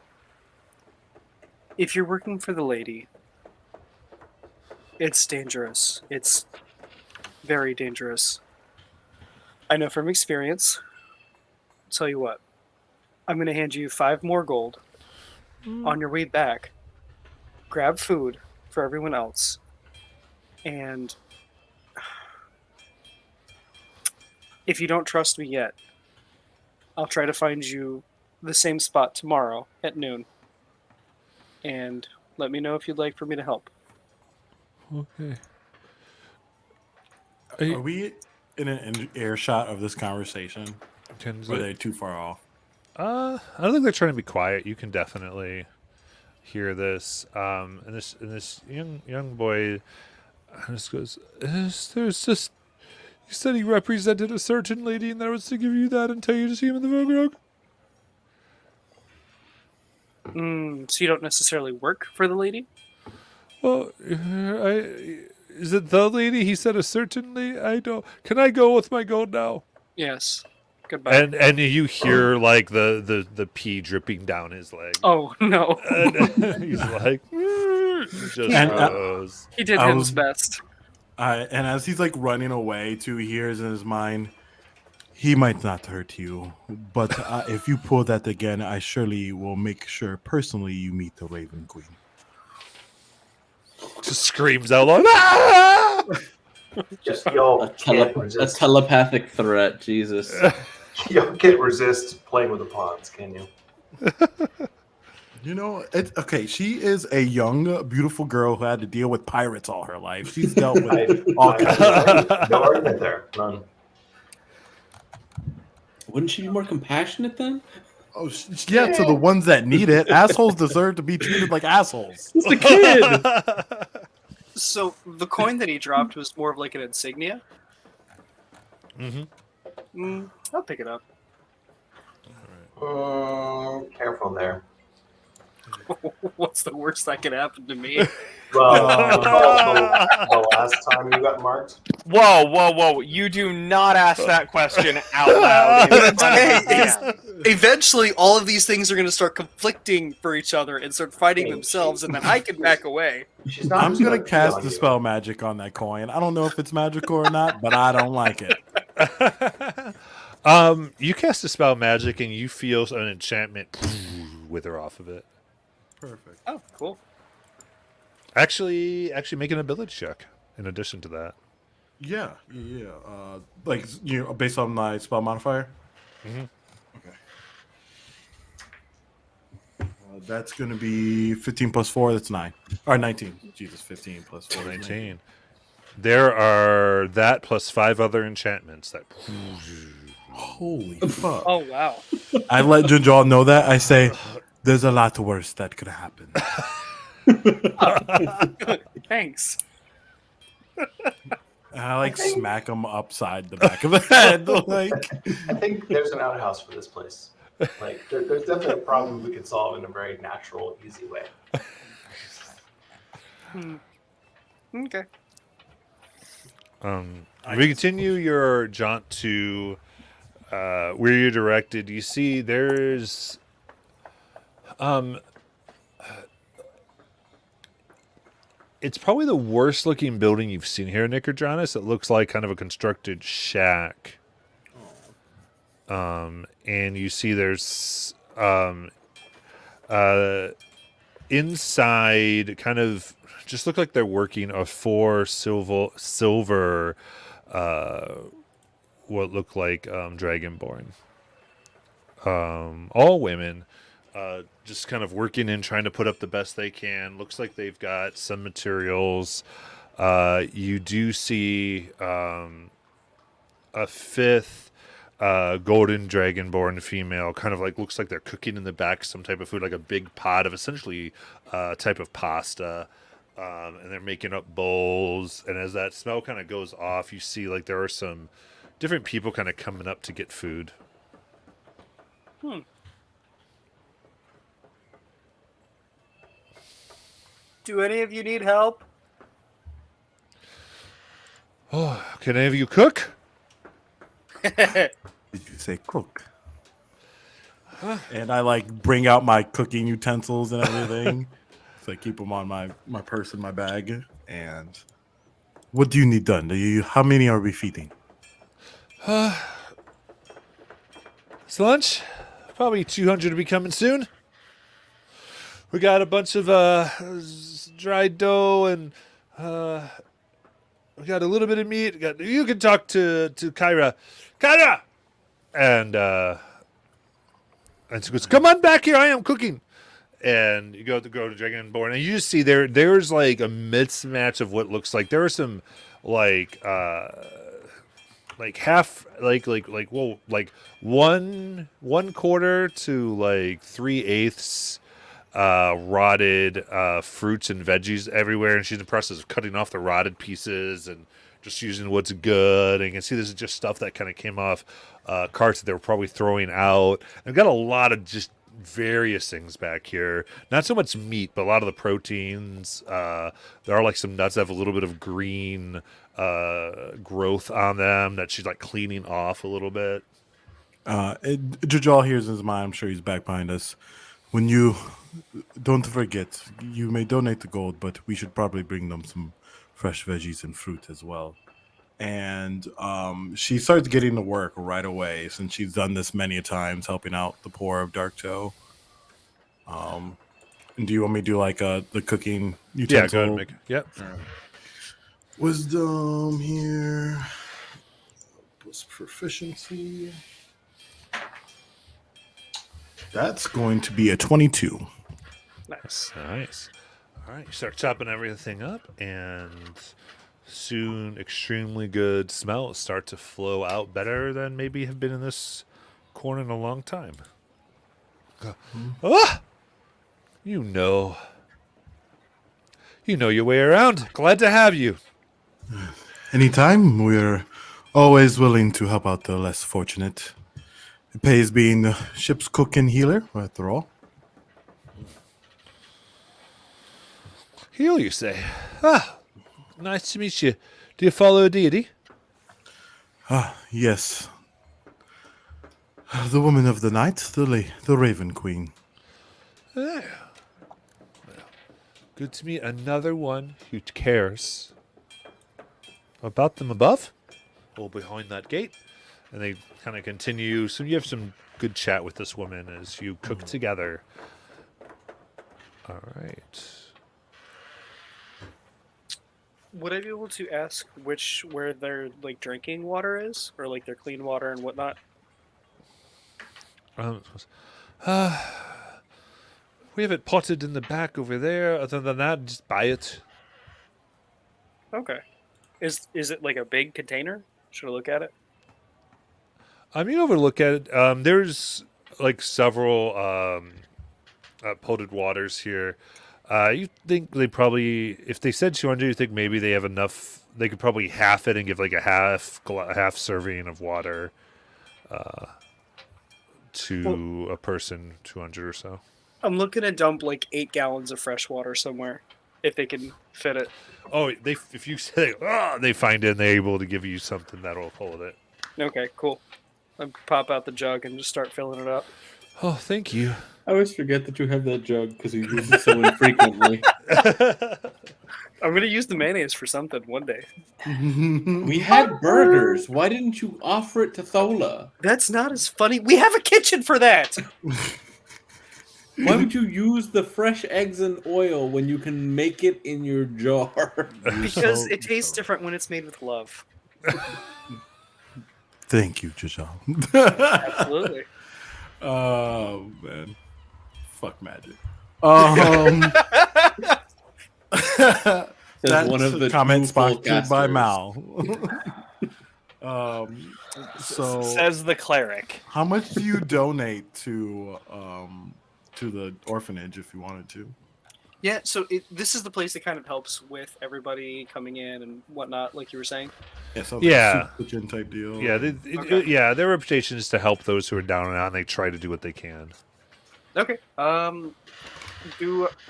If you're working for the lady, it's dangerous. It's very dangerous. I know from experience. Tell you what, I'm going to hand you 5 more gold. On your way back, grab food for everyone else. And if you don't trust me yet, I'll try to find you the same spot tomorrow at noon. And let me know if you'd like for me to help. Okay. Are we in an air shot of this conversation? Or are they too far off? I don't think they're trying to be quiet. You can definitely hear this. And this young boy just goes, "There's just. You said he represented a certain lady, and that was to give you that and tell you to see him in the Vogrog." So you don't necessarily work for the lady? Well, is it the lady? He said a certain lady. I don't. Can I go with my gold now? Yes. Goodbye. And you hear like the pee dripping down his leg. Oh, no. And he's like, just goes. He did his best. And as he's like running away, too, he hears in his mind, he might not hurt you, but if you pull that again, I surely will make sure personally you meet the Raven Queen. Just screams out loud. "Ah!" Just y'all A can't resist. telepathic threat, Jesus. Y'all can't resist playing with the pawns, can you? You know, it's okay. She is a young, beautiful girl who had to deal with pirates all her life. She's dealt with all kinds of. No argument there. None. Wouldn't she be more compassionate then? Oh, yeah, to the ones that need it. Assholes deserve to be treated like assholes. It's a kid. So the coin that he dropped was more of like an insignia? Mm-hmm. I'll pick it up. Careful there. What's the worst that could happen to me? Well, the last time you got marked, Whoa. You do not ask that question out loud. in front of Hey, the DM. Eventually, all of these things are going to start conflicting for each other and start fighting themselves, and then I can back away. she's not. I'm just gonna pee cast on you. Dispel Magic on that coin. I don't know if it's magical or not, but I don't like it. You cast a spell magic and you feel an enchantment wither off of it. Perfect. Oh, cool. Actually, make an ability check in addition to that. Yeah. Like based on my spell modifier. Mhm. Okay. That's gonna be 15 plus 4. That's 9 or 19. Jesus, 15 plus 4. 19. There are that plus 5 other enchantments that. Holy fuck! Oh, wow. I let Jinjal know that. I say, there's a lot worse that could happen. Thanks. And I like smack him upside the back of the head. Like, I think there's an outhouse for this place. Like, there's definitely a problem we could solve in a very natural, easy way. Okay. We continue your jaunt to where you're directed. You see there's it's probably the worst looking building you've seen here in Nicodranus. It looks like kind of a constructed shack. And you see there's inside kind of just look like they're working a 4 silver what look like dragonborn. All women, just kind of working and trying to put up the best they can. Looks like they've got some materials. You do see a 5th golden dragonborn female, kind of like looks like they're cooking in the back some type of food, like a big pot of essentially type of pasta. And they're making up bowls. And as that smell kind of goes off, you see like there are some different people kind of coming up to get food. Do any of you need help? Oh, can any of you cook? Did you say cook? And I like bring out my cooking utensils and everything. So I keep them on my purse and my bag. And what do you need done? How many are we feeding? It's lunch. Probably 200 to be coming soon. We got a bunch of dried dough and we got a little bit of meat. You can talk to Kyra. Kyra! And she goes, come on back here. I am cooking. And you go to Dragonborn, and you just see there's like a mismatch of what looks like there are some like half like one quarter to like 3/8 rotted fruits and veggies everywhere, and she's in the process of cutting off the rotted pieces and just using what's good. And you can see this is just stuff that kind of came off carts that they were probably throwing out. I've got a lot of just various things back here. Not so much meat, but a lot of the proteins. There are like some nuts that have a little bit of green growth on them that she's like cleaning off a little bit. Jajal hears in his mind. I'm sure he's back behind us. When you don't forget, you may donate the gold, but we should probably bring them some fresh veggies and fruit as well. And she starts getting to work right away since she's done this many times, helping out the poor of Darktoe. And do you want me to do like the cooking utensil? Yeah, go ahead and make it. Yep. All right. Wisdom here. Plus proficiency. That's going to be a 22. Nice. Nice. All right, you start chopping everything up, and soon extremely good smells start to flow out, better than maybe have been in this corner in a long time. Ah! You know your way around. Glad to have you. Anytime, we're always willing to help out the less fortunate. It pays being the ship's cook and healer, after all. Heal, you say? Ah, nice to meet you. Do you follow a deity? Yes. The woman of the night, the Raven Queen. Well, good to meet another one who cares about them above or behind that gate. And they kind of continue. So you have some good chat with this woman as you cook together. All right. Would I be able to ask where their like drinking water is, or like their clean water and whatnot? We have it potted in the back over there. Other than that, just buy it. Okay. Is it like a big container? Should I look at it? You overlook at it. There's like several potted waters here. You think they probably, if they said 200, you think maybe they have enough. They could probably half it and give like a half serving of water to a person, 200 or so. I'm looking to dump like 8 gallons of fresh water somewhere, if they can fit it. Oh, if you say they find it and they're able to give you something that'll hold it. Okay, cool. I pop out the jug and just start filling it up. Oh, thank you. I always forget that you have that jug because you use it so infrequently. I'm gonna use the mayonnaise for something one day. We had burgers. Why didn't you offer it to Thola? That's not as funny. We have a kitchen for that. Why would you use the fresh eggs and oil when you can make it in your jar? Because it tastes different when it's made with love. Thank you, Jajal. Absolutely. Oh, man. Fuck magic. Says one of the comment two full sponsored by casters. Mal. So Says the cleric. how much do you donate to the orphanage if you wanted to? Yeah, so this is the place that kind of helps with everybody coming in and whatnot, like you were saying. Yeah, so Yeah. soup kitchen type deal. Yeah, Okay. yeah. Their reputation is to help those who are down and out, and they try to do what they can. Okay.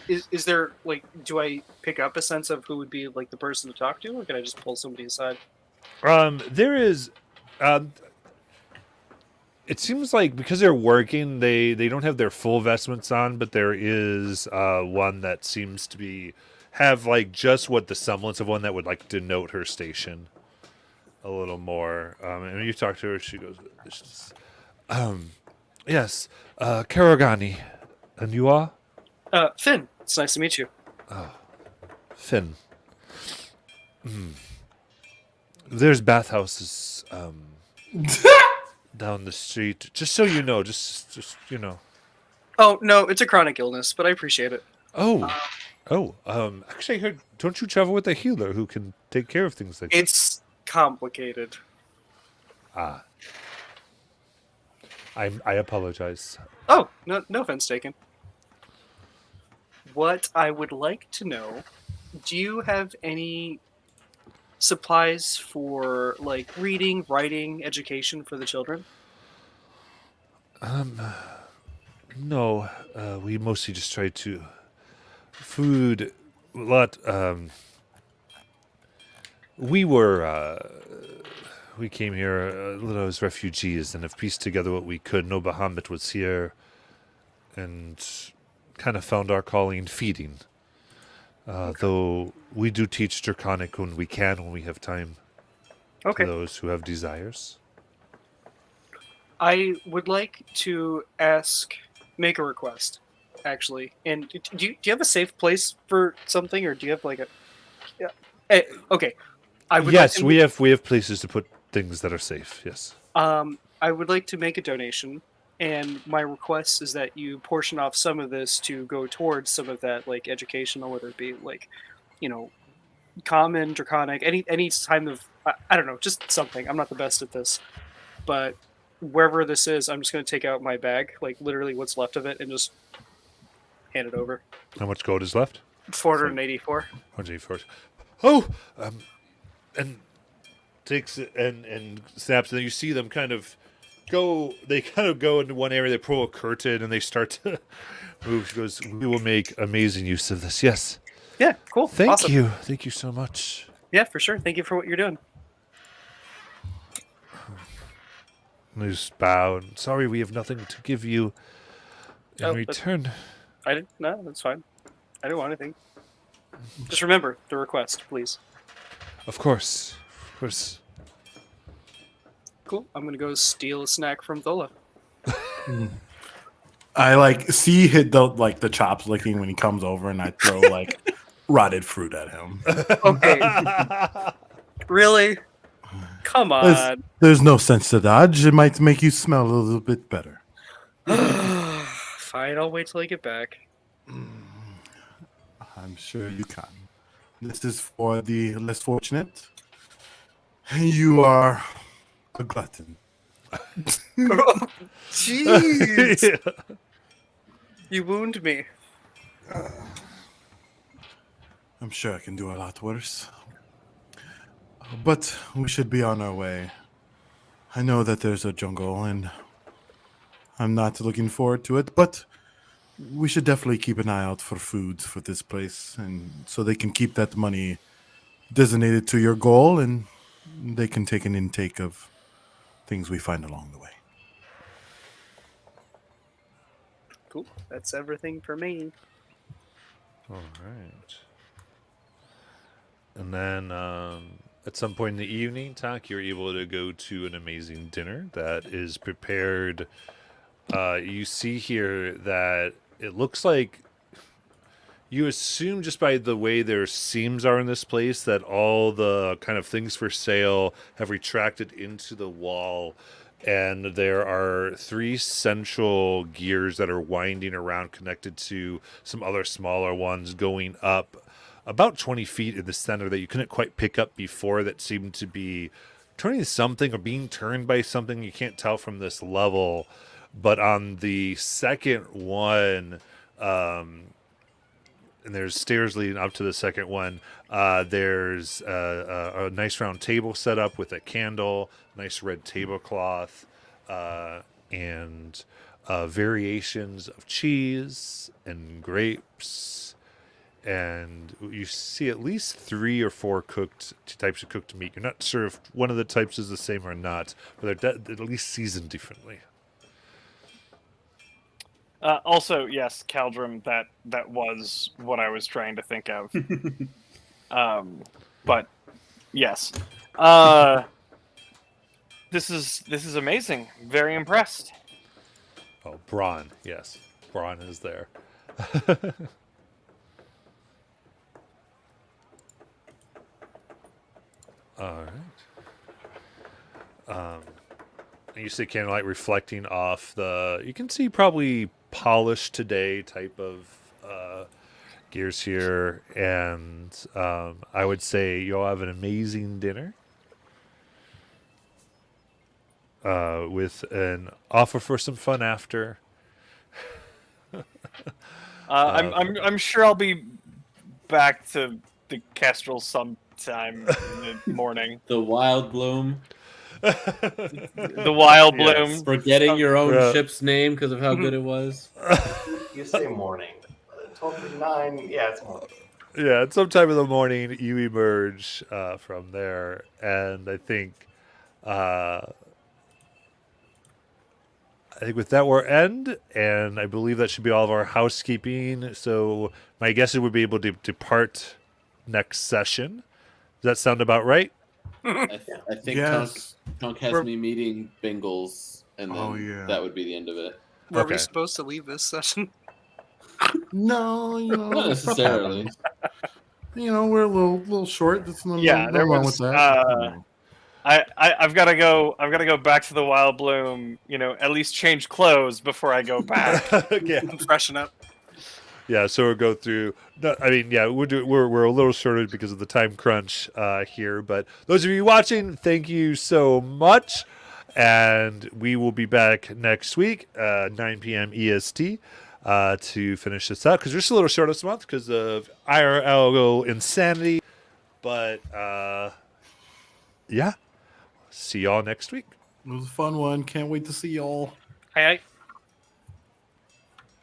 Is there like, do I pick up a sense of who would be like the person to talk to, or can I just pull somebody aside? There is, it seems like because they're working, they don't have their full vestments on, but there is one that seems to have like just what the semblance of one that would like denote her station a little more. And when you talk to her, she goes, yes, Karagani, and you are Finn. It's nice to meet you. Finn. There's bathhouses down the street. Just so you know, just you know. Oh no, it's a chronic illness, but I appreciate it. Actually, I heard. Don't you travel with a healer who can take care of things like that? It's complicated. I apologize. Oh, no offense taken. What I would like to know, do you have any supplies for like reading, writing, education for the children? No, we mostly just try to food. A lot. We came here a little as refugees and have pieced together what we could. No Bahamut was here, and kind of found our calling in feeding. Though we do teach Draconic when we can, when we have time, Okay. to those who have desires. I would like to make a request, actually. And do you have a safe place for something, or do you have like a? Yeah. Okay. I would Yes, like to, we have places to put things that are safe. Yes. I would like to make a donation, and my request is that you portion off some of this to go towards some of that, like educational, whether it be like, common, draconic, any kind of I don't know, just something. I'm not the best at this, but wherever this is, I'm just going to take out my bag, like literally what's left of it, and just hand it over. How much gold is left? 484. 184. Oh, and takes it and snaps, and then you see them kind of go. They kind of go into one area. They pull a curtain, and they start to move. She goes, "We will make amazing use of this." Yes. Yeah, cool. Thank Awesome. you. Thank you so much. Yeah, for sure. Thank you for what you're doing. And they just bow. And, sorry, we have nothing to give you in Oh, but- return. I didn't. No, that's fine. I didn't want anything. Just remember the request, please. Of course. Of course. Cool. I'm gonna go steal a snack from Thola. I like see hit the chops licking when he comes over, and I throw like rotted fruit at him. Okay. Really? Come on. There's no sense to dodge. It might make you smell a little bit better. Fine. I'll wait till I get back. I'm sure you can. This is for the less fortunate. You are a glutton. Jeez. You wound me. I'm sure I can do a lot worse. But we should be on our way. I know that there's a jungle, and I'm not looking forward to it, but we should definitely keep an eye out for foods for this place, and so they can keep that money designated to your goal, and they can take an intake of things we find along the way. Cool. That's everything for me. All right. And then at some point in the evening, Tak, you're able to go to an amazing dinner that is prepared. You see here that it looks like you assume just by the way their seams are in this place that all the kind of things for sale have retracted into the wall. And there are 3 central gears that are winding around connected to some other smaller ones going up about 20 feet in the center that you couldn't quite pick up before that seemed to be turning something or being turned by something. You can't tell from this level, but on the second one, and there's stairs leading up to the second one. There's a nice round table set up with a candle, nice red tablecloth, and variations of cheese and grapes. And you see at least 3 or 4 types of cooked meat. You're not sure if one of the types is the same or not, but they're at least seasoned differently. Also, yes, Caldrum. That was what I was trying to think of. But yes, this is amazing. Very impressed. Oh, Braun, yes, Braun is there. All right. You see candlelight reflecting off the. You can see probably polished today type of gears here, and I would say you'll have an amazing dinner with an offer for some fun after. I'm sure I'll be back to the Kestrel sometime in the morning. The Wild Bloom. The Wild Bloom. Yes. Forgetting your own Yeah. ship's name because of how good it was. You say morning. 12:39. Yeah, it's morning. Yeah, at some time in the morning, you emerge from there, and I think with that we're end, and I believe that should be all of our housekeeping. So my guess is we'll be able to depart next session. Does that sound about right? I think Yes. Tunk has me meeting Bingles, and then that would be the end of it. Were we Okay. supposed to leave this session? No, Not necessarily. We're a little short. That's no, Yeah, no there wrong was, with that. I've got to go. I've got to go back to the Wild Bloom. At least change clothes before I go back. Yeah. Freshen up. Yeah, so we'll go through. No, I mean, yeah, we're a little shorted because of the time crunch here. But those of you watching, thank you so much, and we will be back next week, 9 p.m. EST, to finish this up because we're just a little short this month because of IRL insanity. But yeah, see y'all next week. It was a fun one. Can't wait to see y'all. Aye, aye.